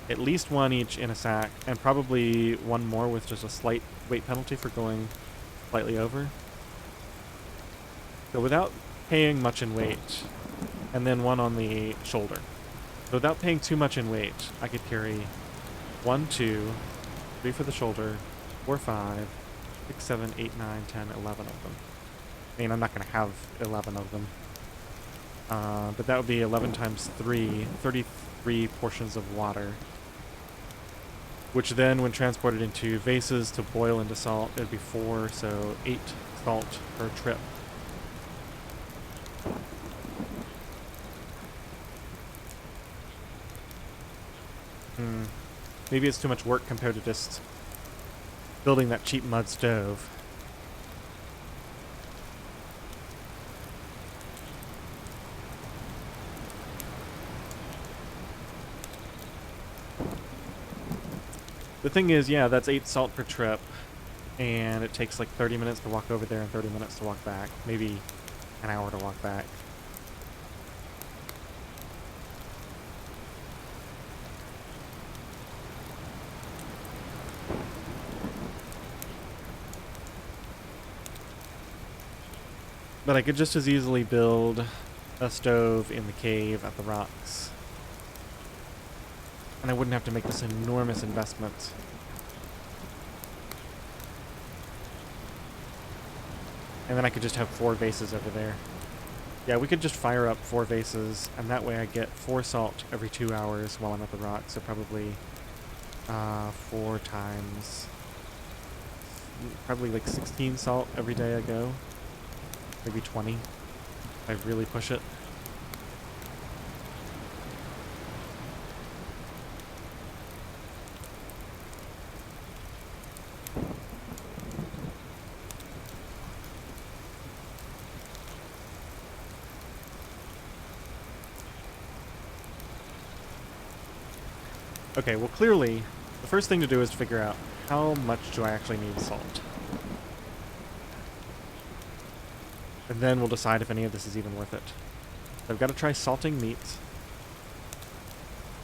At least 1 each in a sack, and probably 1 more with just a slight weight penalty for going slightly over. So without paying much in weight, and then 1 on the shoulder. So without paying too much in weight, I could carry 1, 2, 3 for the shoulder, 4, 5, 6, 7, 8, 9, 10, 11 of them. I mean, I'm not going to have 11 of them. But that would be 11 times 3, 33 portions of water. Which then, when transported into vases to boil into salt, it would be 4, so 8 salt per trip. Maybe it's too much work compared to just building that cheap mud stove. The thing is, yeah, that's 8 salt per trip, and it takes like 30 minutes to walk over there and 30 minutes to walk back. Maybe an hour to walk back. But I could just as easily build a stove in the cave at the rocks. And I wouldn't have to make this enormous investment. And then I could just have 4 vases over there. Yeah, we could just fire up 4 vases, and that way I get 4 salt every 2 hours while I'm at the rocks. So probably 4 times... probably like 16 salt every day I go. Maybe 20 if I really push it. Okay, well clearly, the first thing to do is to figure out how much do I actually need salt. And then we'll decide if any of this is even worth it. So I've got to try salting meat.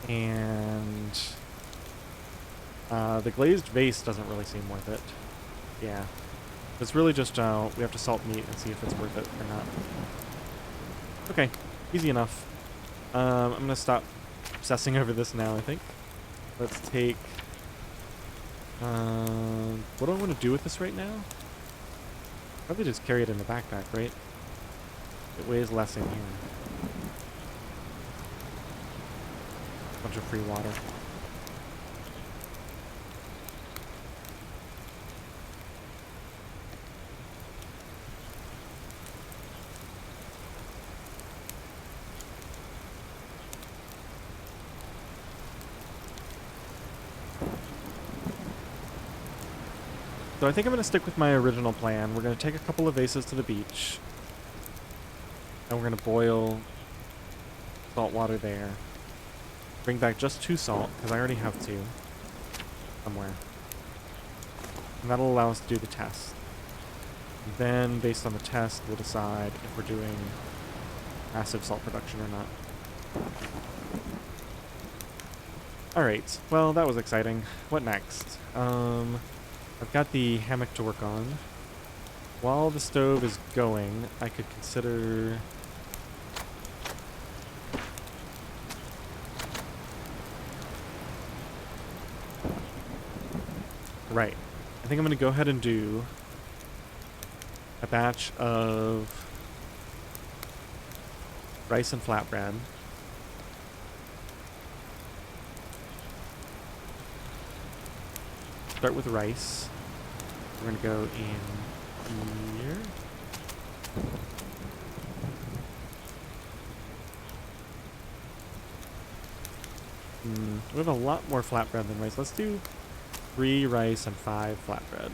And the glazed vase doesn't really seem worth it. Yeah. It's really just, we have to salt meat and see if it's worth it or not. Okay, easy enough. I'm going to stop obsessing over this now, I think. Let's take... what do I want to do with this right now? Probably just carry it in the backpack, right? It weighs less in here. Bunch of free water. So I think I'm going to stick with my original plan. We're going to take a couple of vases to the beach. And we're going to boil salt water there. Bring back just 2 salt, because I already have 2 somewhere. And that'll allow us to do the test. And then, based on the test, we'll decide if we're doing massive salt production or not. Alright, well, that was exciting. What next? I've got the hammock to work on. While the stove is going, I could consider... Right. I think I'm going to go ahead and do a batch of rice and flatbread. Start with rice. We're going to go in here. We have a lot more flatbread than rice. Let's do 3 rice and 5 flatbread.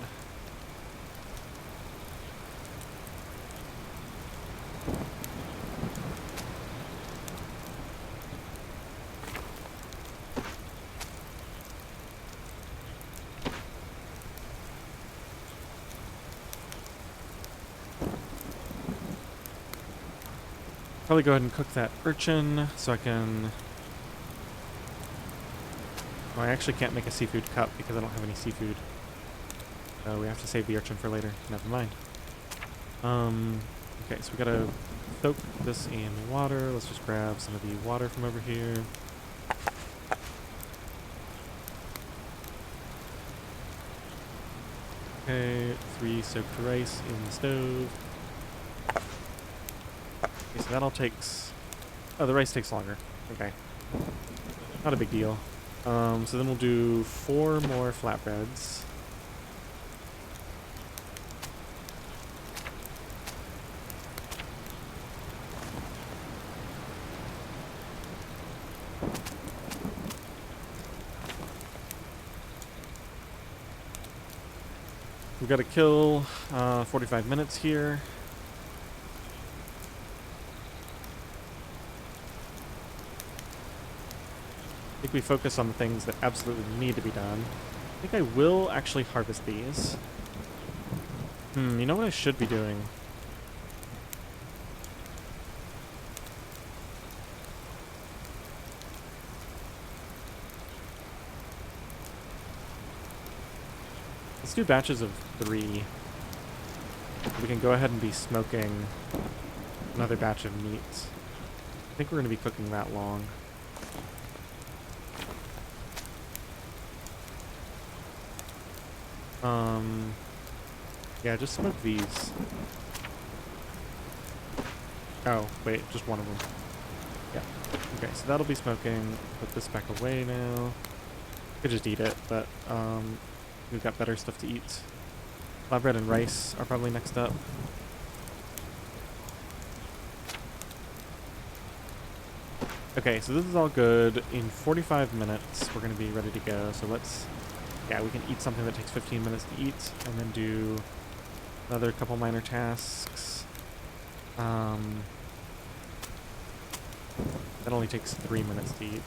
Probably go ahead and cook that urchin so I can... Oh, I actually can't make a seafood cup because I don't have any seafood. So we have to save the urchin for later. Never mind. Okay, so we gotta soak this in water. Let's just grab some of the water from over here. Okay, 3 soaked rice in the stove. Okay, so that all takes... Oh, the rice takes longer. Okay. Not a big deal. So then we'll do 4 more flatbreads. We've got to kill 45 minutes here. I think we focus on the things that absolutely need to be done. I think I will actually harvest these. You know what I should be doing? Let's do batches of 3. We can go ahead and be smoking another batch of meat. I think we're going to be cooking that long. Yeah, just smoke these. Oh, wait, just one of them. Yeah. Okay, so that'll be smoking. Put this back away now. Could just eat it, but we've got better stuff to eat. Flatbread and rice are probably next up. Okay, so this is all good. In 45 minutes, we're going to be ready to go. So let's... Yeah, we can eat something that takes 15 minutes to eat, and then do another couple minor tasks. That only takes 3 minutes to eat.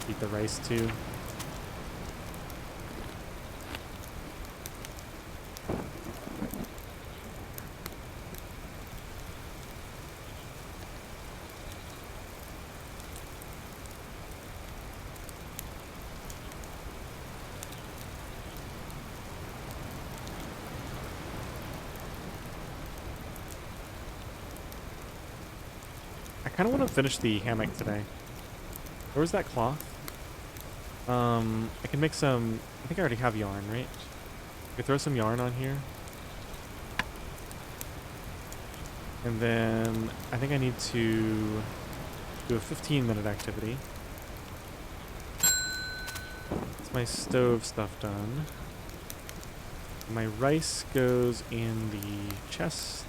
Eat the rice too. I kind of want to finish the hammock today. Where was that cloth? I can make some... I think I already have yarn, right? I could throw some yarn on here. And then I think I need to do a 15-minute activity. That's my stove stuff done. My rice goes in the chest.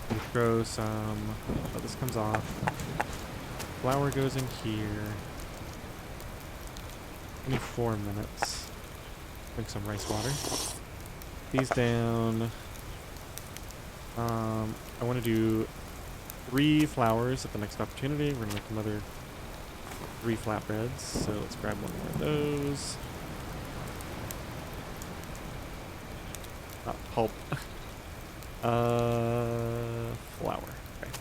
We throw some... Oh, this comes off. Flour goes in here. 24 minutes. Drink some rice water. These down. I want to do 3 flours at the next opportunity. We're going to make another 3 flatbreads. So let's grab one more of those. Not pulp. Flour. Okay.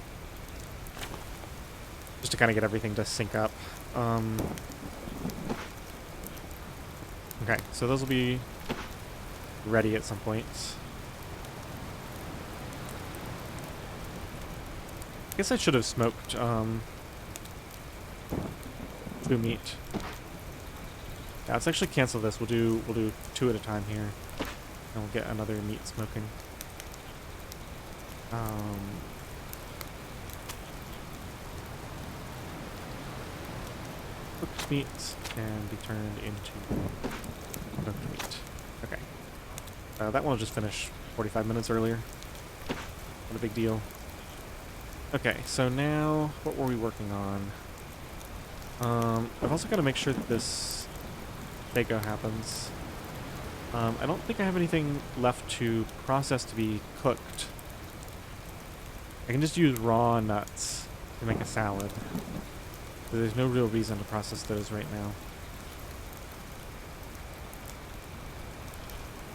Just to kind of get everything to sync up. Okay, so those will be ready at some point. I guess I should have smoked blue meat. Yeah, let's actually cancel this. We'll do 2 at a time here, and we'll get another meat smoking. Cooked meat can be turned into Complete. Okay. That one will just finish 45 minutes earlier. Not a big deal. Okay, so now, what were we working on? I've also got to make sure that this Fago happens. I don't think I have anything left to process to be cooked. I can just use raw nuts to make a salad. So there's no real reason to process those right now.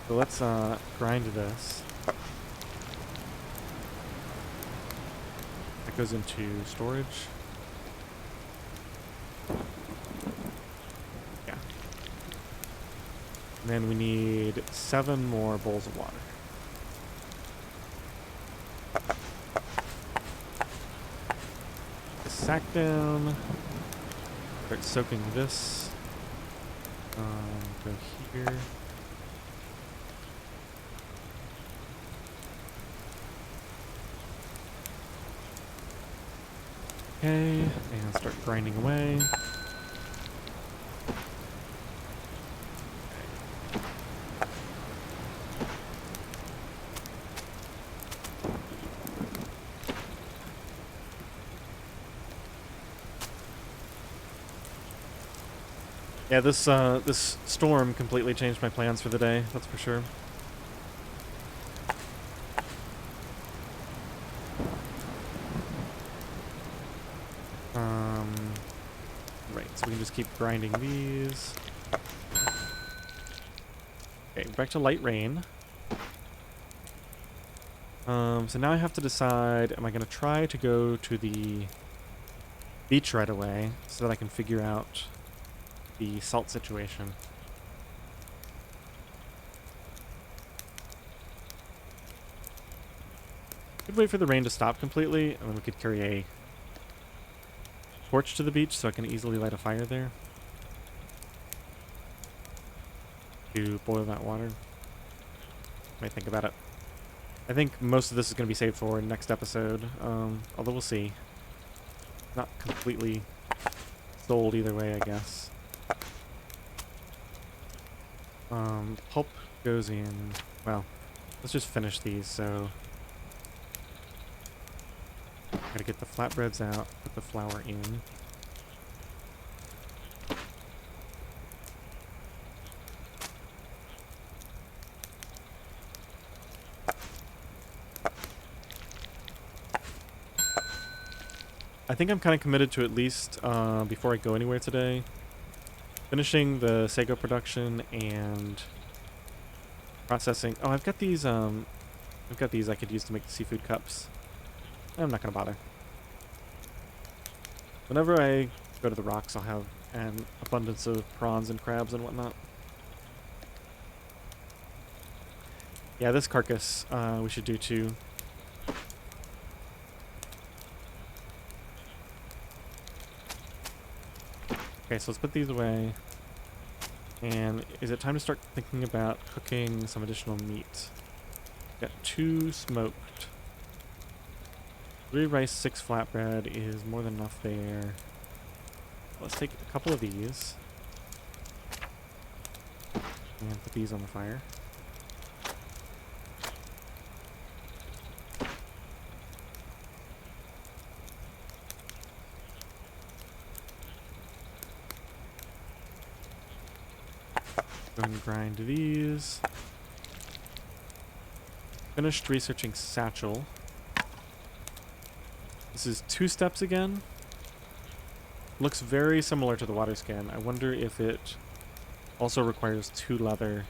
So let's grind this. That goes into storage. Yeah. And then we need 7 more bowls of water. Sack down. Start soaking this. Go here. Okay, and start grinding away. Yeah, this storm completely changed my plans for the day, that's for sure. Right, so we can just keep grinding these. Okay, back to light rain. So now I have to decide, am I going to try to go to the beach right away so that I can figure out the salt situation? Could wait for the rain to stop completely, and then we could carry a torch to the beach so I can easily light a fire there to boil that water. Might think about it. I think most of this is going to be saved for next episode, although we'll see. Not completely sold either way, I guess. Pulp goes in... Well, let's just finish these, so... Gotta get the flatbreads out, put the flour in. I think I'm kind of committed to at least, before I go anywhere today, finishing the sago production and processing. Oh, I've got these I could use to make the seafood cups. I'm not gonna bother. Whenever I go to the rocks, I'll have an abundance of prawns and crabs and whatnot. Yeah, this carcass, we should do too. Okay, so let's put these away. And is it time to start thinking about cooking some additional meat? Got 2 smoked. 3 rice, 6 flatbread is more than enough there. Let's take a couple of these. And put these on the fire. Go and grind these. Finished researching satchel. This is 2 steps again. Looks very similar to the water skin. I wonder if it also requires 2 leather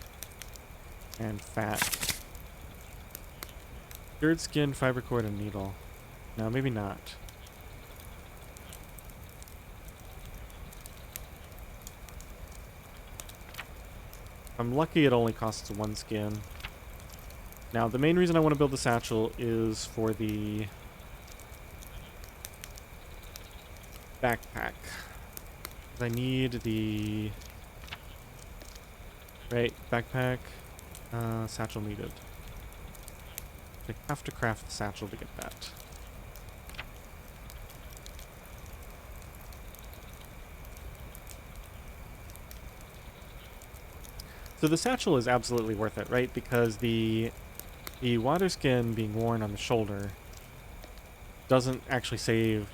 and fat. Cured skin, fiber cord, and needle. No, maybe not. If I'm lucky, it only costs 1 skin. Now, the main reason I want to build the satchel is for the backpack. I need the... Right, backpack, satchel needed. I have to craft the satchel to get that. So the satchel is absolutely worth it, right? Because the water skin being worn on the shoulder doesn't actually save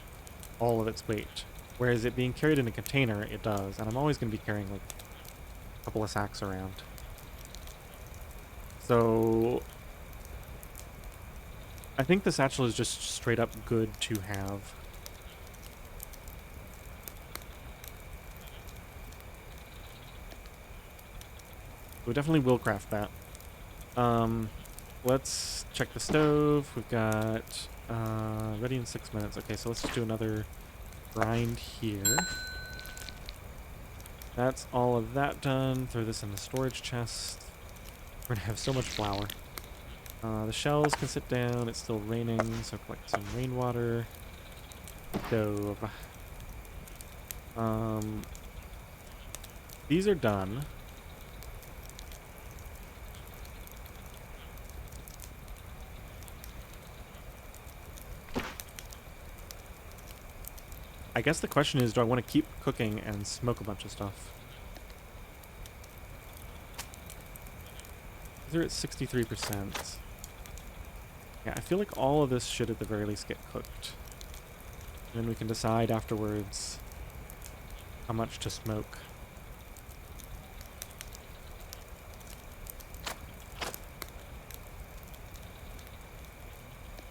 all of its weight. Whereas it being carried in a container, it does. And I'm always going to be carrying like a couple of sacks around. So I think the satchel is just straight up good to have. We definitely will craft that. Let's check the stove. We've got ready in 6 minutes. Okay, so let's just do another grind here. That's all of that done. Throw this in the storage chest. We're gonna have so much flour. The shells can sit down. It's still raining, so collect some rainwater. Stove. These are done. I guess the question is, do I want to keep cooking and smoke a bunch of stuff? They're at 63%. Yeah, I feel like all of this should at the very least get cooked. And then we can decide afterwards how much to smoke.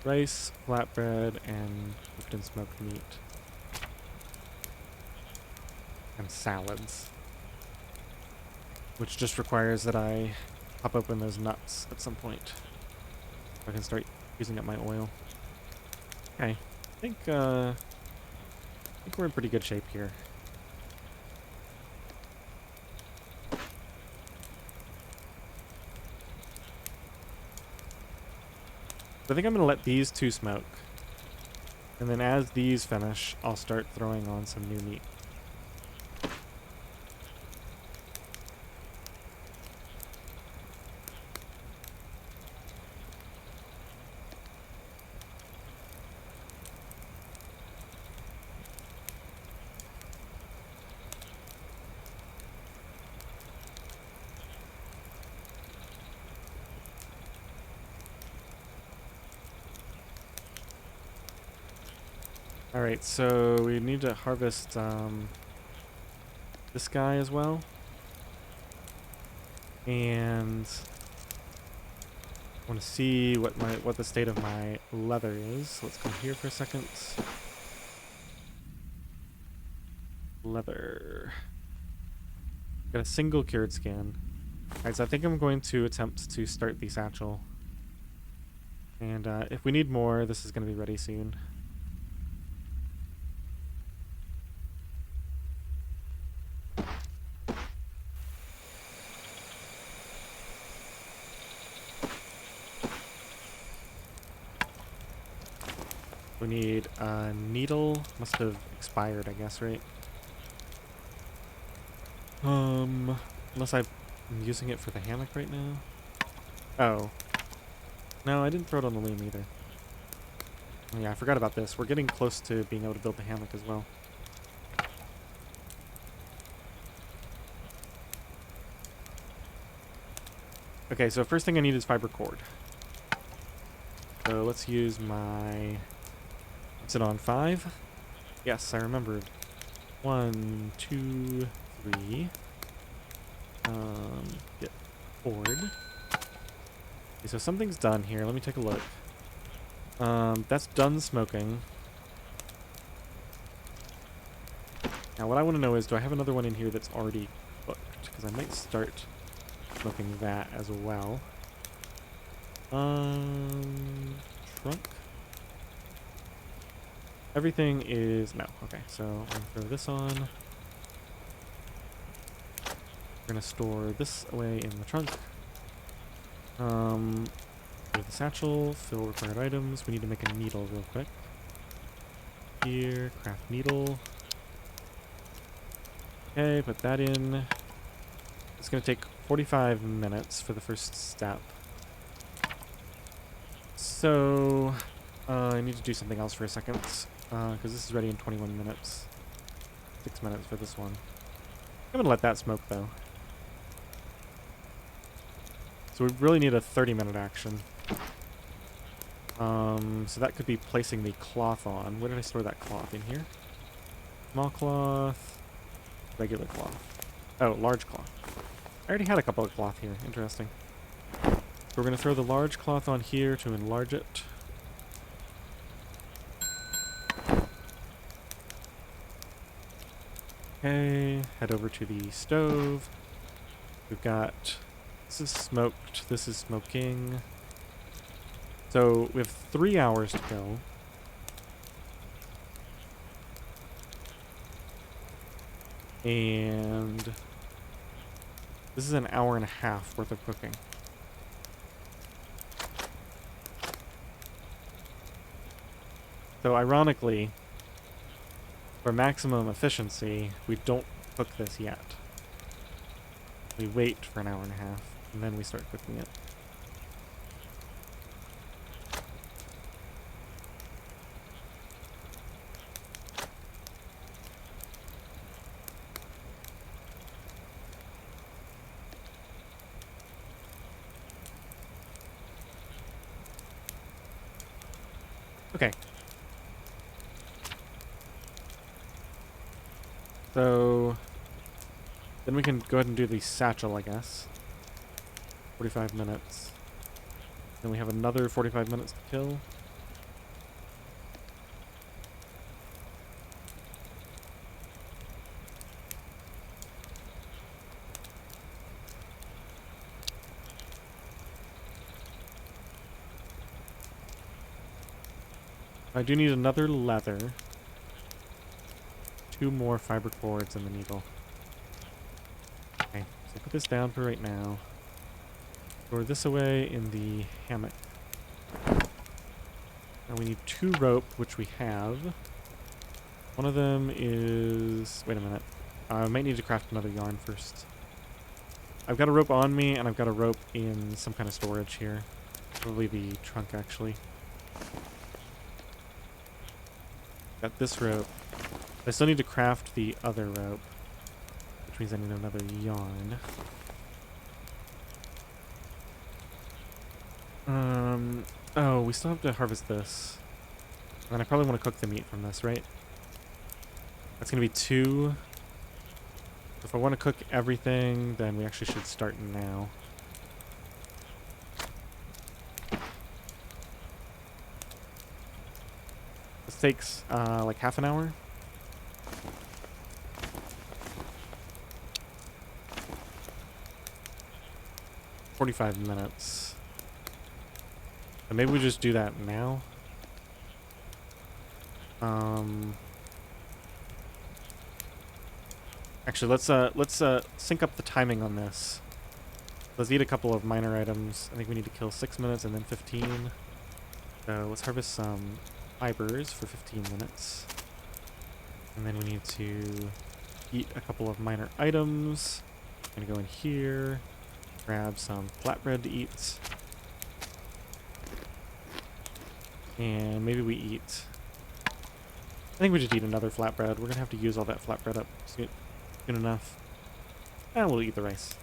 Rice, flatbread, and cooked and smoked meat. And salads. Which just requires that I pop open those nuts at some point. So I can start using up my oil. Okay. I think we're in pretty good shape here. I think I'm going to let these two smoke. And then as these finish, I'll start throwing on some new meat. Alright, so we need to harvest this guy as well. And I want to see what the state of my leather is. Let's come here for a second. Leather. Got a single cured skin. Alright, so I think I'm going to attempt to start the satchel. And if we need more, this is going to be ready soon. We need a needle. Must have expired, I guess, right? Unless I'm using it for the hammock right now. Oh. No, I didn't throw it on the loom either. Oh, yeah, I forgot about this. We're getting close to being able to build the hammock as well. Okay, so first thing I need is fiber cord. So let's use my... What's it on? 5? Yes, I remembered. 1, 2, 3. Get cord. Okay, so something's done here. Let me take a look. That's done smoking. Now what I want to know is, do I have another one in here that's already cooked? Because I might start smoking that as well. Trunk. Everything is... No. Okay, so I'm going to throw this on. We're going to store this away in the trunk. Go to the satchel, fill required items. We need to make a needle real quick. Here, craft needle. Okay, put that in. It's going to take 45 minutes for the first step. So, I need to do something else for a second. Because this is ready in 21 minutes. 6 minutes for this one. I'm going to let that smoke, though. So we really need a 30-minute action. So that could be placing the cloth on. Where did I store that cloth? In here? Small cloth, regular cloth. Oh, large cloth. I already had a couple of cloth here. Interesting. So we're going to throw the large cloth on here to enlarge it. Okay, head over to the stove. We've got, this is smoked, this is smoking. So we have 3 hours to go. And this is an hour and a half worth of cooking. So ironically, for maximum efficiency, we don't cook this yet. We wait for an hour and a half, and then we start cooking it. Okay. So then we can go ahead and do the satchel, I guess. 45 minutes. Then we have another 45 minutes to kill. I do need another leather. 2 more fiber cords and the needle. Okay, so put this down for right now. Store this away in the hammock. Now we need 2 rope, which we have. One of them is... Wait a minute. I might need to craft another yarn first. I've got a rope on me, and I've got a rope in some kind of storage here. Probably the trunk, actually. Got this rope. I still need to craft the other rope, which means I need another yarn. Oh, we still have to harvest this. And I probably want to cook the meat from this, right? That's going to be 2. If I want to cook everything, then we actually should start now. This takes, like half an hour. $45 minutes. And maybe we just do that now. Actually, let's sync up the timing on this. Let's eat a couple of minor items. I think we need to kill 6 minutes and then 15. So let's harvest some fibers for 15 minutes. And then we need to eat a couple of minor items. I'm gonna go in here, grab some flatbread to eat. And maybe we eat... I think we just eat another flatbread. We're gonna have to use all that flatbread up soon enough. And we'll eat the rice.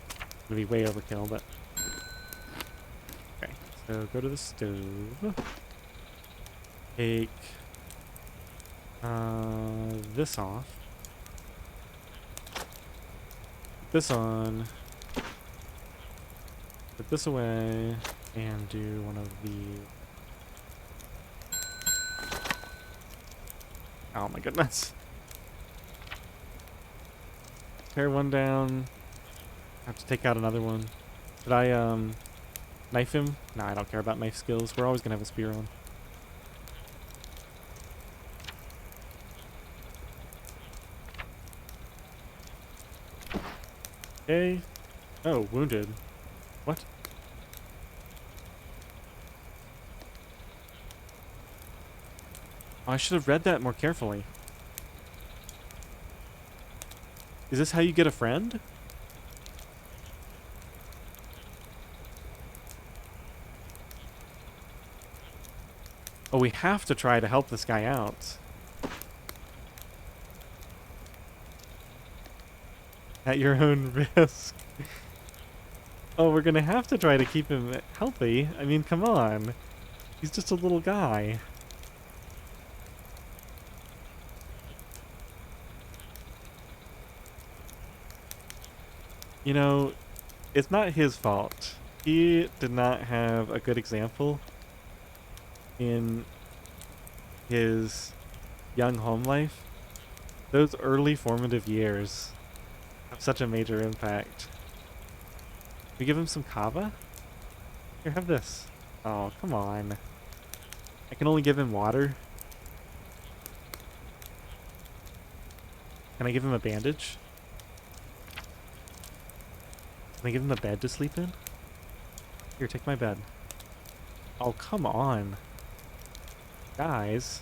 It's gonna be way overkill, but... Okay, so go to the stove. Take... this off. Put this on. Put this away. And do one of the... Oh my goodness. Tear one down. Have to take out another one. Should I, knife him? Nah, I don't care about knife skills. We're always gonna have a spear on. Okay. Oh, wounded. What? Oh, I should have read that more carefully. Is this how you get a friend? Oh, we have to try to help this guy out. At your own risk. Oh, we're gonna have to try to keep him healthy. I mean, come on. He's just a little guy. You know, it's not his fault. He did not have a good example in his young home life. Those early formative years have such a major impact. We give him some kava? Here, have this. Oh, come on. I can only give him water. Can I give him a bandage? Can I give him a bed to sleep in? Here, take my bed. Oh, come on. Guys.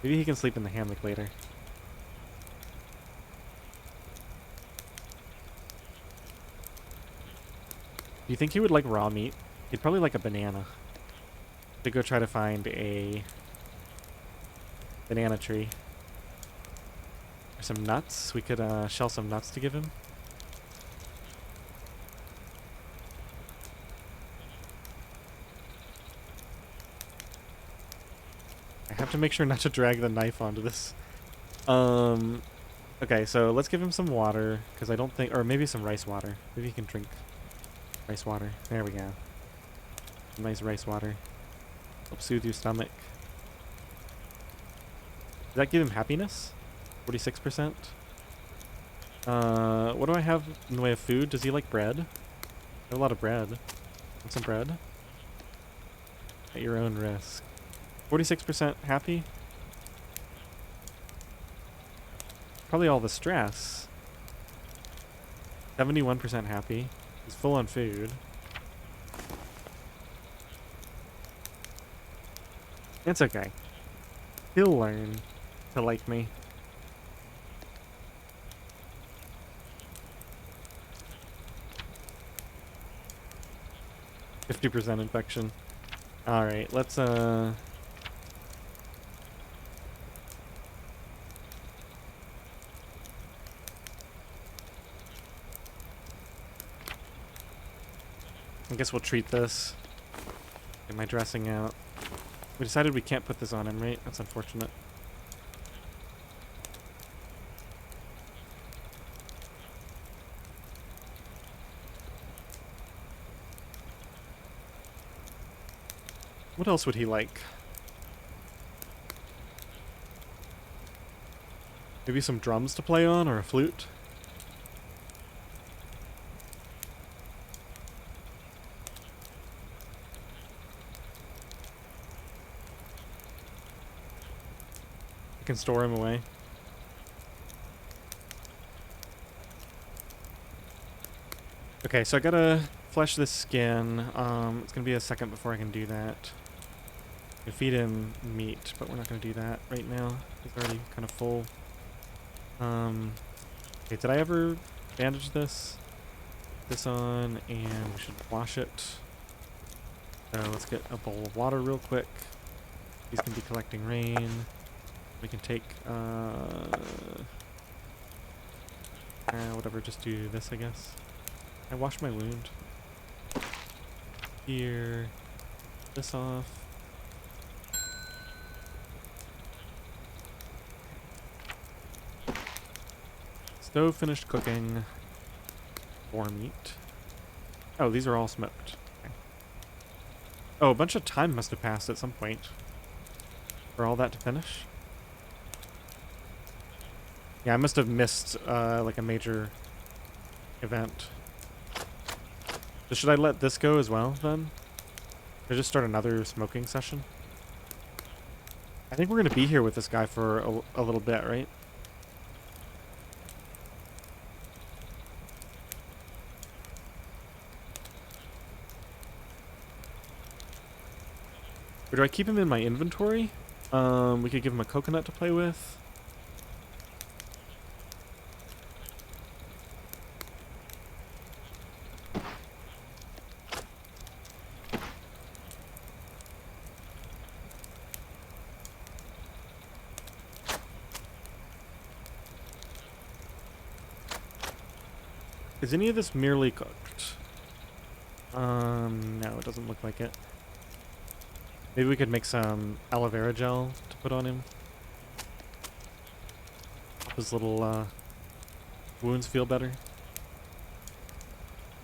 Maybe he can sleep in the hammock later. Do you think he would like raw meat? He'd probably like a banana. To go try to find a banana tree. Or some nuts. We could shell some nuts to give him. I have to make sure not to drag the knife onto this. Okay, so let's give him some water, because I don't think, or maybe some rice water. Maybe he can drink rice water. There we go. Some nice rice water. Help soothe your stomach. Does that give him happiness? 46%? What do I have in the way of food? Does he like bread? A lot of bread. Want some bread? At your own risk. 46% happy? Probably all the stress. 71% happy. He's full on food. It's okay. He'll learn to like me. %50 infection. Alright, let's I guess we'll treat this. Get my dressing out. We decided we can't put this on him, right? That's unfortunate. What else would he like? Maybe some drums to play on, or a flute? Can store him away. Okay, so I gotta flesh this skin. It's gonna be a second before I can do that. I can feed him meat, but we're not gonna do that right now. He's already kind of full. Okay, did I ever bandage this? Put this on, and we should wash it. So let's get a bowl of water real quick. He's gonna be collecting rain. We can take, whatever, just do this, I guess. I washed my wound. Here. This off. Stove finished cooking. Boar meat. Oh, these are all smoked. Okay. Oh, a bunch of time must have passed at some point for all that to finish. Yeah, I must have missed, like a major event. So should I let this go as well, then? Or just start another smoking session? I think we're going to be here with this guy for a little bit, right? Or do I keep him in my inventory? We could give him a coconut to play with. Is any of this merely cooked? No, it doesn't look like it. Maybe we could make some aloe vera gel to put on him. Help his little wounds feel better.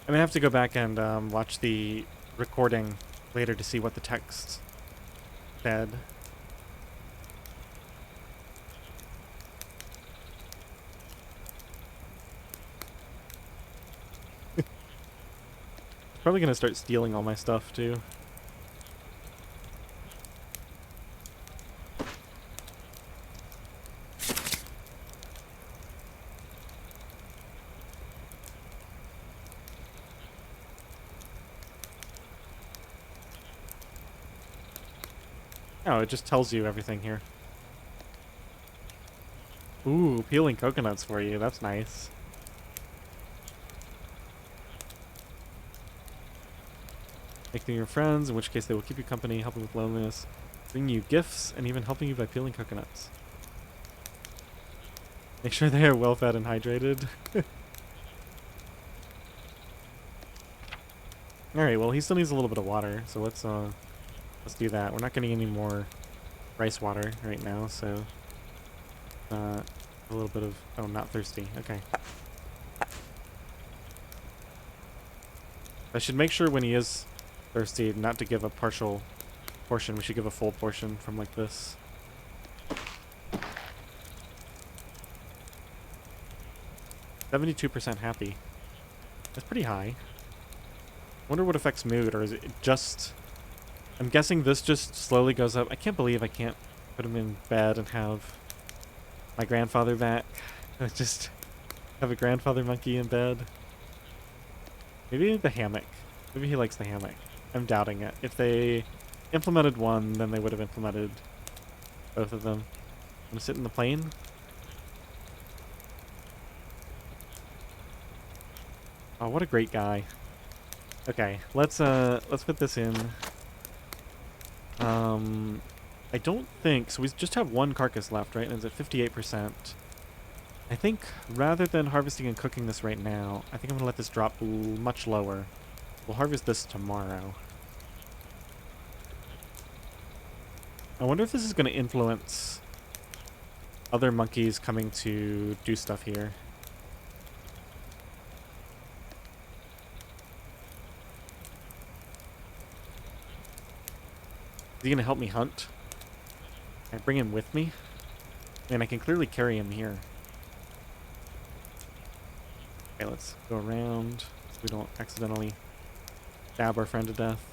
I'm gonna have to go back and watch the recording later to see what the text said. Probably gonna start stealing all my stuff too. Oh, it just tells you everything here. Ooh, peeling coconuts for you. That's nice. Make them your friends, in which case they will keep you company, helping with loneliness, bring you gifts, and even helping you by peeling coconuts. Make sure they are well fed and hydrated. Alright, well he still needs a little bit of water, so let's do that. We're not getting any more rice water right now, so a little bit of not thirsty. Okay. I should make sure when he is thirsty not to give a partial portion. We should give a full portion from like this. 72% happy. That's pretty high. Wonder what affects mood, or is it just... I'm guessing this just slowly goes up. I can't believe I can't put him in bed and have my grandfather back. I just have a grandfather monkey in bed. Maybe the hammock. Maybe he likes the hammock. I'm doubting it. If they implemented one, then they would have implemented both of them. I'm gonna sit in the plane. Oh, what a great guy. Okay, let's put this in. I don't think so. We just have one carcass left, right? And it's at 58%. I think rather than harvesting and cooking this right now, I think I'm gonna let this drop much lower. We'll harvest this tomorrow. I wonder if this is gonna influence other monkeys coming to do stuff here. Is he gonna help me hunt? Can I bring him with me? And I can clearly carry him here. Okay, let's go around so we don't accidentally stab our friend to death.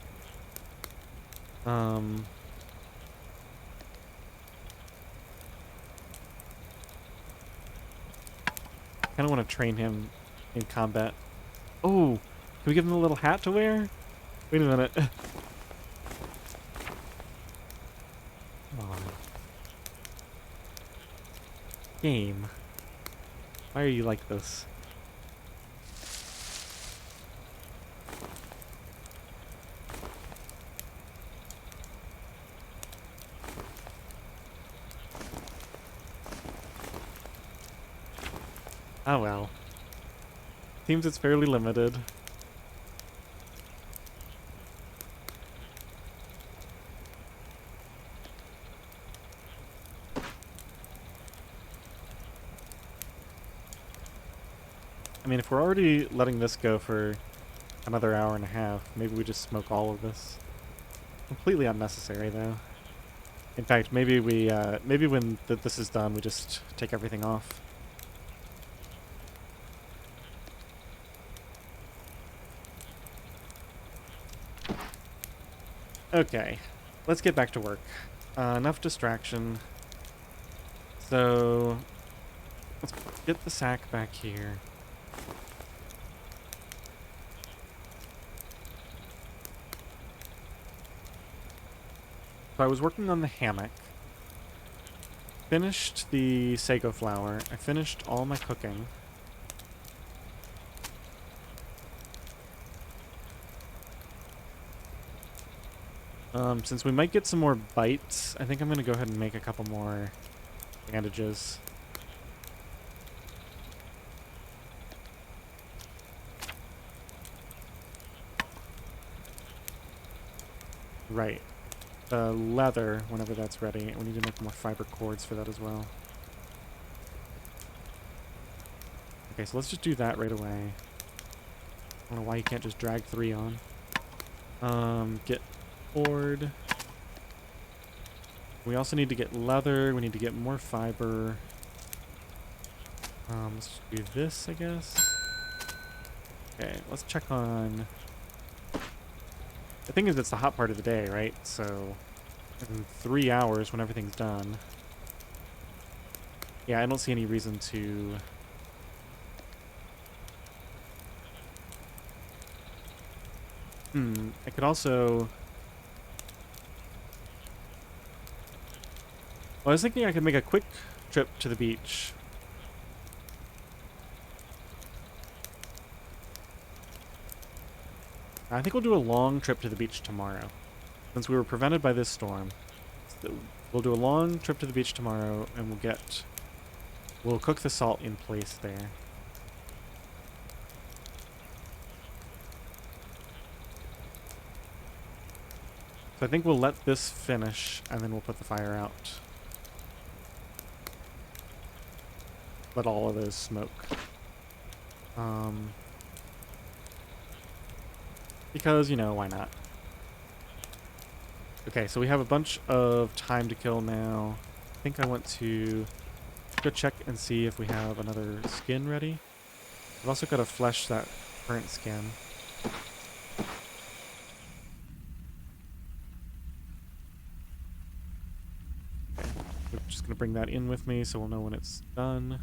Kinda wanna train him in combat. Oh! Can we give him a little hat to wear? Wait a minute. Game. Why are you like this? Oh well. Seems it's fairly limited. I mean, if we're already letting this go for another hour and a half, maybe we just smoke all of this. Completely unnecessary, though. In fact, maybe we, maybe when this is done, we just take everything off. Okay, let's get back to work. Enough distraction. So, let's get the sack back here. So I was working on the hammock. Finished the sago flour. I finished all my cooking. Since we might get some more bites, I think I'm gonna go ahead and make a couple more bandages. Right. The leather, whenever that's ready. We need to make more fiber cords for that as well. Okay, so let's just do that right away. I don't know why you can't just drag 3 on. Get cord. We also need to get leather. We need to get more fiber. Let's just do this, I guess. Okay, let's check on... The thing is, it's the hot part of the day, right? So, in 3 hours, when everything's done... Yeah, I don't see any reason to... I could also... Well, I was thinking I could make a quick trip to the beach. I think we'll do a long trip to the beach tomorrow. Since we were prevented by this storm. So we'll do a long trip to the beach tomorrow, and we'll cook the salt in place there. So I think we'll let this finish, and then we'll put the fire out. Let all of those smoke. Because, you know, why not? Okay, so we have a bunch of time to kill now. I think I want to go check and see if we have another skin ready. I've also got to flesh that current skin. Okay, we're just going to bring that in with me so we'll know when it's done.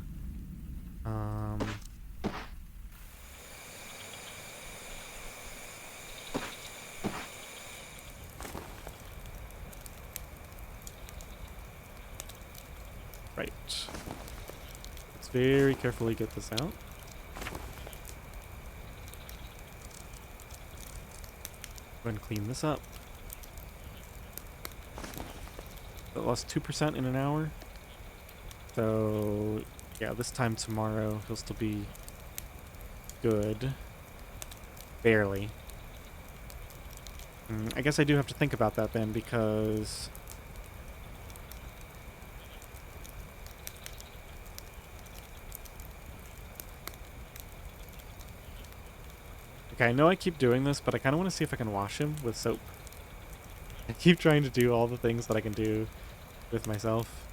Right. Let's very carefully get this out. Go ahead and clean this up. It lost 2% in an hour. So, yeah, this time tomorrow he'll still be good. Barely. I guess I do have to think about that then, because... Okay, I know I keep doing this, but I kind of want to see if I can wash him with soap. I keep trying to do all the things that I can do with myself.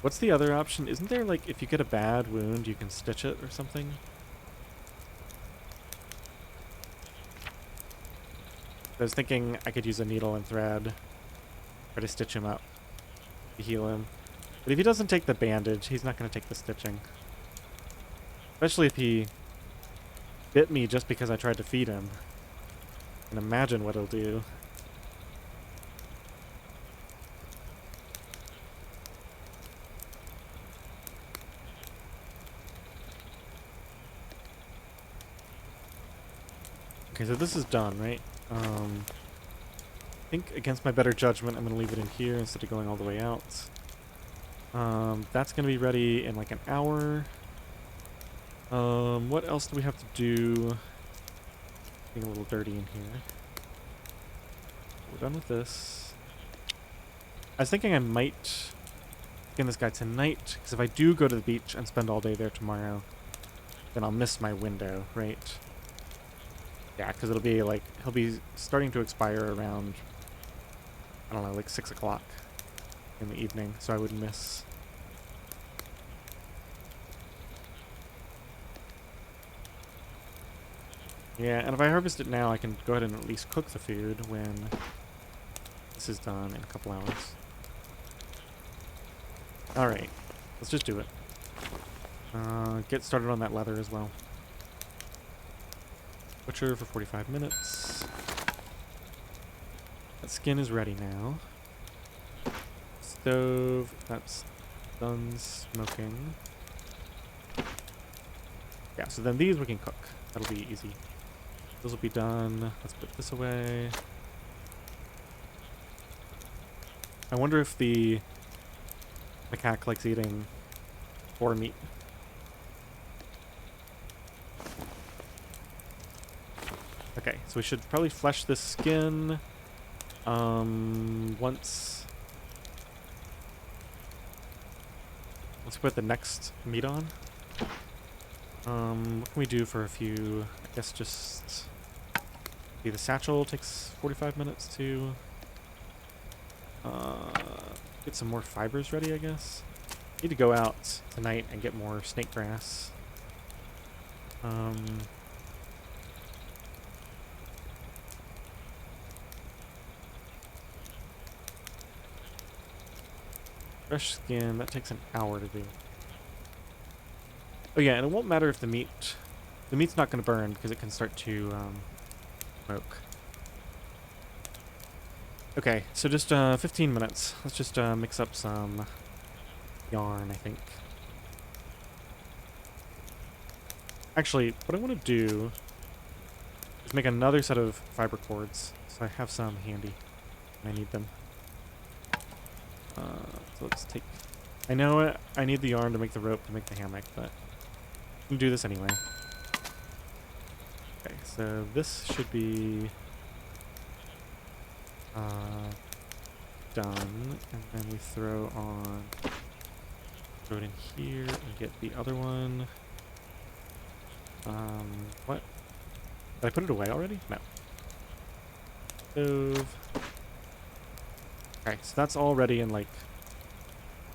What's the other option? Isn't there, like, if you get a bad wound, you can stitch it or something? I was thinking I could use a needle and thread, try to stitch him up to heal him. But if he doesn't take the bandage, he's not going to take the stitching. Especially if he bit me just because I tried to feed him. And imagine what he'll do. Okay, so this is done, right? I think against my better judgment, I'm going to leave it in here instead of going all the way out. That's going to be ready in like an hour. What else do we have to do? Getting a little dirty in here. We're done with this. I was thinking I might skin this guy tonight, because if I do go to the beach and spend all day there tomorrow, then I'll miss my window, right? Yeah, because it'll be like, he'll be starting to expire around, I don't know, like 6 o'clock in the evening, so I would miss. Yeah, and if I harvest it now, I can go ahead and at least cook the food when this is done in a couple hours. Alright, let's just do it. Get started on that leather as well. Butcher for 45 minutes. That skin is ready now. Stove, that's done smoking. Yeah, so then these we can cook. That'll be easy. Those will be done. Let's put this away. I wonder if the macaque likes eating boar meat. Okay, so we should probably flesh this skin once we put the next meat on. What can we do for a few? I guess just the satchel takes 45 minutes to get some more fibers ready, I guess. Need to go out tonight and get more snake grass. Fresh skin, that takes an hour to do. Oh yeah, and it won't matter if the meat's not going to burn because it can start to smoke. Okay, so just 15 minutes. Let's just mix up some yarn, I think. Actually, what I want to do is make another set of fiber cords, so I have some handy when I need them. So let's take... I know I need the yarn to make the rope to make the hammock, but I'm going to do this anyway. Okay, so this should be done, and then we throw it in here and get the other one. What? Did I put it away already? No. Stove. Okay, so that's all ready in like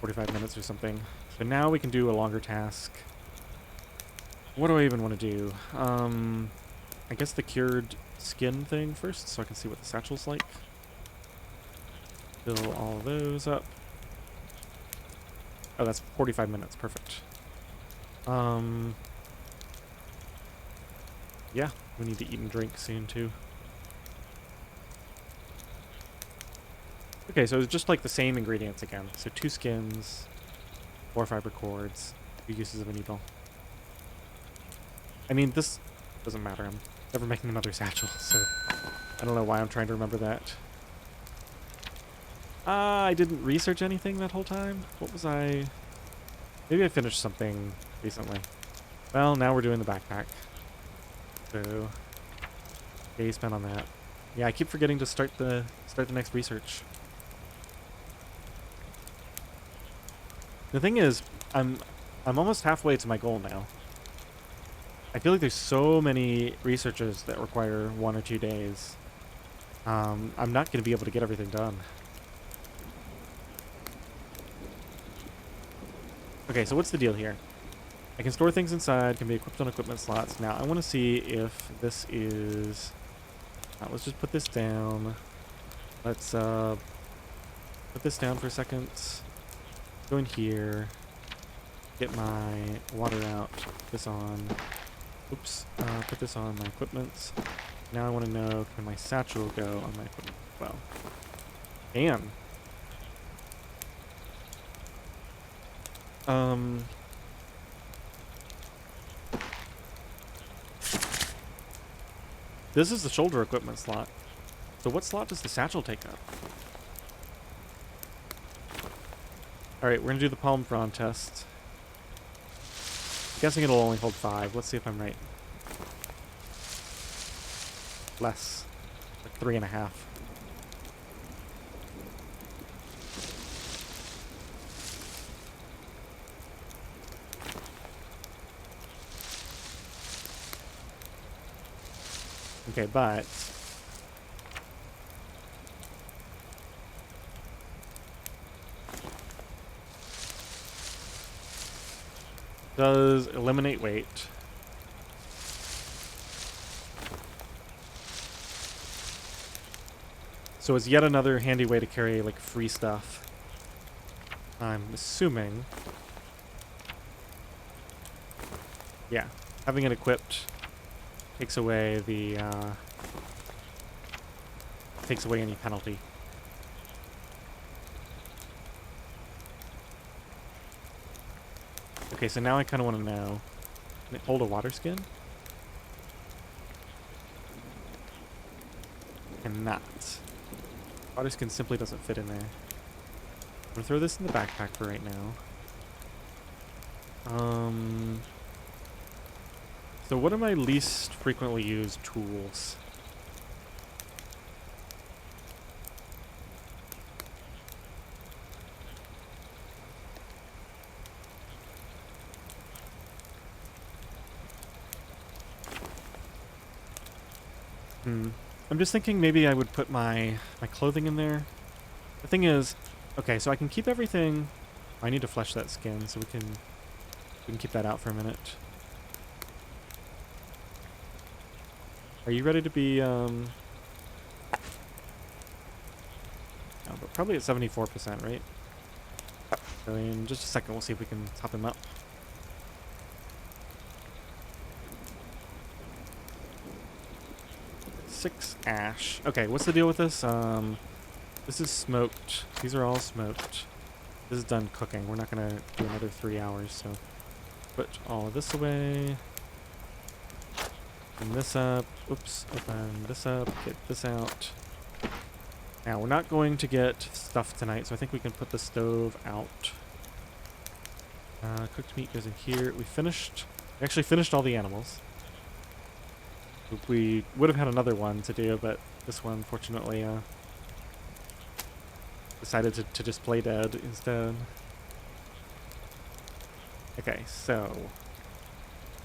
45 minutes or something. So now we can do a longer task. What do I even want to do? I guess the cured skin thing first, so I can see what the satchel's like. Fill all those up. Oh, that's 45 minutes. Perfect. Yeah, we need to eat and drink soon, too. Okay, so it's just like the same ingredients again. So 2 skins, 4 fiber cords, 2 uses of a needle. I mean, this doesn't matter. I'm never making another satchel, so I don't know why I'm trying to remember that. I didn't research anything that whole time. What was I... Maybe I finished something recently. Well, now we're doing the backpack. So, day spent on that. Yeah, I keep forgetting to start the next research. The thing is, I'm almost halfway to my goal now. I feel like there's so many researches that require 1 or 2 days. I'm not going to be able to get everything done. Okay, so what's the deal here? I can store things inside, can be equipped on equipment slots. Now, I want to see if this is... let's just put this down. Let's put this down for a second. Go in here. Get my water out. Put this on. Oops. Put this on my equipment. Now I want to know, can my satchel go on my equipment as well? Damn. This is the shoulder equipment slot. So what slot does the satchel take up? Alright, we're gonna do the palm frond test. Guessing it'll only hold 5. Let's see if I'm right. Less. Like 3.5. Okay, but... does eliminate weight. So it's yet another handy way to carry, like, free stuff. I'm assuming. Yeah, having it equipped takes away the, takes away any penalty. Okay, so now I kind of want to know, can it hold a water skin? Cannot. Water skin simply doesn't fit in there. I'm gonna throw this in the backpack for right now. So what are my least frequently used tools? Hmm. I'm just thinking maybe I would put my clothing in there. The thing is, okay, so I can keep everything. I need to flesh that skin, so we can keep that out for a minute. Are you ready to be no, but probably at 74%, right? So in just a second we'll see if we can top him up. 6 ash. Okay, what's the deal with this? This is smoked. These are all smoked. This is done cooking. We're not gonna do another 3 hours, so put all of this away. Open this up. Oops. Open this up. Get this out. Now, we're not going to get stuff tonight, so I think we can put the stove out. Cooked meat goes in here. We actually finished all the animals. We would have had another one to do, but this one, fortunately, decided to just play dead instead. Okay, so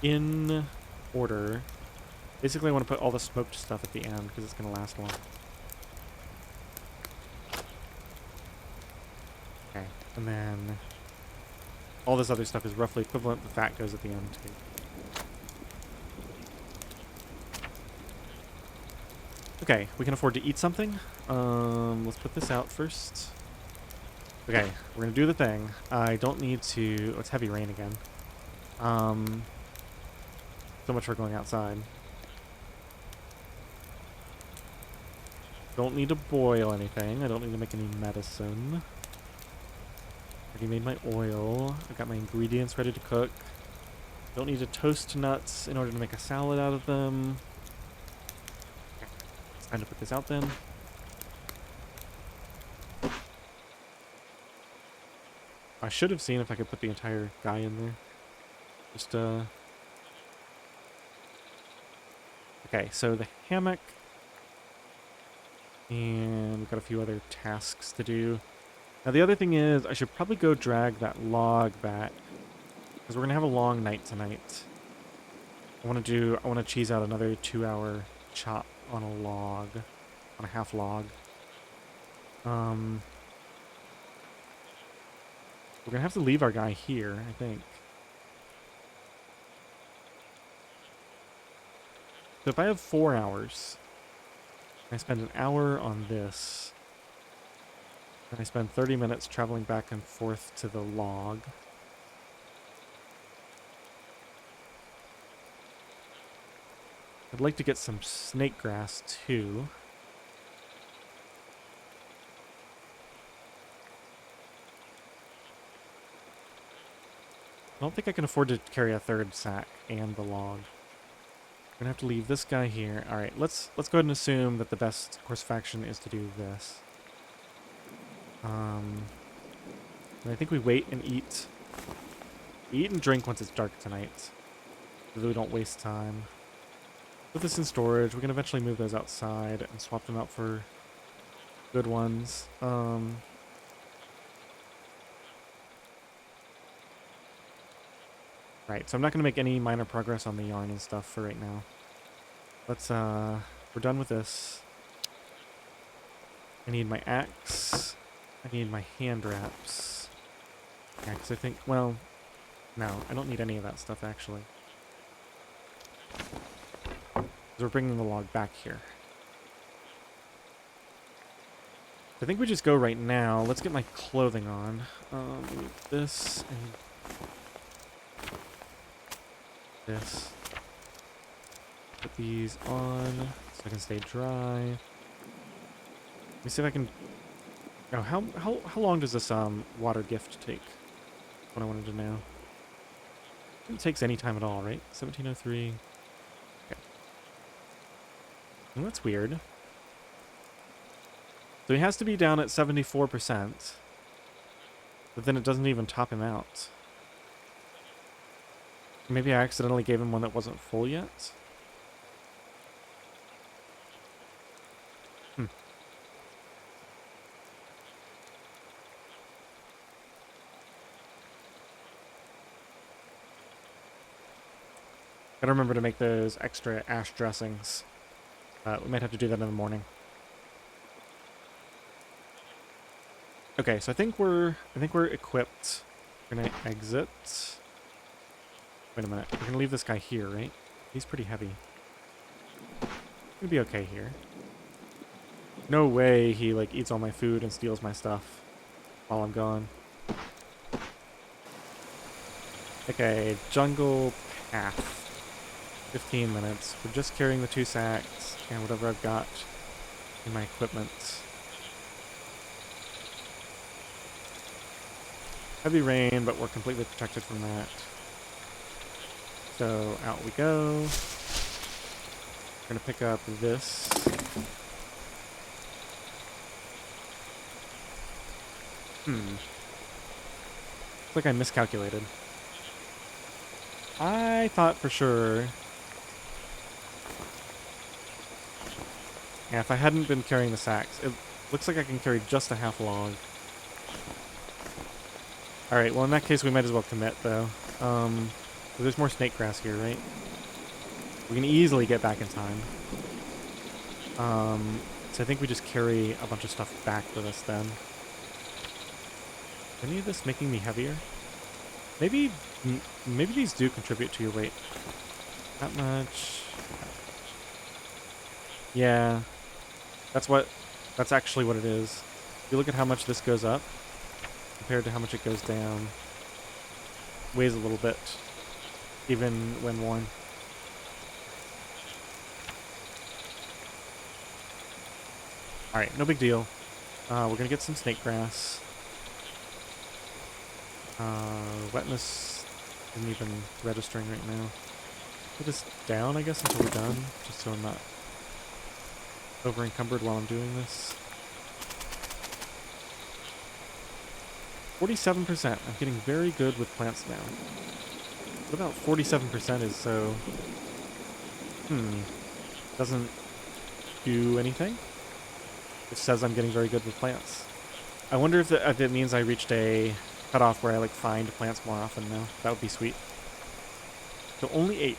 in order, basically I want to put all the smoked stuff at the end because it's going to last long. Okay, and then all this other stuff is roughly equivalent. The fat goes at the end too. Okay, we can afford to eat something. Let's put this out first. Okay, we're gonna do the thing. I don't need to. Oh, it's heavy rain again. So much for going outside. Don't need to boil anything. I don't need to make any medicine. Already made my oil. I got my ingredients ready to cook. Don't need to toast nuts in order to make a salad out of them. Okay, it's time to put this out then. I should have seen if I could put the entire guy in there. Just, okay, so the hammock. And we've got a few other tasks to do. Now the other thing is, I should probably go drag that log back. Because we're going to have a long night tonight. I want to cheese out another 2-hour chop on a log. On a half log. We're going to have to leave our guy here, I think. So if I have 4 hours, I spend an hour on this, and I spend 30 minutes traveling back and forth to the log. I'd like to get some snake grass too. I don't think I can afford to carry a third sack and the log. We're gonna have to leave this guy here. All right, let's go ahead and assume that the best course of action is to do this. And I think we wait and eat. We eat and drink once it's dark tonight, so that we don't waste time. Put this in storage. We can eventually move those outside and swap them out for good ones. Right, so I'm not going to make any minor progress on the yarn and stuff for right now. We're done with this. I need my axe. I need my hand wraps. Yeah, because I think, well, no, I don't need any of that stuff, actually. Because we're bringing the log back here. I think we just go right now. Let's get my clothing on. This and this. Put these on so I can stay dry. Let me see if I can. Oh, how long does this water gift take? What I wanted to know. It takes any time at all, right? 1703. Okay. Well, that's weird. So he has to be down at 74%. But then it doesn't even top him out. Maybe I accidentally gave him one that wasn't full yet? Gotta remember to make those extra ash dressings. We might have to do that in the morning. Okay, so I think we're equipped. We're gonna exit. Wait a minute. We're gonna leave this guy here, right? He's pretty heavy. He'll be okay here. No way he like eats all my food and steals my stuff while I'm gone. Okay, jungle path. 15 minutes. We're just carrying the 2 sacks and whatever I've got in my equipment. Heavy rain, but we're completely protected from that. So out we go. We're gonna pick up this. Looks like I miscalculated. I thought for sure. Yeah, if I hadn't been carrying the sacks, it looks like I can carry just a half log. Alright, well in that case we might as well commit though. So there's more snake grass here, right? We can easily get back in time. So I think we just carry a bunch of stuff back with us then. Is any of this making me heavier? Maybe these do contribute to your weight. Not much. Yeah. That's actually what it is. If you look at how much this goes up compared to how much it goes down, weighs a little bit, even when worn. Alright, no big deal. We're gonna get some snake grass. Wetness isn't even registering right now. Put this down, I guess, until we're done, just so I'm not over encumbered while I'm doing this. 47%. I'm getting very good with plants now. What about 47% is so... Doesn't do anything? It says I'm getting very good with plants. I wonder if it means I reached a cutoff where I like find plants more often now. That would be sweet. So only 8.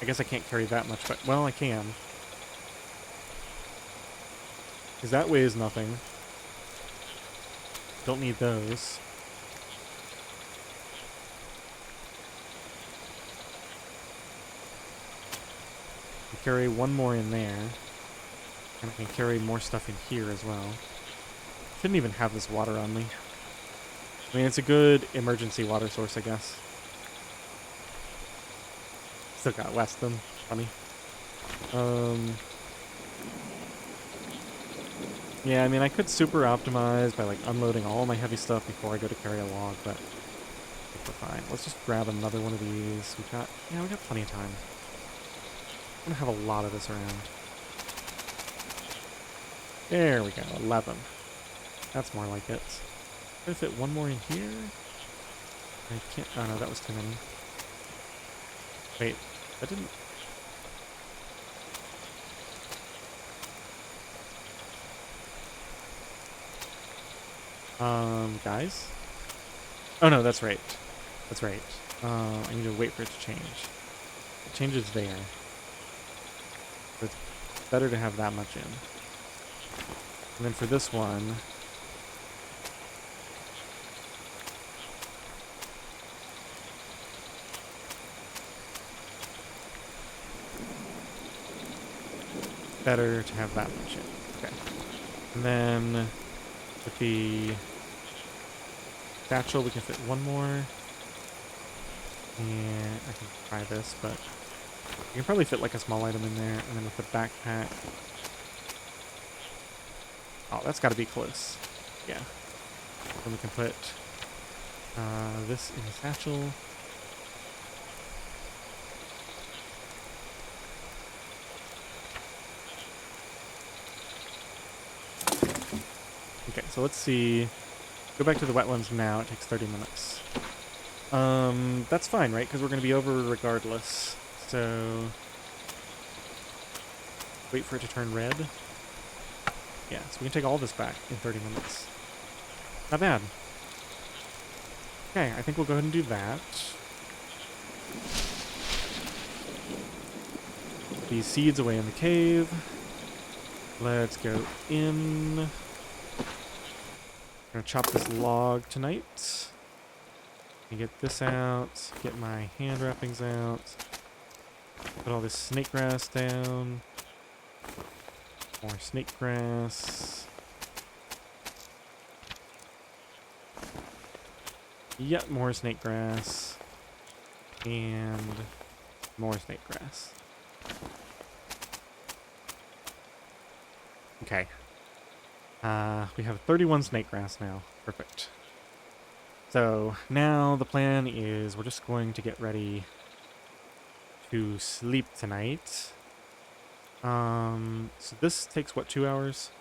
I guess I can't carry that much, but well, I can. Because that weighs nothing. Don't need those. I carry one more in there. And I can carry more stuff in here as well. Shouldn't even have this water on me. I mean, it's a good emergency water source, I guess. Still got Weston. Funny. Yeah, I mean, I could super optimize by, like, unloading all my heavy stuff before I go to carry a log, but I think we're fine. Let's just grab another one of these. We got plenty of time. I'm gonna have a lot of this around. There we go, 11. That's more like it. Can I fit one more in here? I can't, oh no, that was too many. Wait, that didn't... Guys? Oh no, that's right. That's right. I need to wait for it to change. It changes there. So it's better to have that much in. And then for this one... better to have that much in. Okay. And then with the satchel, we can fit one more. And I can try this, but you can probably fit like a small item in there. And then with the backpack, oh, that's got to be close. Yeah. Then we can put this in the satchel. Okay, so let's see. Go back to the wetlands now. It takes 30 minutes. That's fine, right? Because we're going to be over regardless. So... wait for it to turn red. Yeah, so we can take all this back in 30 minutes. Not bad. Okay, I think we'll go ahead and do that. these seeds away in the cave. Let's go in. I'm gonna chop this log tonight. Get this out. Get my hand wrappings out. Put all this snake grass down. More snake grass. Yep, more snake grass. And more snake grass. Okay. We have 31 snake grass now. Perfect. So now the plan is we're just going to get ready to sleep tonight. So this takes what, 2 hours?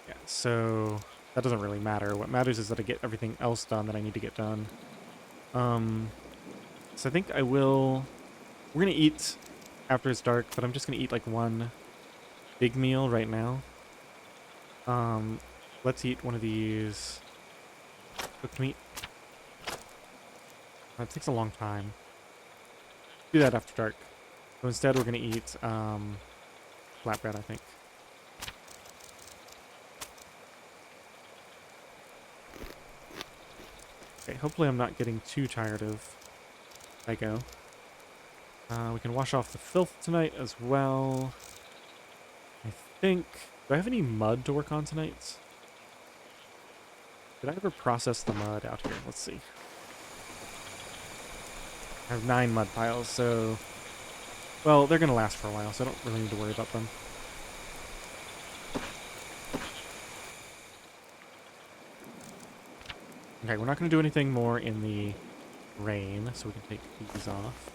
Yeah, so that doesn't really matter. What matters is that I get everything else done that I need to get done. So I think we're gonna eat after it's dark, but I'm just gonna eat like one big meal right now. Let's eat one of these cooked meat. It takes a long time. Do that after dark. So instead we're gonna eat flatbread, I think. Okay, hopefully I'm not getting too tired of I go. We can wash off the filth tonight as well. I think... Do I have any mud to work on tonight? Did I ever process the mud out here? Let's see. I have 9 mud piles, so... Well, they're going to last for a while, so I don't really need to worry about them. Okay, we're not going to do anything more in the rain, so we can take these off.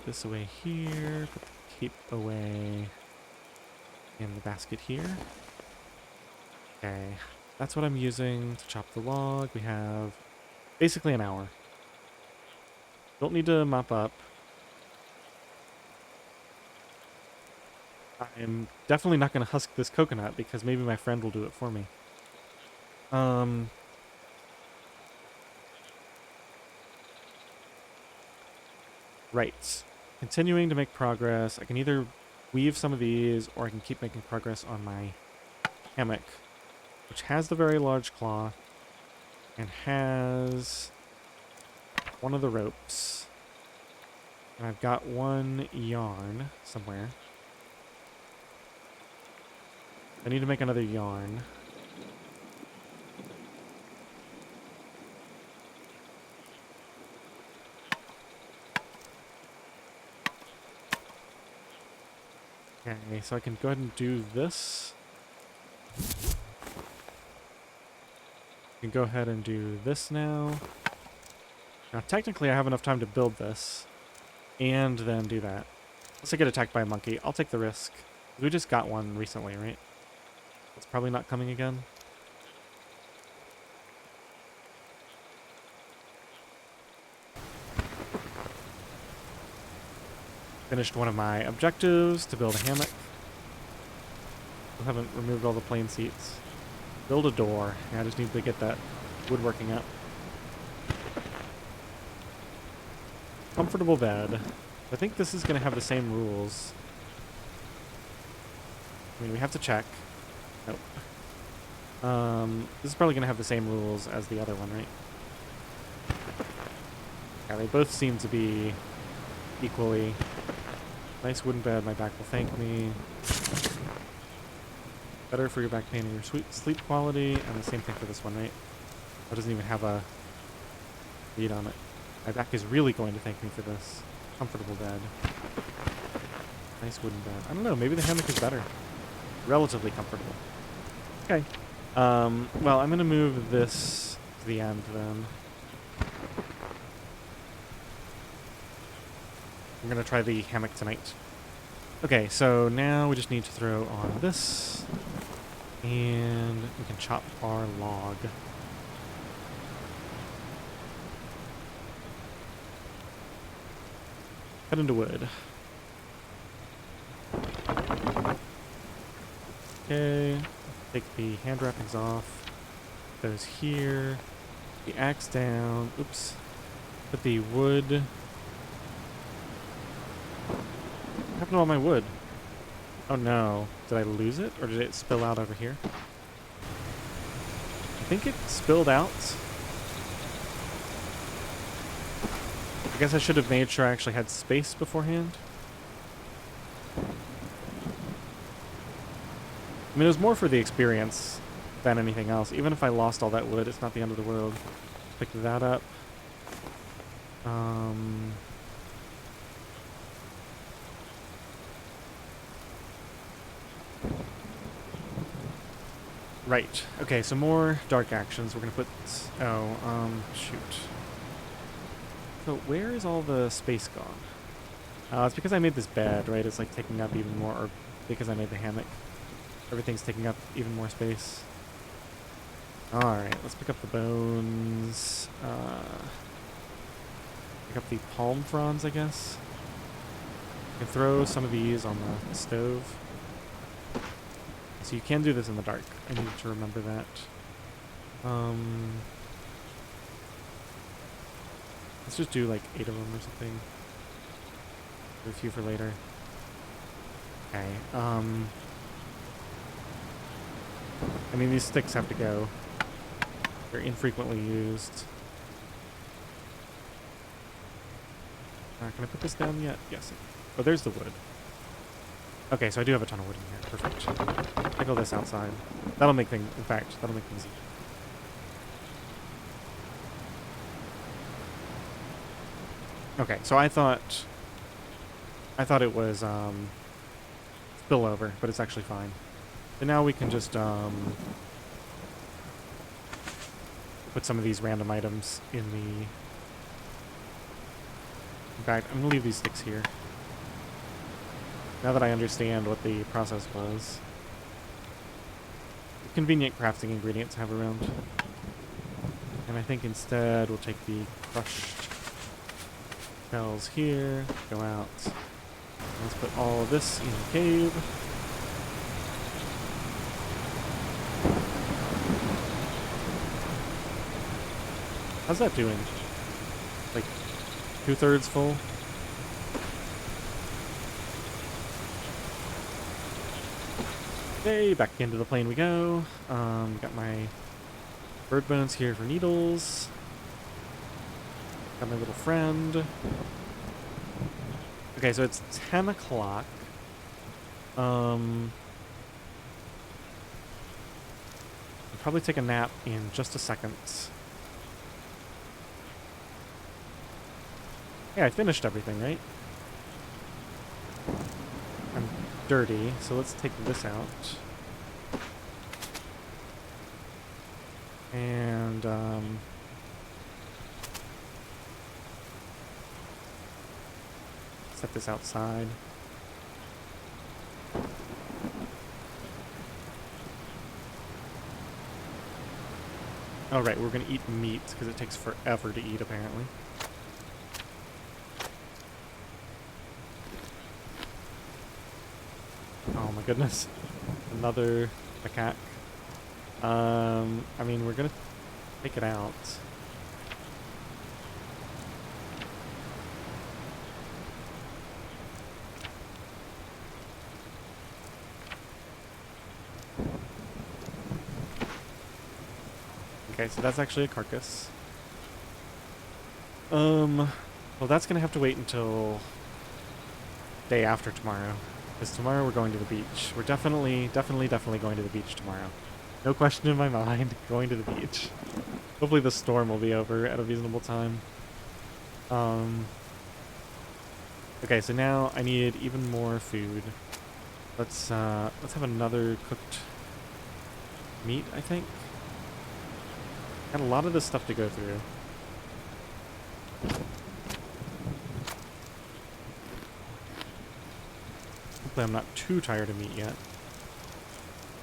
Put this away here. Put the cape away in the basket here. Okay, that's what I'm using to chop the log. We have basically an hour. Don't need to mop up. I'm definitely not going to husk this coconut because maybe my friend will do it for me. Right. Continuing to make progress. I can either weave some of these or I can keep making progress on my hammock, which has the very large cloth and has one of the ropes. And I've got one yarn somewhere. I need to make another yarn. Okay, so I can go ahead and do this. I can go ahead and do this now. Now, technically, I have enough time to build this and then do that. Unless I get attacked by a monkey, I'll take the risk. We just got one recently, right? It's probably not coming again. Finished one of my objectives to build a hammock. Still haven't removed all the plain seats. Build a door. Yeah, I just need to get that woodworking up. Comfortable bed. I think this is going to have the same rules. I mean, we have to check. Nope. This is probably going to have the same rules as the other one, right? Yeah, they both seem to be equally... Nice wooden bed, my back will thank me. Better for your back pain and your sleep quality, and the same thing for this one, right? It doesn't even have a read on it. My back is really going to thank me for this. Comfortable bed. Nice wooden bed. I don't know, maybe the hammock is better. Relatively comfortable. Okay. Well, I'm going to move this to the end then. I'm going to try the hammock tonight. Okay, so now we just need to throw on this. And we can chop our log. Cut into wood. Okay, take the hand wrappings off. Those here. The axe down. Oops. Put the wood What happened to all my wood? Oh no. Did I lose it? Or did it spill out over here? I think it spilled out. I guess I should have made sure I actually had space beforehand. I mean, it was more for the experience than anything else. Even if I lost all that wood, it's not the end of the world. Pick that up. Right. Okay, so more dark actions. We're gonna put... Oh, shoot. So where is all the space gone? It's because I made this bed, right? It's like taking up even more, or because I made the hammock. Everything's taking up even more space. Alright, let's pick up the bones. Pick up the palm fronds, I guess. I can throw some of these on the stove. So you can do this in the dark. I need to remember that. Let's just do like 8 of them or something. Do a few for later. Okay. I mean, these sticks have to go. They're infrequently used. Can I put this down yet? Yes. Oh, there's the wood. Okay, so I do have a ton of wood in here. Perfect. Pickle this outside. That'll make things... In fact, that'll make things easy. Okay, so I thought it was spillover, but it's actually fine. So now we can just put some of these random items in the... In fact, I'm gonna leave these sticks here. Now that I understand what the process was. Convenient crafting ingredients to have around. And I think instead we'll take the crushed shells here, go out. Let's put all of this in the cave. How's that doing? Like 2/3 full? Okay, back into the plane we go. Got my bird bones here for needles. Got my little friend. Okay, so it's 10 o'clock. I'll probably take a nap in just a second. Yeah, I finished everything, right? I'm dirty, so let's take this out. And, set this outside. Oh, right, we're gonna eat meat, because it takes forever to eat, apparently. Oh my goodness. Another macaque. I mean, we're gonna take it out. Okay, so that's actually a carcass. Well, that's gonna have to wait until day after tomorrow. Because tomorrow we're going to the beach. We're definitely going to the beach tomorrow. No question in my mind, going to the beach. Hopefully the storm will be over at a reasonable time. Okay, so now I need even more food. Let's have another cooked meat, I think. Got a lot of this stuff to go through. Hopefully I'm not too tired of meat yet.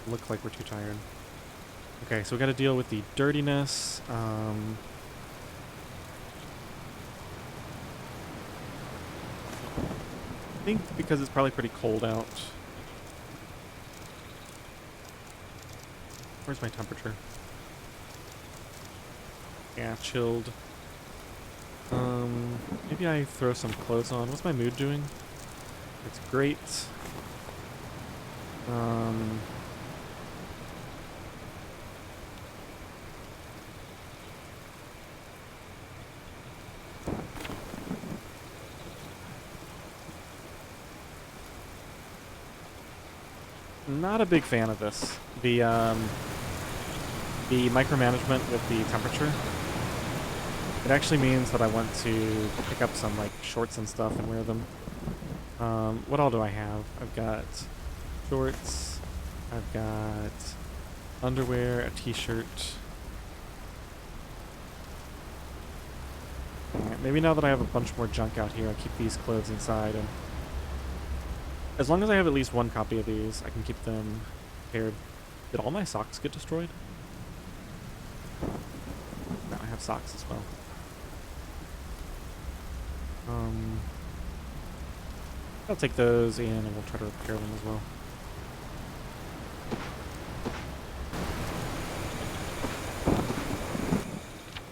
Look like we're too tired. Okay, so we gotta deal with the dirtiness. I think because it's probably pretty cold out. Where's my temperature? Yeah, chilled. Maybe I throw some clothes on. What's my mood doing? It's great. Not a big fan of this. The micromanagement with the temperature. It actually means that I want to pick up some like shorts and stuff and wear them. What all do I have? I've got shorts. I've got underwear, a t-shirt. Maybe now that I have a bunch more junk out here, I'll keep these clothes inside. And as long as I have at least one copy of these, I can keep them paired. Did all my socks get destroyed? No, I have socks as well. I'll take those in and we'll try to repair them as well.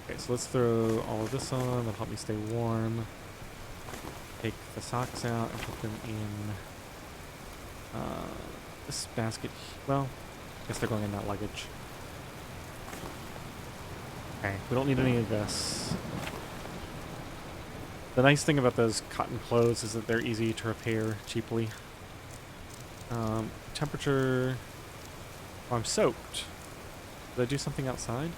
Okay, so let's throw all of this on. That'll help me stay warm. Take the socks out and put them in this basket. Well, I guess they're going in that luggage. Okay, we don't need any of this. The nice thing about those cotton clothes is that they're easy to repair cheaply. Temperature... Oh, I'm soaked. Did I do something outside?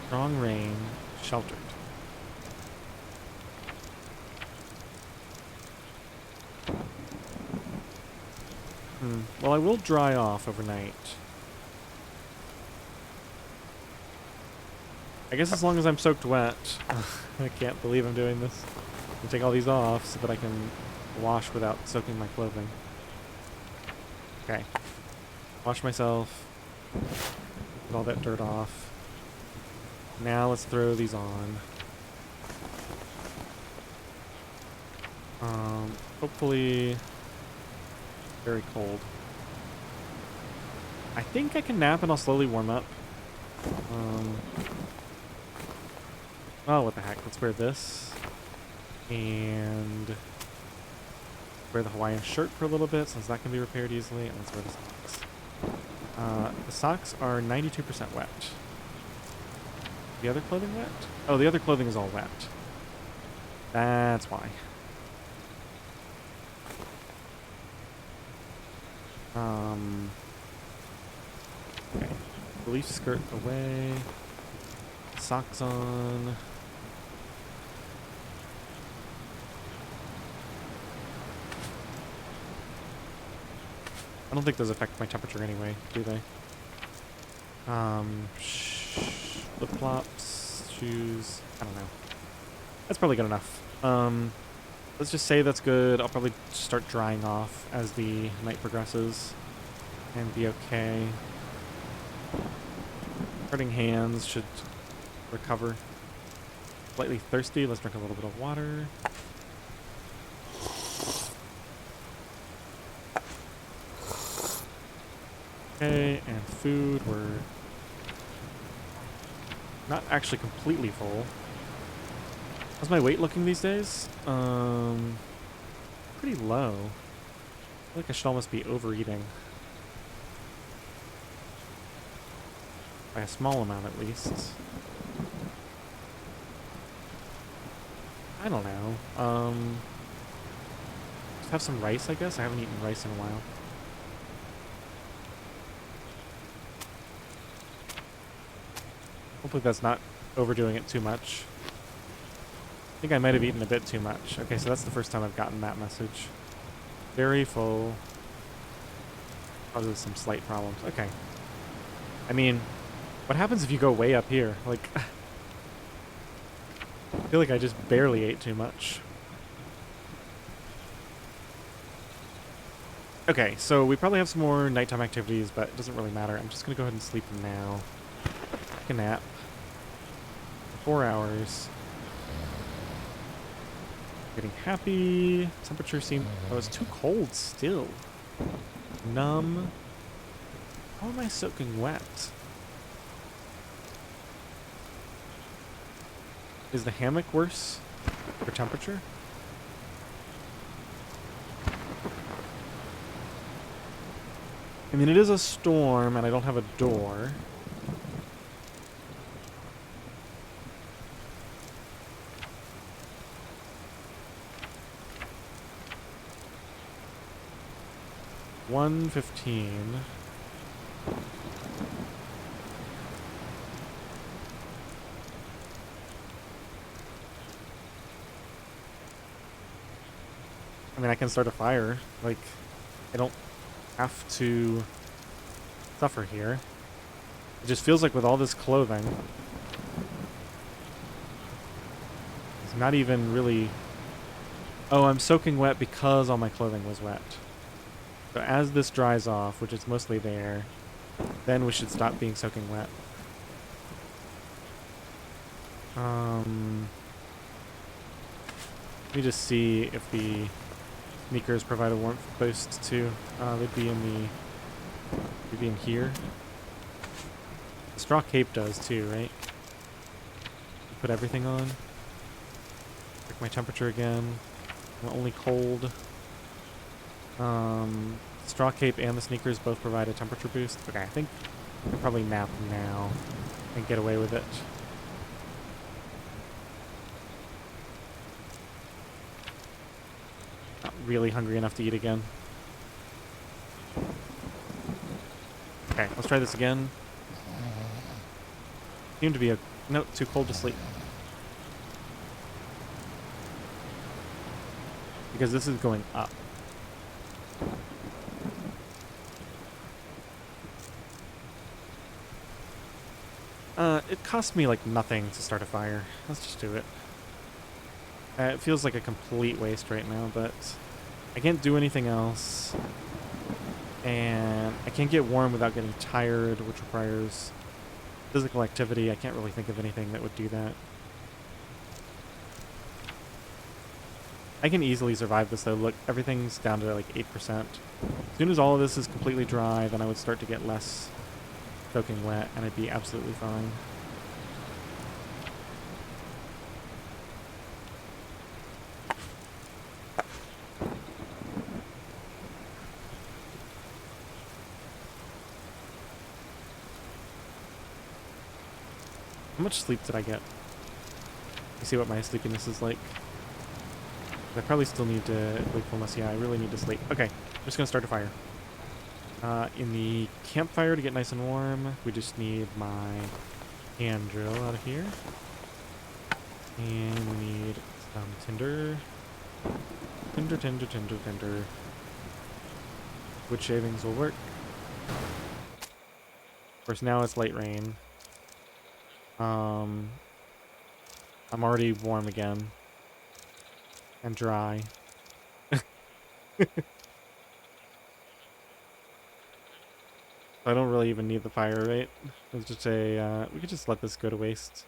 Strong rain, sheltered. Well, I will dry off overnight. I guess as long as I'm soaked wet. I can't believe I'm doing this. I'll take all these off so that I can wash without soaking my clothing. Okay. Wash myself. Get all that dirt off. Now let's throw these on. Hopefully very cold. I think I can nap and I'll slowly warm up. Oh, what the heck. Let's wear this. And wear the Hawaiian shirt for a little bit since that can be repaired easily. And let's wear the socks. The socks are 92% wet. The other clothing wet? Oh, the other clothing is all wet. That's why. Okay. Relief skirt away. Socks on. I don't think those affect my temperature anyway, do they? Flip-flops, shoes, I don't know. That's probably good enough. Let's just say that's good. I'll probably start drying off as the night progresses and be okay. Hurting hands should recover. Slightly thirsty. Let's drink a little bit of water. Okay, and food. We're not actually completely full. How's my weight looking these days? Pretty low. I feel like I should almost be overeating. By a small amount at least. I don't know. Just have some rice, I guess. I haven't eaten rice in a while. Hopefully that's not overdoing it too much. I think I might have eaten a bit too much. Okay, so that's the first time I've gotten that message. Very full. Causes some slight problems. Okay. I mean, what happens if you go way up here? Like, I feel like I just barely ate too much. Okay, so we probably have some more nighttime activities, but it doesn't really matter. I'm just going to go ahead and sleep now. Take a nap. 4 hours. Getting happy. Temperature seemed... Oh, it's too cold still. Numb. How am I soaking wet? Is the hammock worse for temperature? I mean, it is a storm, and I don't have a door. $115. I mean, I can start a fire. Like, I don't have to suffer here. It just feels like with all this clothing, it's not even really... Oh, I'm soaking wet because all my clothing was wet. So as this dries off, which is mostly there, then we should stop being soaking wet. Let me just see if the sneakers provide a warmth boost too. They'd be in here. The straw cape does too, right? Put everything on. Check my temperature again. I'm only cold. Straw cape and the sneakers both provide a temperature boost. Okay, I think I can probably nap now and get away with it. Not really hungry enough to eat again. Okay, let's try this again. Seemed to be no, too cold to sleep. Because this is going up. It cost me like nothing to start a fire. Let's just do it. It feels like a complete waste right now, but I can't do anything else. And I can't get warm without getting tired, which requires physical activity. I can't really think of anything that would do that. I can easily survive this though. Look, everything's down to like 8%. As soon as all of this is completely dry, then I would start to get less soaking wet, and I'd be absolutely fine. How much sleep did I get? Let me see what my sleepiness is like. I probably still need to wakefulness. Yeah, I really need to sleep. Okay, I'm just gonna start a fire. In the campfire to get nice and warm, we just need my hand drill out of here. And we need some tinder. Tinder. Wood shavings will work. Of course, now it's light rain. I'm already warm again. And dry. I don't really even need the fire, right? It's just a, we could just let this go to waste.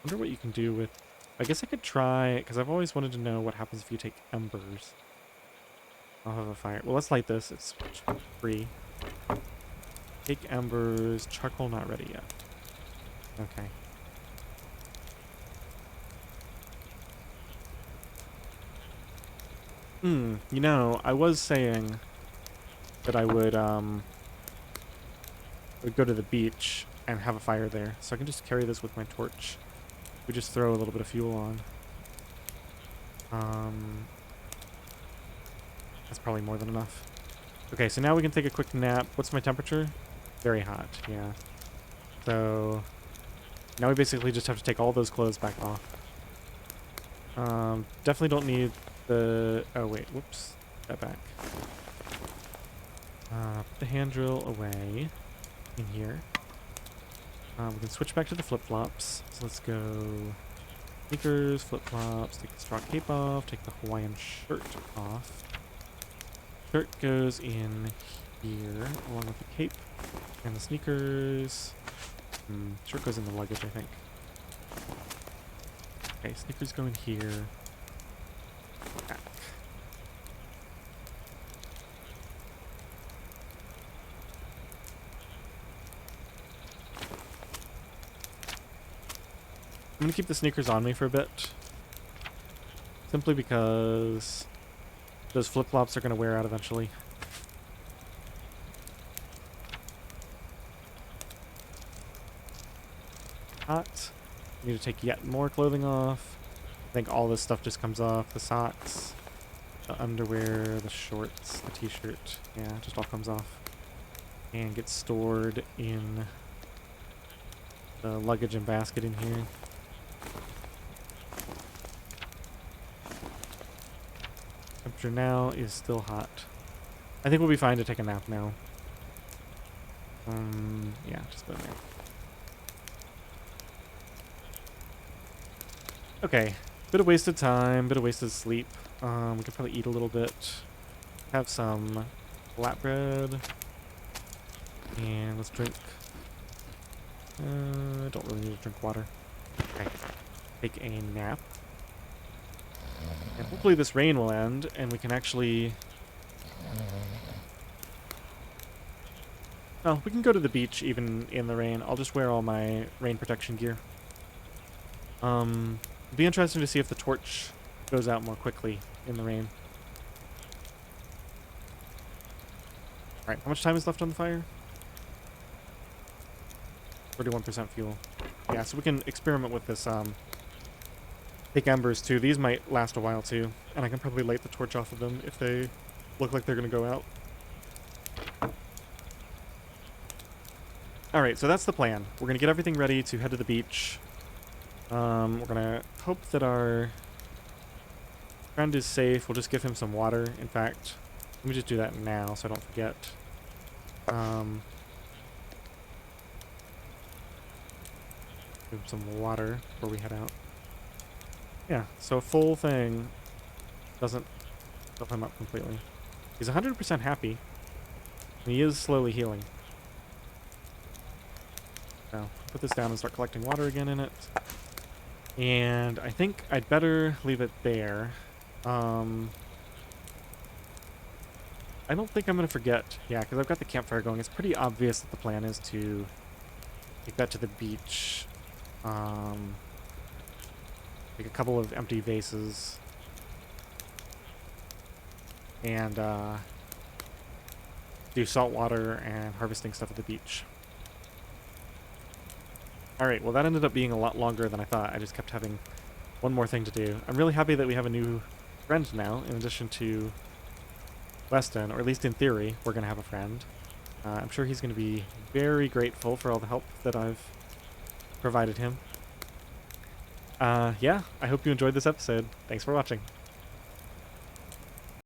I wonder what you can do with... I guess I could try, because I've always wanted to know what happens if you take embers. I'll have a fire. Well, let's light this. It's free. Take embers. Charcoal not ready yet. Okay. You know, I was saying that I would go to the beach and have a fire there. So I can just carry this with my torch. We just throw a little bit of fuel on. That's probably more than enough. Okay, so now we can take a quick nap. What's my temperature? Very hot, yeah. So now we basically just have to take all those clothes back off. Definitely don't need the... Oh, wait. Whoops. That back. Put the hand drill away in here. We can switch back to the flip-flops. So let's go sneakers, flip-flops, take the straw cape off, take the Hawaiian shirt off. Shirt goes in here along with the cape and the sneakers. Shirt goes in the luggage, I think. Okay, sneakers go in here. Back. I'm gonna keep the sneakers on me for a bit. Simply because those flip-flops are gonna wear out eventually. Hot. Need to take yet more clothing off. I think all this stuff just comes off. The socks, the underwear, the shorts, the t-shirt. Yeah, it just all comes off. And gets stored in the luggage and basket in here. Temperature now is still hot. I think we'll be fine to take a nap now. Yeah, just go in there. Okay, bit of wasted time, bit of wasted sleep. We could probably eat a little bit. Have some flatbread. And let's drink. I don't really need to drink water. Okay, take a nap. And hopefully this rain will end and we can actually... Oh, we can go to the beach even in the rain. I'll just wear all my rain protection gear. It'd be interesting to see if the torch goes out more quickly in the rain. Alright, how much time is left on the fire? 31% fuel. Yeah, so we can experiment with this, take embers too. These might last a while too. And I can probably light the torch off of them if they look like they're gonna go out. Alright, so that's the plan. We're gonna get everything ready to head to the beach. We're gonna hope that our friend is safe. We'll just give him some water. In fact, let me just do that now so I don't forget. Give him some water before we head out. Yeah, so a full thing doesn't fill him up completely. He's 100% happy. And he is slowly healing. Now, put this down and start collecting water again in it. And I think I'd better leave it there. I don't think I'm going to forget. Yeah, because I've got the campfire going. It's pretty obvious that the plan is to take that to the beach. Take a couple of empty vases. And do salt water and harvesting stuff at the beach. Alright, well that ended up being a lot longer than I thought. I just kept having one more thing to do. I'm really happy that we have a new friend now, in addition to Weston, or at least in theory, we're going to have a friend. I'm sure he's going to be very grateful for all the help that I've provided him. Yeah, I hope you enjoyed this episode. Thanks for watching.